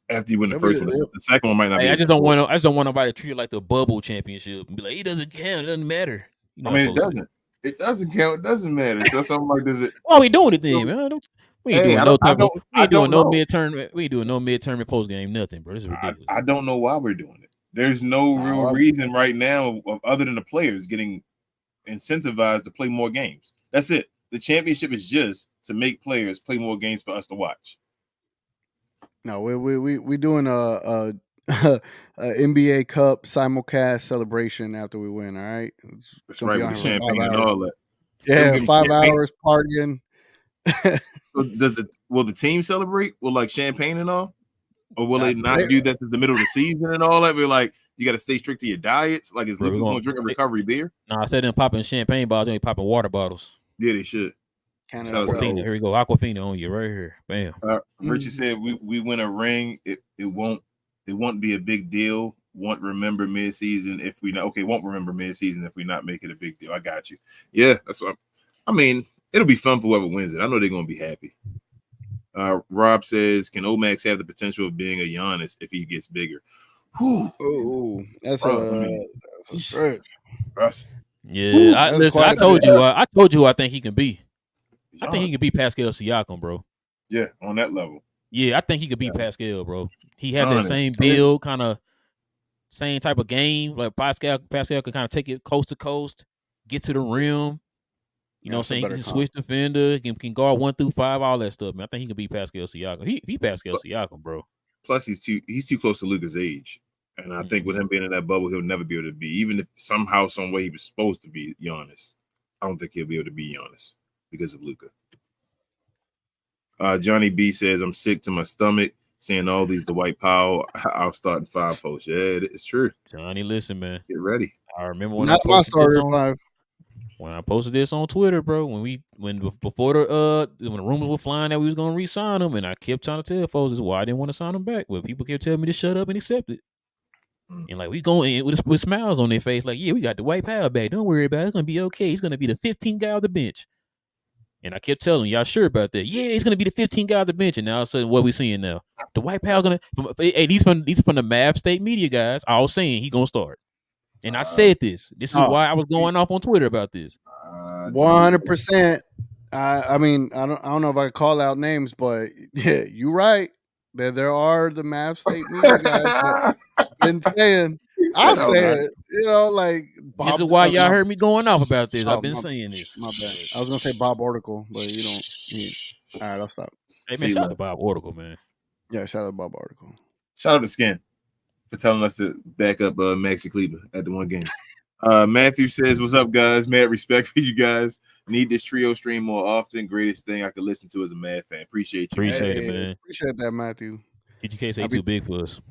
After you win the first one, the second one might not be. I just don't want nobody to treat it like the bubble championship and be like, it doesn't count, it doesn't matter. I mean, it doesn't. It doesn't count. It doesn't matter. So something like this. Why are we doing it then, man? We ain't doing no mid-term. We ain't doing no mid-term post game. Nothing, bro. This is ridiculous. I don't know why we're doing it. There's no real reason right now other than the players getting incentivized to play more games. That's it. The championship is just to make players play more games for us to watch. No, we doing a NBA Cup simulcast celebration after we win. All right, it's right with the champagne and all that. Yeah, 5 hours partying. So will the team celebrate with like champagne and all, or will they not do that since the middle of the season and all that? We're like, you got to stay strict to your diets. Like, is Luka going to drink a recovery beer? No, I said them popping champagne bottles. They popping water bottles. Yeah, they should. Aquafina. Here we go. Aquafina on you right here. Bam. Richie said we win a ring. It won't be a big deal. Won't remember mid-season if we not won't remember mid-season if we not make it a big deal. I got you. Yeah, that's what I mean. It'll be fun for whoever wins it. I know they're gonna be happy. Rob says, can Omax have the potential of being a Giannis if he gets bigger? Oh, that's a stretch. Yeah, I told you I think he can be. I think he can be Pascal Siakam, bro. Yeah, on that level. Yeah, I think he could be Pascal, bro. He had that same build, kind of same type of game. Like Pascal could kind of take it coast to coast, get to the rim. You know what I'm saying? He can switch defender, can guard 1 through 5, all that stuff, man. I think he can be Pascal Siakam. He Pascal Siakam, bro. Plus, he's too close to Luka's age. And I think with him being in that bubble, he'll never be able to be. Even if somehow, some way he was supposed to be Giannis, I don't think he'll be able to be Giannis because of Luka. Johnny B says, I'm sick to my stomach saying all these Dwight Powell. I'll start in 5 posts. Yeah, it's true. Johnny, listen, man. Get ready. I remember when I posted this on Twitter, bro. When the rumors were flying that we was gonna re-sign him, and I kept trying to tell folks this is why I didn't want to sign him back. But people kept telling me to shut up and accept it. And like we going with smiles on their face, like, yeah, we got Dwight Powell back. Don't worry about it. It's gonna be okay. He's gonna be the 15th guy on the bench. And I kept telling y'all sure about that. Yeah, he's gonna be the 15th guy on the bench. And now all of a sudden, what we seeing now? Dwight Powell gonna these from the Mavs State media guys all saying he gonna start. And I said this. This is why I was going off on Twitter about this. 100%. I mean, I don't know if I call out names, but yeah, you're right. There are the Mavs State media guys that been saying. I said, like Bob. This is why y'all heard me going off about this. I've been saying this. My bad. I was gonna say Bob Oracle, but you don't. All right, I'll stop. Hey man, shout out to Bob Oracle, man. Yeah, shout out to Bob Oracle. Shout out to Skin for telling us to back up Maxi Kleber at the one game. Matthew says, "What's up, guys? Mad respect for you guys. Need this trio stream more often. Greatest thing I could listen to as a Mad fan. Appreciate you, Appreciate it, man. man. Appreciate that, Matthew. TGK say too big for us.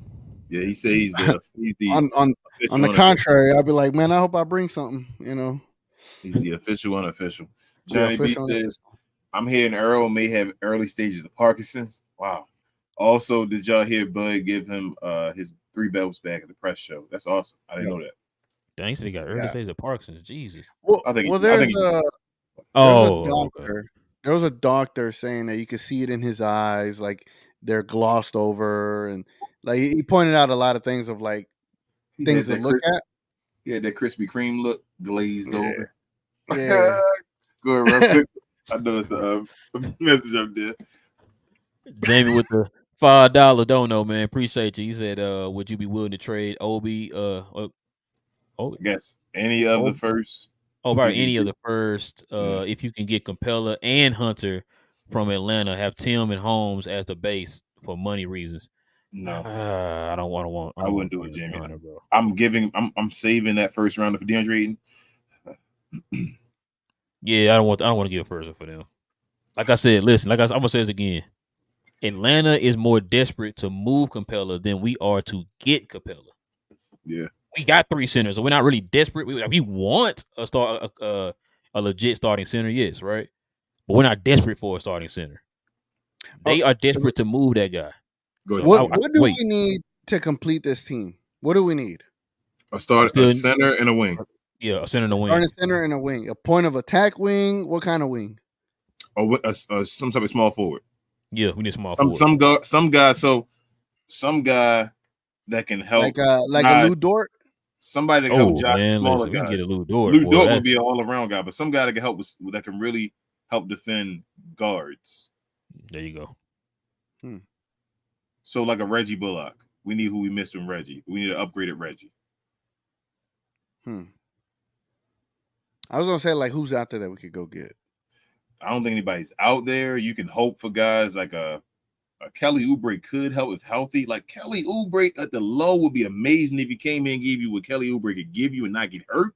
Yeah, he says he's the on official the contrary, I'll be like, man, I hope I bring something. He's the official unofficial. The Johnny B official says, I'm hearing Earl may have early stages of Parkinson's. Wow. Also, did y'all hear Bud give him his 3 belts back at the press show? That's awesome. I didn't know that. Dang, he said he got early stage of Parkinson's. Jesus. Well, there's a doctor. Okay. There was a doctor saying that you could see it in his eyes, like they're glossed over, and like he pointed out a lot of things of like things to look at. Yeah, that Krispy Kreme look glazed over. Yeah. Go ahead, real quick. I know it's a message up there. Jamie with the $5 don't know, man. Appreciate you. He said, would you be willing to trade Obi? Yes, any of the first. Right, any of the first. If you can get Capela and Hunter from Atlanta, have Tim and Holmes as the base for money reasons. No, I don't want. I wouldn't do it, Jamie. Hunter, bro. I'm saving that first round for DeAndre Ayton. Yeah, I don't want to give a first for them. Like I said, listen, I'm gonna say this again. Atlanta is more desperate to move Capela than we are to get Capela. Yeah, we got 3 centers, so we're not really desperate. We want a legit starting center, yes, right? But we're not desperate for a starting center. They are desperate to move that guy. So what do we need to complete this team? What do we need? A center and a wing. Yeah, a center and a wing. Starting center and a wing. A point of attack wing. What kind of wing? Some type of small forward. Yeah, we need small forward. Some guy that can help. Like a Lou Dort. Somebody that can help Josh smaller guys. We can get a Lou Dort. Lou Dort would be an all-around guy, but some guy that can help that can really help defend guards. There you go. So like a Reggie Bullock. We need who we missed in Reggie. We need an upgraded Reggie. I was gonna say like who's out there that we could go get. I don't think anybody's out there. You can hope for guys like a Kelly Oubre could help if healthy. Like Kelly Oubre at the low would be amazing if he came in and gave you what Kelly Oubre could give you and not get hurt.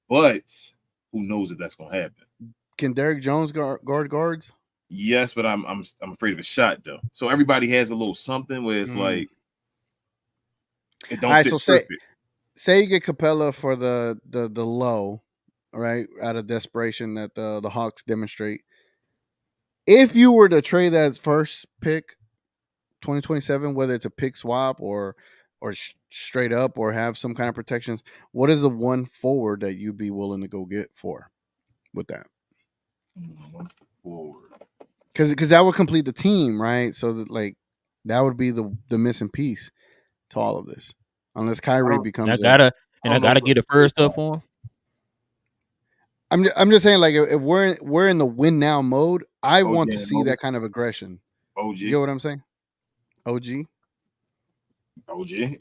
But who knows if that's gonna happen? Can Derrick Jones guard guards? Yes, but I'm afraid of a shot though. So everybody has a little something where it's like it don't fit perfect. Say you get Capela for the low, right? Out of desperation that the Hawks demonstrate. If you were to trade that first pick, 2027, whether it's a pick swap or straight up or have some kind of protections, what is the one forward that you'd be willing to go get for with that? One forward. Because that would complete the team, right? So that would be the missing piece to all of this, unless Kyrie becomes. I gotta get a first up for him. I'm just saying, like, if we're in the win now mode, I want to see that kind of aggression. OG, you know what I'm saying? OG. The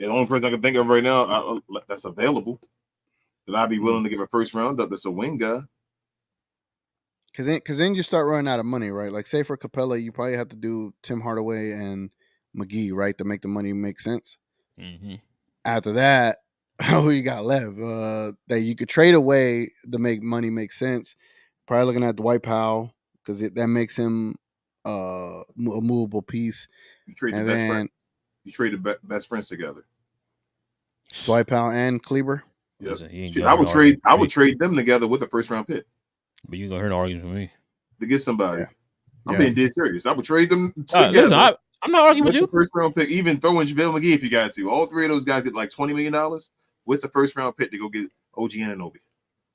only person I can think of right now that's available that I'd be willing to give a first round up. That's a wing guy. Because then you start running out of money, right? Like, say for Capela, you probably have to do Tim Hardaway and McGee, right, to make the money make sense. Mm-hmm. After that, who you got left that you could trade away to make money make sense? Probably looking at Dwight Powell because that makes him a movable piece. You trade the best friends. You trade the best friends together. Dwight Powell and Kleber. Yep. I would trade them together with a first round pick. But you gonna hear an argument from me to get somebody. Yeah. I'm being dead serious. I would trade them together. Listen, I'm not arguing with you. First round pick, even throw in JaVale McGee if you got to. All 3 of those guys get like $20 million with the first round pick to go get OG Anunoby.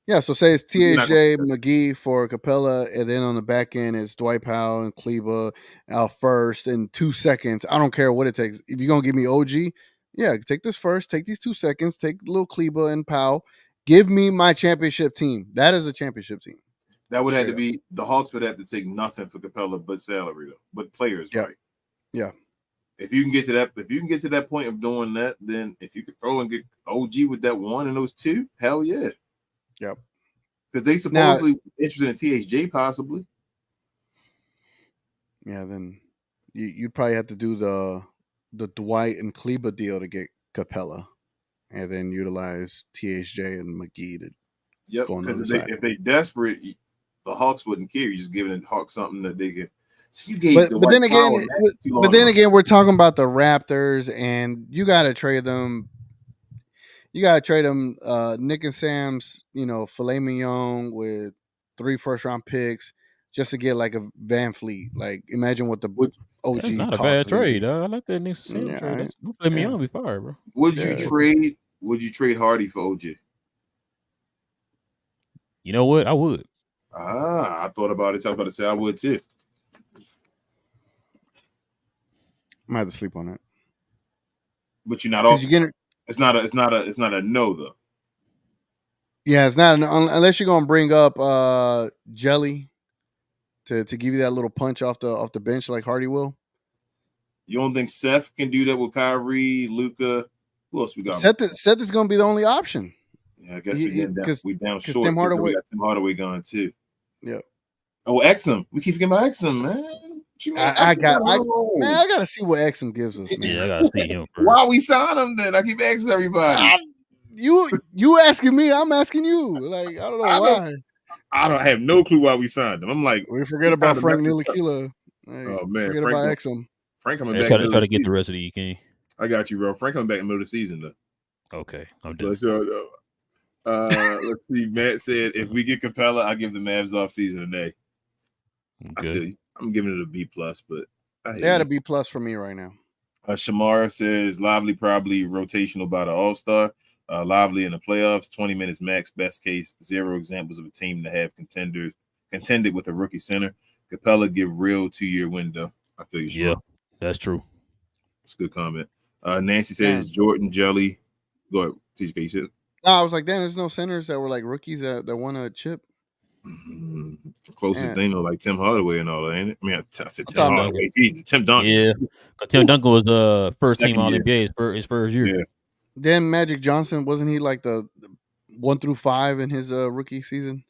Yeah, so say it's THJ McGee for Capela, and then on the back end it's Dwight Powell and Kleber out first in 2 seconds. I don't care what it takes. If you're gonna give me OG, yeah, take this first, take these 2 seconds, take little Kleber and Powell. Give me my championship team. That is a championship team. That would have to be the Hawks would have to take nothing for Capela but salary though, but players, right? Yeah. If you can get to that point of doing that, then if you could throw and get OG with that 1 and those 2, hell yeah. Yep. Because they supposedly interested in THJ possibly. Yeah, then you'd probably have to do the Dwight and Kleba deal to get Capella, and then utilize THJ and McGee to Yep, go on the because other side. if they desperate, the Hawks wouldn't care. You're just giving the Hawks something that they can. So you gave But then again, we're talking about the Raptors, and you got to trade them. You got to trade them Nick and Sam's, filet mignon with 3 first-round picks just to get like a Van Fleet. Like, imagine what the That's OG not a cost bad is going to trade, be. dog. I like that Nick Sam Yeah, trade. right. That's don't let me Yeah. on be fired, bro. Would Yeah. you trade Hardy for OJ? You know what? I would. I thought about it. I was about to say I would too. I might have to sleep on that. But you're not off. You get it. It's not a no though. Yeah, it's not unless you're gonna bring up Jelly to give you that little punch off the bench like Hardy will. You don't think Seth can do that with Kyrie, Luka? Who else we got? Seth is gonna be the only option. Yeah, I guess we down short Tim Hardaway. We got Tim Hardaway gone too. Yeah. Oh, Exum. We keep forgetting about Exum, man. I gotta see what Exum gives us, man. Yeah, I gotta see him first. Why we sign him then? I keep asking everybody. You asking me, I'm asking you. Like, I don't know why. I don't have no clue why we signed him. I'm like, we forget about Frank Ntilikina. Oh man, forget about Exum. Frank coming back. Try to get the rest of the King. I got you, bro. Frank coming back in the middle of the season though. Okay, I'm done. Let's see. Matt said if we get Capella, I give the Mavs off season today. I feel you. I'm giving it a B plus, but they had a B plus for me right now. Shamara says Lively probably rotational by the All-Star. Lively in the playoffs, 20 minutes max, best case, 0 examples of a team to have contended with a rookie center. Capella give real 2-year window. I feel you, Shamara. Yeah, that's true. It's a good comment. Nancy says Jordan Jelly. Go ahead, TGK. You said? No, I was like, damn, there's no centers that were like rookies that won a chip. Mm-hmm. Closest thing, like Tim Hardaway and all that, ain't it? I mean, I said Tim Hardaway. Jesus, Tim Duncan. Yeah, Tim Duncan was the first team All NBA his first year. Yeah. Then Magic Johnson, wasn't he like the 1 through 5 in his rookie season?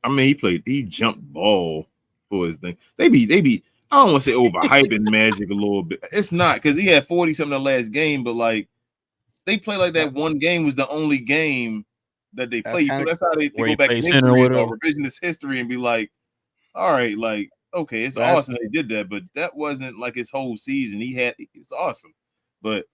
I mean, he jumped ball for his thing. They be. I don't want to say overhyping Magic a little bit. It's not because he had 40 something in the last game, but like they play like that one game was the only game that they played. So that's how they go back in history or revisionist history and be like, all right, like, okay, it's awesome they did that, but that wasn't like his whole season. It's awesome. But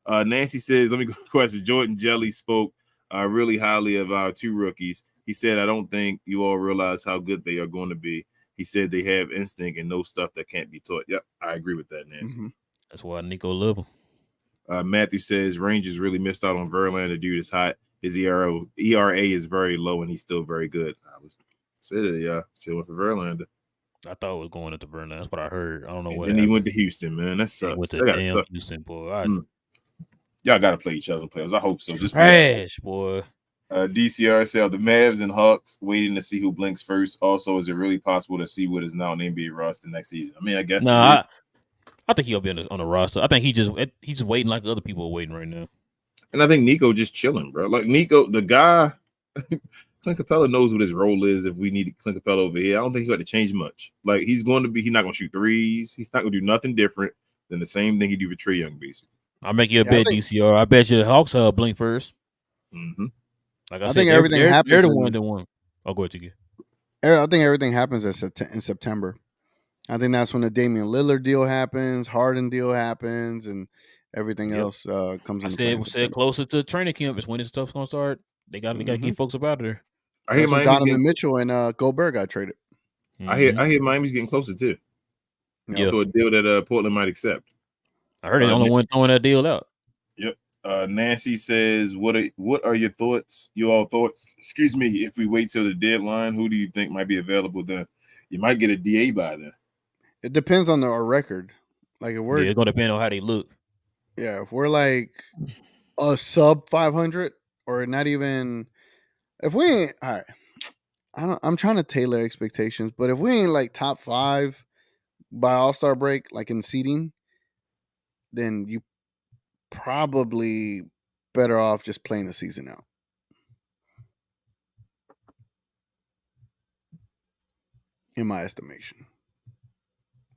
Nancy says, let me go to question. Jordan Jelly spoke really highly of our 2 rookies. He said, I don't think you all realize how good they are going to be. He said they have instinct and know stuff that can't be taught. Yep, I agree with that, Nancy. Mm-hmm. That's why Nico love him. Matthew says Rangers really missed out on Verlander. The dude is hot. His ERA is very low, and he's still very good. I said it, yeah. Chilling for Verlander. I thought it was going into Verlander. That's what I heard. I don't know what. And then he went to Houston, man. That sucks. He went to damn Houston, boy. Y'all got to play each other in playoffs. I hope so. Just trash, boy. DCR said the Mavs and Hawks waiting to see who blinks first. Also, is it really possible to see what is now an NBA roster next season? I mean, I guess. Nah, I think he'll be on the roster. I think he's just waiting like other people are waiting right now. And I think Nico just chilling, bro. Like Nico, the guy, Clint Capela knows what his role is. If we need Clint Capela over here, I don't think he got to change much. Like he's not going to shoot threes. He's not going to do nothing different than the same thing he do for Trae Young, basically. I'll make you a bet, DCR. I bet you the Hawks blink first. Mm-hmm. Like I think everything happens. They're the one that won. I'll go to you. I think everything happens in September. I think that's when the Damian Lillard deal happens, Harden deal happens, and everything else comes in. We said closer to training camp is when this stuff's gonna start. They got to get folks up out of there. I hear Donovan Mitchell and Gobert got traded. Mm-hmm. I hear Miami's getting closer too. To a deal that Portland might accept. I heard they're the only one throwing that deal out. Yep. Nancy says, "What are your thoughts? Excuse me. If we wait till the deadline, who do you think might be available then? You might get a DA by then. It depends on our record. Like if we're, it's gonna depend on how they look. Yeah, if we're like a sub 500 or not even, if we ain't all right. I'm trying to tailor expectations, but if we ain't like top 5 by All-Star break, like in seeding, then you probably better off just playing the season out. In my estimation.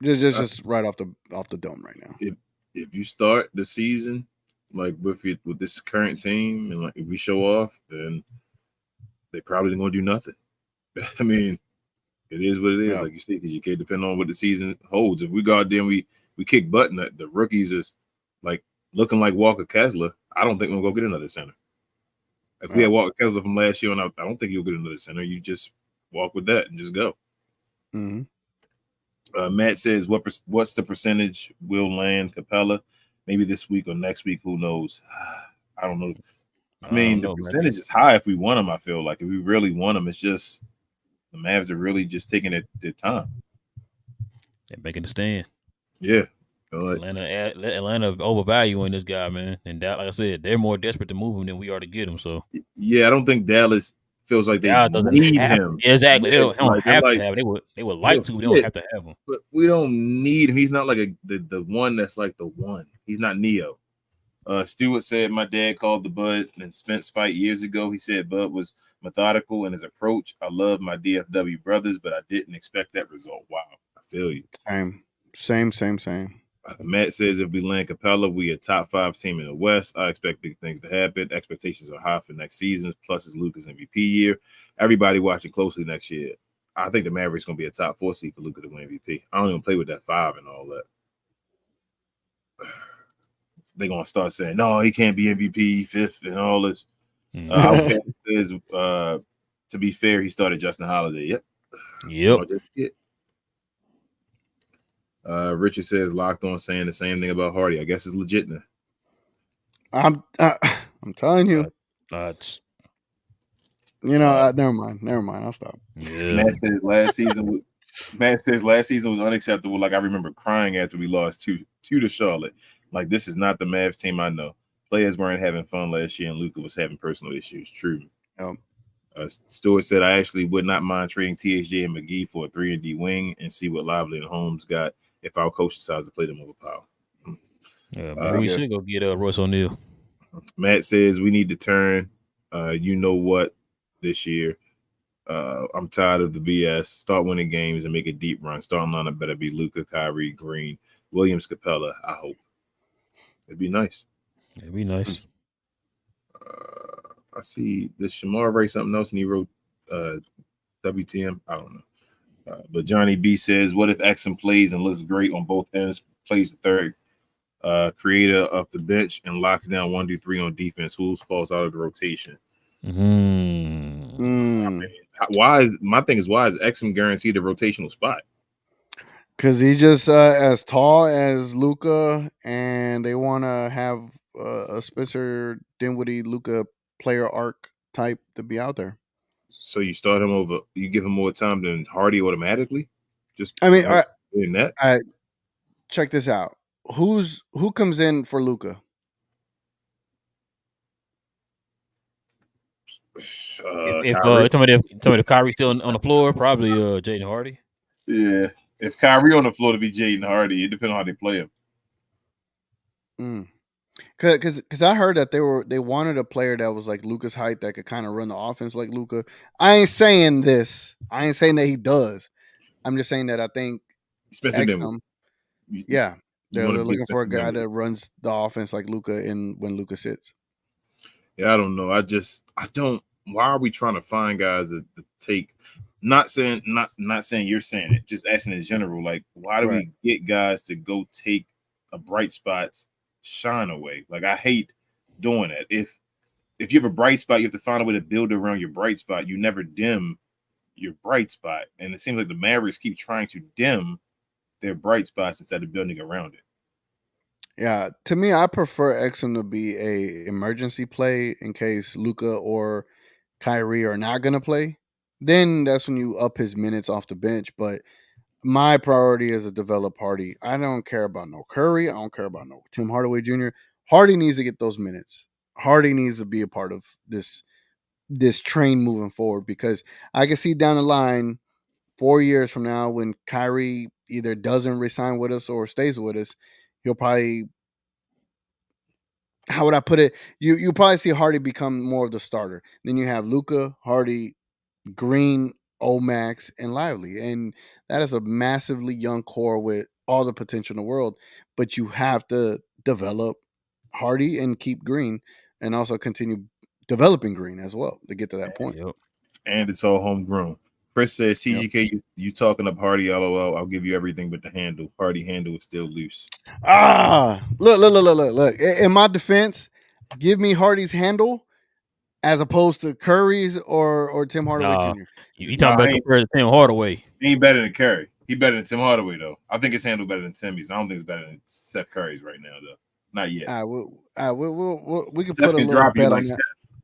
Just right off the dome right now. if you start the season like with this current team, and like if we show off, then they probably ain't gonna do nothing. I mean, it is what it is. Yeah. Like you say, TGK, depending on what the season holds. If we go out there and we kick butt, and the rookies is like looking like Walker Kessler, I don't think we'll go get another center. If we Yeah. had Walker Kessler from last year, and I don't think you'll get another center. You just walk with that and just go. Mm-hmm. Matt says, what's the percentage will land Capela? Maybe this week or next week. Who knows? I don't know. I I mean, don't the know, man. percentage is high if we want him. I feel like if we really want him, it's just the Mavs are really just taking their time. They're making the stand. Yeah. Atlanta overvaluing this guy, man. And that, like I said, they're more desperate to move him than we are to get him. So Yeah, I don't think Dallas feels like they Dallas doesn't need have him. exactly. Yeah, They don't they're have to like have it. They would he'll like to. But they don't fit, have to have him. but we don't need him. He's not like the one that's like the one. He's not Neo. Stewart said my dad called the Bud and Spence fight years ago. He said Bud was methodical in his approach. I love my DFW brothers, but I didn't expect that result. Wow, I feel you. Same. Matt says if we land Capela, we a top 5 team in the West. I expect big things to happen. Expectations are high for next season. Plus, it's Luka's MVP year. Everybody watching closely next year. I think the Mavericks going to be a top 4 seed for Luka to win MVP. I don't even play with that 5 and all that. They're going to start saying, no, he can't be MVP, 5th, and all this. Okay, says, to be fair, he started Justin Holiday. Yep. Richard says, locked on saying the same thing about Hardy. I guess it's legit now. I'm telling you. Never mind. I'll stop. Yeah. Matt says last season was unacceptable. Like I remember crying after we lost to the Charlotte. Like this is not the Mavs team I know. Players weren't having fun last year, and Luka was having personal issues. True. Stewart said, I actually would not mind trading THJ and McGee for a 3-and-D wing and see what Lively and Holmes got if our coach decides to play them over Powell. Yeah, maybe we should go get Royce O'Neal. Matt says we need to turn you know what this year. I'm tired of the BS. Start winning games and make a deep run. Starting lineup better be Luka, Kyrie, Green, Williams, Capela. I hope. It'd be nice. It'd be nice. I see this Shamar write something else and he wrote WTM. I don't know. But Johnny B says, what if Exum plays and looks great on both ends, plays the third creator of the bench and locks down 1-3 on defense? Who falls out of the rotation? Why is Exum guaranteed a rotational spot? Because he's just as tall as Luka, and they want to have a Spencer Dinwiddie Luka player arc type to be out there. So you start him over, you give him more time than Hardy automatically. In that. Check this out. Who comes in for Luka? If somebody Kyrie still on the floor, probably Jaden Hardy. Yeah, if Kyrie on the floor to be Jaden Hardy, it depends on how they play him. Because I heard that they wanted a player that was like Luka's height that could kind of run the offense like Luka. I ain't saying this. I ain't saying that he does. I'm just saying that I think Spencer Dinwiddie. Yeah, they're looking for a guy that runs the offense like Luka when Luka sits. Yeah, I don't know. I don't. Why are we trying to find guys that take? Not saying you're saying it. Just asking in general. Like, why do we get guys to go take a bright spot's shine away? Like, I hate doing that. If you have a bright spot, you have to find a way to build around your bright spot. You never dim your bright spot, and it seems like the Mavericks keep trying to dim their bright spots instead of building around it. Yeah, to me, I prefer Exum to be a emergency play in case Luka or Kyrie are not gonna play. Then that's when you up his minutes off the bench. But my priority is to develop Hardy. I don't care about no Curry. I don't care about no Tim Hardaway Jr. Hardy needs to get those minutes. Hardy needs to be a part of this train moving forward because I can see down the line 4 years from now when Kyrie either doesn't resign with us or stays with us, he'll probably, how would I put it? You probably see Hardy become more of the starter. Then you have Luka, Hardy, Green, Omax, and Lively. And that is a massively young core with all the potential in the world. But you have to develop Hardy and keep Green, and also continue developing Green as well to get to that point. Yep. And it's all homegrown. Chris says, Yep. TGK, you talking up Hardy, LOL. I'll give you everything but the handle. Hardy handle is still loose. Look. In my defense, give me Hardy's handle as opposed to Curry's or Tim Hardaway Nah, Jr. you talking about compared to Tim Hardaway? He ain't better than Curry. He better than Tim Hardaway, though. I think his handle better than Timmy's. I don't think it's better than Steph Curry's right now, though. Not yet. We can Steph put a can little drop you bet like on that. Steph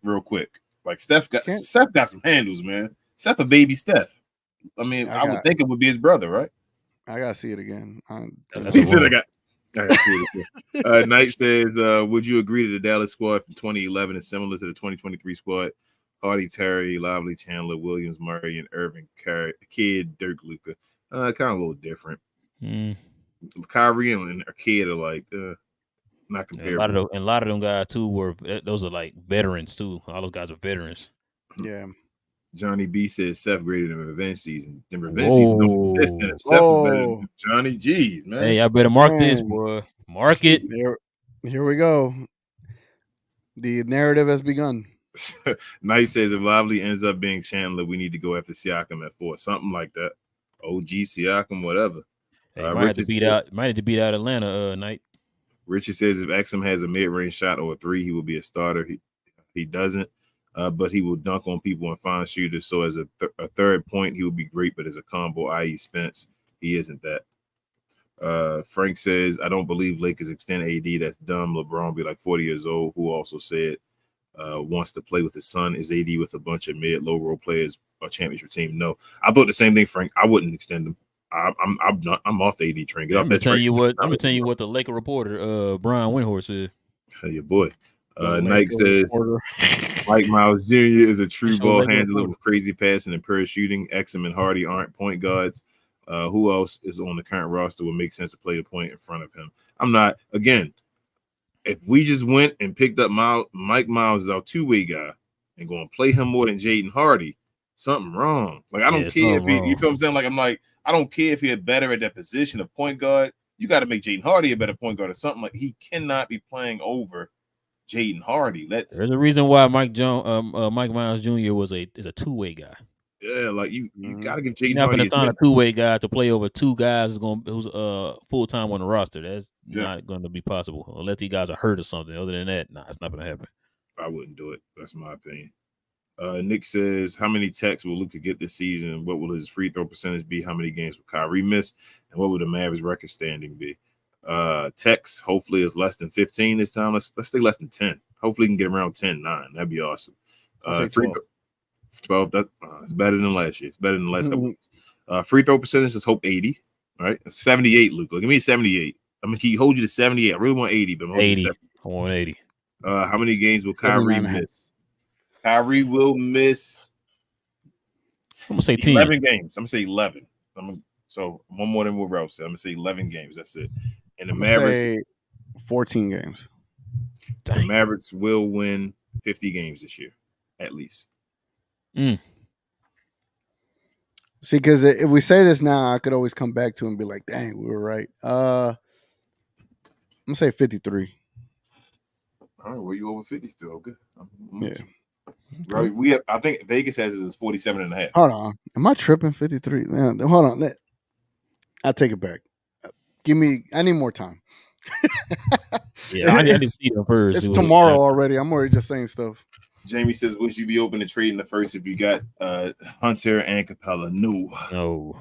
real quick. Like Steph got some handles, man. Steph a baby Steph. I mean, I would think it would be his brother, right? I gotta see it again. He said I gotta see it again. Knight says, would you agree that the Dallas squad from 2011 is similar to the 2023 squad? Hardy, Terry, Lively, Chandler, Williams, Murray, and Irving, Kid, Dirk, Luka. Kind of a little different. Kyrie and a Kid are like not comparable. And a lot of them guys too those are like veterans too. All those guys are veterans. Yeah. Johnny B says Seth greater than revenge season. Then revenge season don't exist. Then if Seth was better than Johnny, geez, man. Hey, I better mark this, boy. Mark it. Here we go. The narrative has begun. Knight says if Lively ends up being Chandler, we need to go after Siakam at 4. Something like that. OG Siakam, whatever. Hey, might have to beat out Atlanta Knight. Richard says if Exum has a mid-range shot or a 3, he will be a starter. He doesn't. But he will dunk on people and find shooters. So as a third point, he would be great, but as a combo, i.e. Spence, he isn't that. Frank says, I don't believe Lakers extend AD. That's dumb. LeBron be like 40 years old, who also said wants to play with his son. Is AD with a bunch of mid-low role players a championship team? No. I thought the same thing, Frank. I wouldn't extend him. I'm off the AD train. Get off that train. I'm gonna tell you what the Laker reporter, Brian Windhorst said. Hey, your boy. Nike says Mike Miles Jr. is a true ball handler with crazy passing and pure shooting. Exum and Hardy aren't point guards. Who else is on the current roster would make sense to play the point in front of him? I'm not. Again, if we just went and picked up Mike Miles as our two-way guy and going to play him more than Jaden Hardy, something wrong. Like, I don't care if he, you feel what I'm saying? Like, I'm like, I don't care if he's better at that position of point guard. You got to make Jaden Hardy a better point guard or something. Like, he cannot be playing over Jaden Hardy. There's a reason why Mike Miles Jr. is a two-way guy. Yeah, like you got to give Jaden Hardy. You're not going to a two-way guy to play over two guys who's full time on the roster. That's not going to be possible unless these guys are hurt or something. Other than that, it's not going to happen. I wouldn't do it. That's my opinion. Nick says, how many techs will Luka get this season? What will his free throw percentage be? How many games will Kyrie miss? And what will the Mavericks record standing be? Techs, hopefully, is less than 15 this time. Let's stay less than 10. Hopefully, we can get around 10-9. That'd be awesome. Free 12. It's better than last year. It's better than the last couple weeks. Free throw percentage, let's hope 80. All right, 78, Luka. Give me 78. I'm gonna hold you to 78. I really want 80, but I'm 80. I want 80. How many games will Kyrie miss? Kyrie will miss. I'm gonna say 10. 11 games. I'm gonna say 11. So one more than what Ralph said. I'm gonna say 11 games. That's it. And the Mavericks, 14 games. The Mavericks will win 50 games this year, at least. See, because if we say this now, I could always come back to and be like, "Dang, we were right." I'm gonna say 53. All right, well, you over 50 still? Good. Yeah. Right. I think Vegas has it as 47.5. Hold on. Am I tripping? 53. Man, hold on. I'll take it back. I need more time. Yeah, I need to see them first. It's tomorrow already. I'm already just saying stuff. Jamie says, would you be open to trading the first if you got Hunter and Capela? No.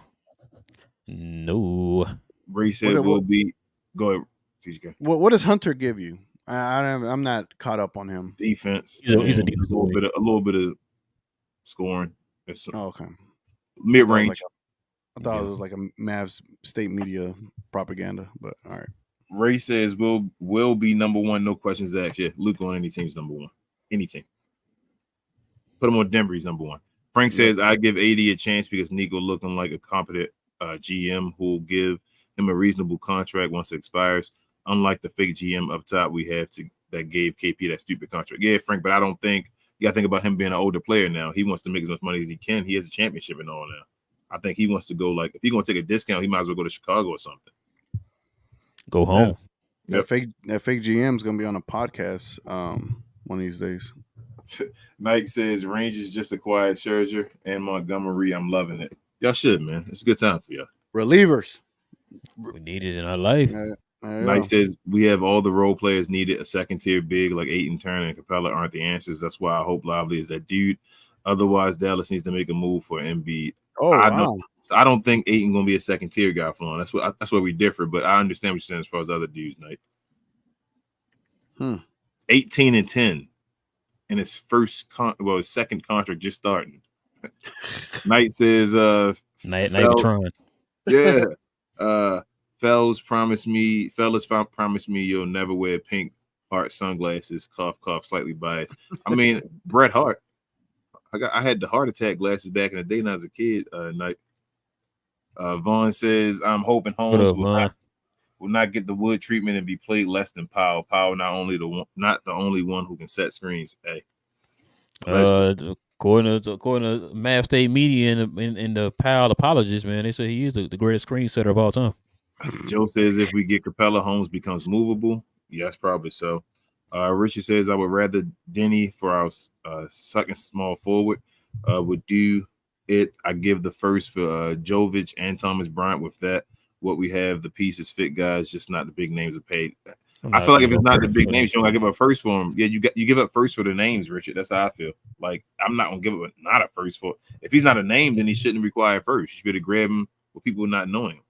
Ray said will be. Go ahead, TGK. What does Hunter give you? I'm not caught up on him. Defense. He's a defense. A little bit of scoring. Okay. Mid range. I thought it was like a Mavs state media propaganda, but all right. Ray says will be number one, no questions asked. Yeah, Luke on any team's number one. Any team. Put him on Denver, he's number one. Frank says I give AD a chance because Nico looking like a competent GM who will give him a reasonable contract once it expires. Unlike the fake GM up top we have that gave KP that stupid contract. Yeah, Frank, but I don't think you got to think about him being an older player now. He wants to make as much money as he can. He has a championship and all now. I think he wants to go if he's going to take a discount, he might as well go to Chicago or something. Go home. That fake GM is gonna be on a podcast one of these days. Nike says Rangers just acquired Scherzer and Montgomery. I'm loving it. Y'all should, man. It's a good time for y'all. Relievers. We need it in our life. Nike says we have all the role players needed. A second tier big like Aiton, Turner, and Capela aren't the answers. That's why I hope Lively is that dude. Otherwise, Dallas needs to make a move for Embiid. I don't think Aiton gonna be a second tier guy for him. That's where we differ. But I understand what you're saying as far as other dudes, Nike. 18-10 in his his second contract just starting. Knight says Nightron. Yeah. Fellas promised me you'll never wear pink heart sunglasses, cough, slightly biased. I mean, Bret Hart. I had the heart attack glasses back in the day when I was a kid. Night. Vaughn says, I'm hoping Holmes will not get the wood treatment and be played less than Powell. Powell not the only one who can set screens. Hey. According to Mavs State media and the Powell apologists, man, they say he is the greatest screen setter of all time. Joe says if we get Capela, Holmes becomes movable. Yes, probably so. Richard says I would rather Denny for our second small forward. Would do it. I give the first for Jovic and Thomas Bryant. With that, what we have, the pieces fit guys, just not the big names are paid. I feel like if it's not the big names, you don't gotta give up first for them. Yeah, you give up first for the names, Richard. That's how I feel. Like I'm not gonna give up not a first for. If he's not a name, then he shouldn't require first. You should be able to grab him with people not knowing him.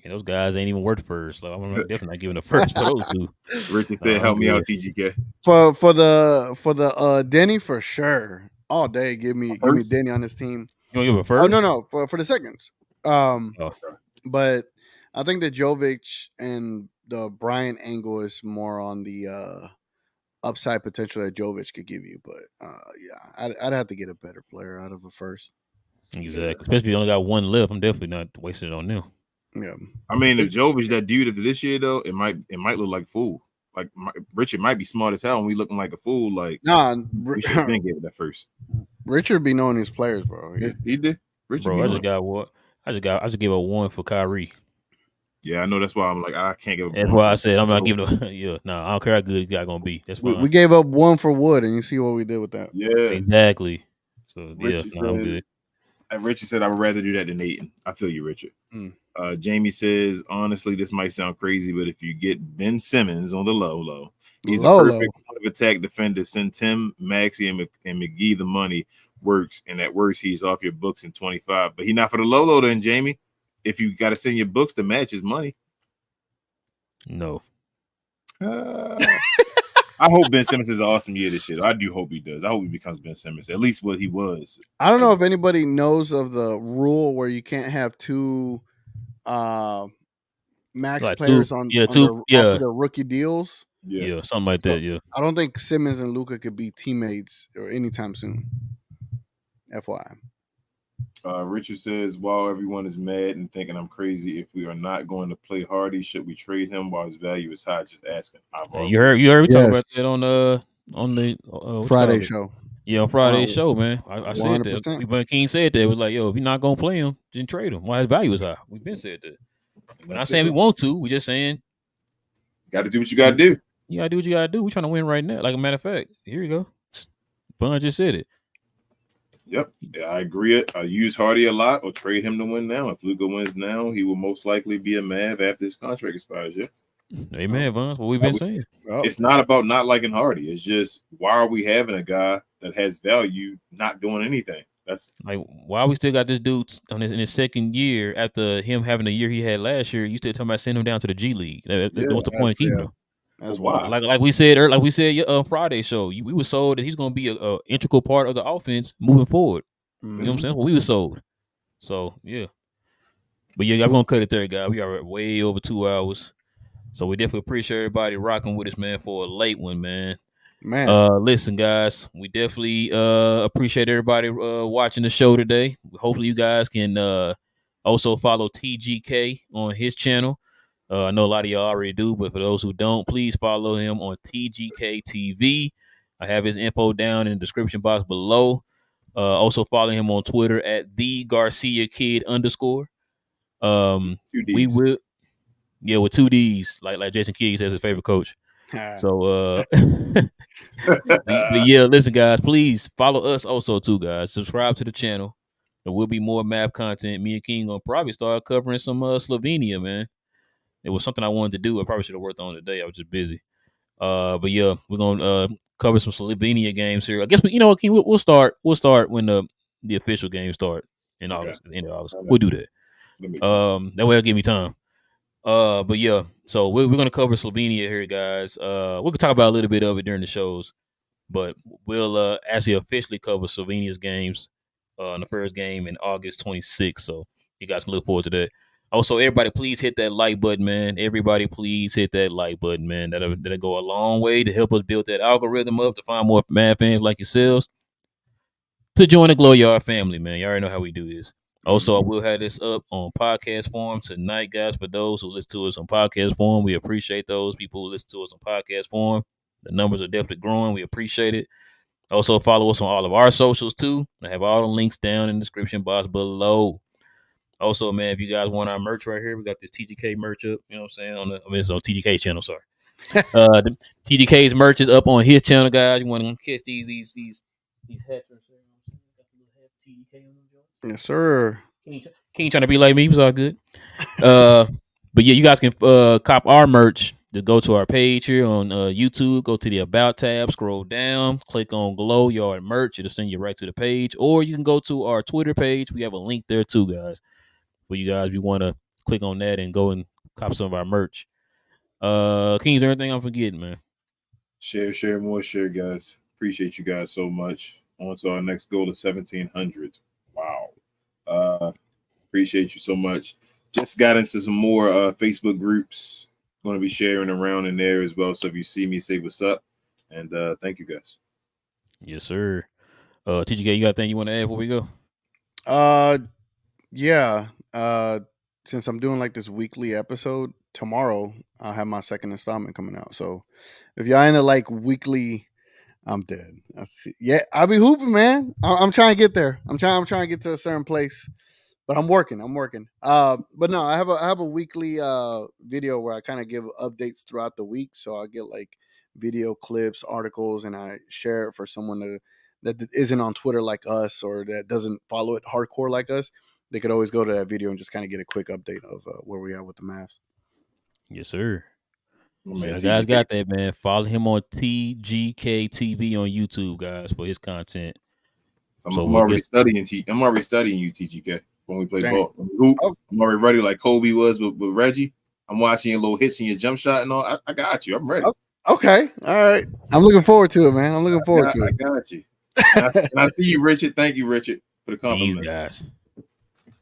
Yeah, those guys ain't even worth first. So I'm definitely not giving a first for those two. Richard said, "Help me out, TGK." For the Denny for sure. All day, give me Denny on this team. You want to give a first? Oh no, for the seconds. But I think the Jovic and the Bryant angle is more on the upside potential that Jovic could give you. But yeah, I'd have to get a better player out of a first. Exactly. Especially if you only got one left. I'm definitely not wasting it on them. Yeah. I mean, if Jovic that dude after this year though, it might look like a fool. Like Richard might be smart as hell and we looking like a fool. Like we should have been getting that first. Richard be knowing his players, bro. Yeah, he did. Richard, bro, I just gave a one for Kyrie. Yeah, I know. That's why I'm like, I can't give up. That's why I said I'm not giving him. Yeah, no, I don't care how good the guy gonna be. That's fine. We gave up one for Wood, and you see what we did with that. Yeah, exactly. So Richard I'm good. Richard said I would rather do that than Aiton. I feel you, Richard. Jamie says, honestly, this might sound crazy, but if you get Ben Simmons on the low, he's a perfect attack defender. Send Tim, Maxey, and McGee the money works, and at worst, he's off your books in 25. But he not for the low then, Jamie. If you got to send your books to match his money. No. I hope Ben Simmons has an awesome year this year. I do hope he does. I hope he becomes Ben Simmons, at least what he was. I don't know if anybody knows of the rule where you can't have two max players on their rookie deals. Yeah, something like that. Yeah. I don't think Simmons and Luka could be teammates or anytime soon. FYI. Richard says, while everyone is mad and thinking I'm crazy, if we are not going to play Hardy, should we trade him while his value is high? Just asking. You heard me talk about that on the Friday show. Yeah, on Friday show, man. I said that. When King said that, it was like, yo, if you're not gonna play him, then trade him. Why his value is high? We've been said that. We're not saying we want to. We're just saying, got to do what you got to do. You got to do what you got to do. We're trying to win right now. Like a matter of fact, here you go. Bun just said it. Yep, yeah, I agree. I use Hardy a lot or trade him to win now. If Luka wins now, he will most likely be a Mav after his contract expires. Yeah. Amen, Vance. What we've been saying. It's not about not liking Hardy. It's just, why are we having a guy that has value not doing anything? That's like, why we still got this dude in his second year after him having the year he had last year. You still talking about sending him down to the G League? What's the point of keeping him? That's why. Like we said Friday show, we were sold that he's going to be a integral part of the offense moving forward. Mm-hmm. You know what I'm saying? Well, we were sold. So yeah, but yeah, I'm gonna cut it there, guys. We are way over 2 hours, so we definitely appreciate everybody rocking with us, man, for a late one, man. Listen, guys, we definitely appreciate everybody watching the show today. Hopefully, you guys can also follow TGK on his channel. I know a lot of y'all already do, but for those who don't, please follow him on T.G.K TV. I have his info down in the description box below. Also follow him on Twitter at @TheGarciaKid_. We will. Yeah, with 2 Ds, like Jason Kidd says, his favorite coach. So, but yeah, listen, guys, please follow us also too, guys. Subscribe to the channel. There will be more math content. Me and King gonna probably start covering some Slovenia, man. It was something I wanted to do. I probably should have worked on it today. I was just busy. But yeah, we're gonna cover some Slovenia games here. I guess King, we'll start. We'll start when the official games start in August, at the end of August. We'll do that. That way it'll give me time. But yeah, so we're gonna cover Slovenia here, guys. We can talk about a little bit of it during the shows, but we'll actually officially cover Slovenia's games in the first game in August 26th. So you guys can look forward to that. Also, everybody, please hit that like button, man. Everybody, please hit that like button, man. That'll go a long way to help us build that algorithm up to find more Mad fans like yourselves to join the Glow Yard family, man. You already know how we do this. Also, I will have this up on podcast form tonight, guys. For those who listen to us on podcast form, we appreciate those people who listen to us on podcast form. The numbers are definitely growing. We appreciate it. Also, follow us on all of our socials, too. I have all the links down in the description box below. Also, man, if you guys want our merch right here, we got this TGK merch up. You know what I'm saying? It's on TGK channel, sorry. The TGK's merch is up on his channel, guys. You want to catch these hats right here? Yes, sir. King trying to be like me. He was all good. But yeah, you guys can cop our merch. Just go to our page here on YouTube. Go to the About tab. Scroll down. Click on Glow Yard Merch. It'll send you right to the page. Or you can go to our Twitter page. We have a link there too, guys. For you guys, if you want to click on that and go and cop some of our merch. King, is there anything I'm forgetting, man? Share, more share, guys. Appreciate you guys so much. On to our next goal of 1,700. Wow. Appreciate you so much. Just got into some more Facebook groups. Going to be sharing around in there as well. So if you see me, say what's up. And thank you guys. Yes, sir. TGK, you got anything you want to add before we go? Yeah. Since I'm doing like this weekly episode, tomorrow I'll have my second installment coming out. So if y'all into like weekly, I'm dead. Yeah, I'll be hooping, man. I'm trying to get there. I'm trying to get to a certain place, but I'm working. But no, I have a weekly video where I kind of give updates throughout the week. So I get like video clips, articles, and I share it for someone that isn't on Twitter like us or that doesn't follow it hardcore like us. They could always go to that video and just kind of get a quick update of where we are with the Mavs. Yes, sir. So you guys got that, man. Follow him on T.G.K TV on YouTube, guys, for his content. I'm already studying you, T.G.K. When we play ball. I'm already ready like Kobe was with Reggie. I'm watching your little hits and your jump shot and all. I got you. I'm ready. Okay. All right. I'm looking forward to it, man. I got you. And I see you, Richard. Thank you, Richard, for the compliment. These guys.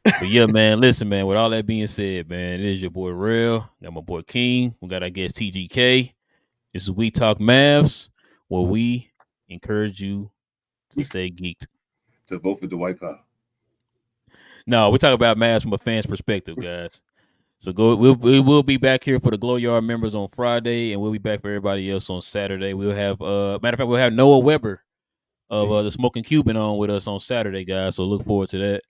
But yeah, man, listen, man, with all that being said, man, it is your boy Real. Got my boy King. We got our guest TGK. This is We Talk Mavs, where we encourage you to stay geeked. To vote for the White Power. No, we talk about Mavs from a fan's perspective, guys. So we will be back here for the Glow Yard members on Friday, and we'll be back for everybody else on Saturday. We'll have matter of fact, we'll have Noah Weber of the Smoking Cuban on with us on Saturday, guys. So look forward to that.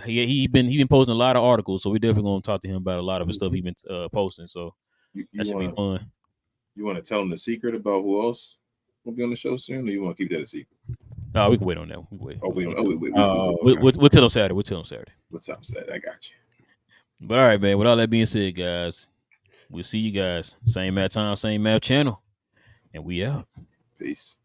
He been posting a lot of articles, so we're definitely gonna talk to him about a lot of the stuff he's been posting. So that should be fun. You want to tell him the secret about who else will be on the show soon, or you want to keep that a secret? No, we can wait on that. We wait. We'll tell him Saturday. We'll tell him Saturday. What's up, Saturday? I got you. But all right, man. With all that being said, guys, we'll see you guys same map time, same map channel, and we out. Peace.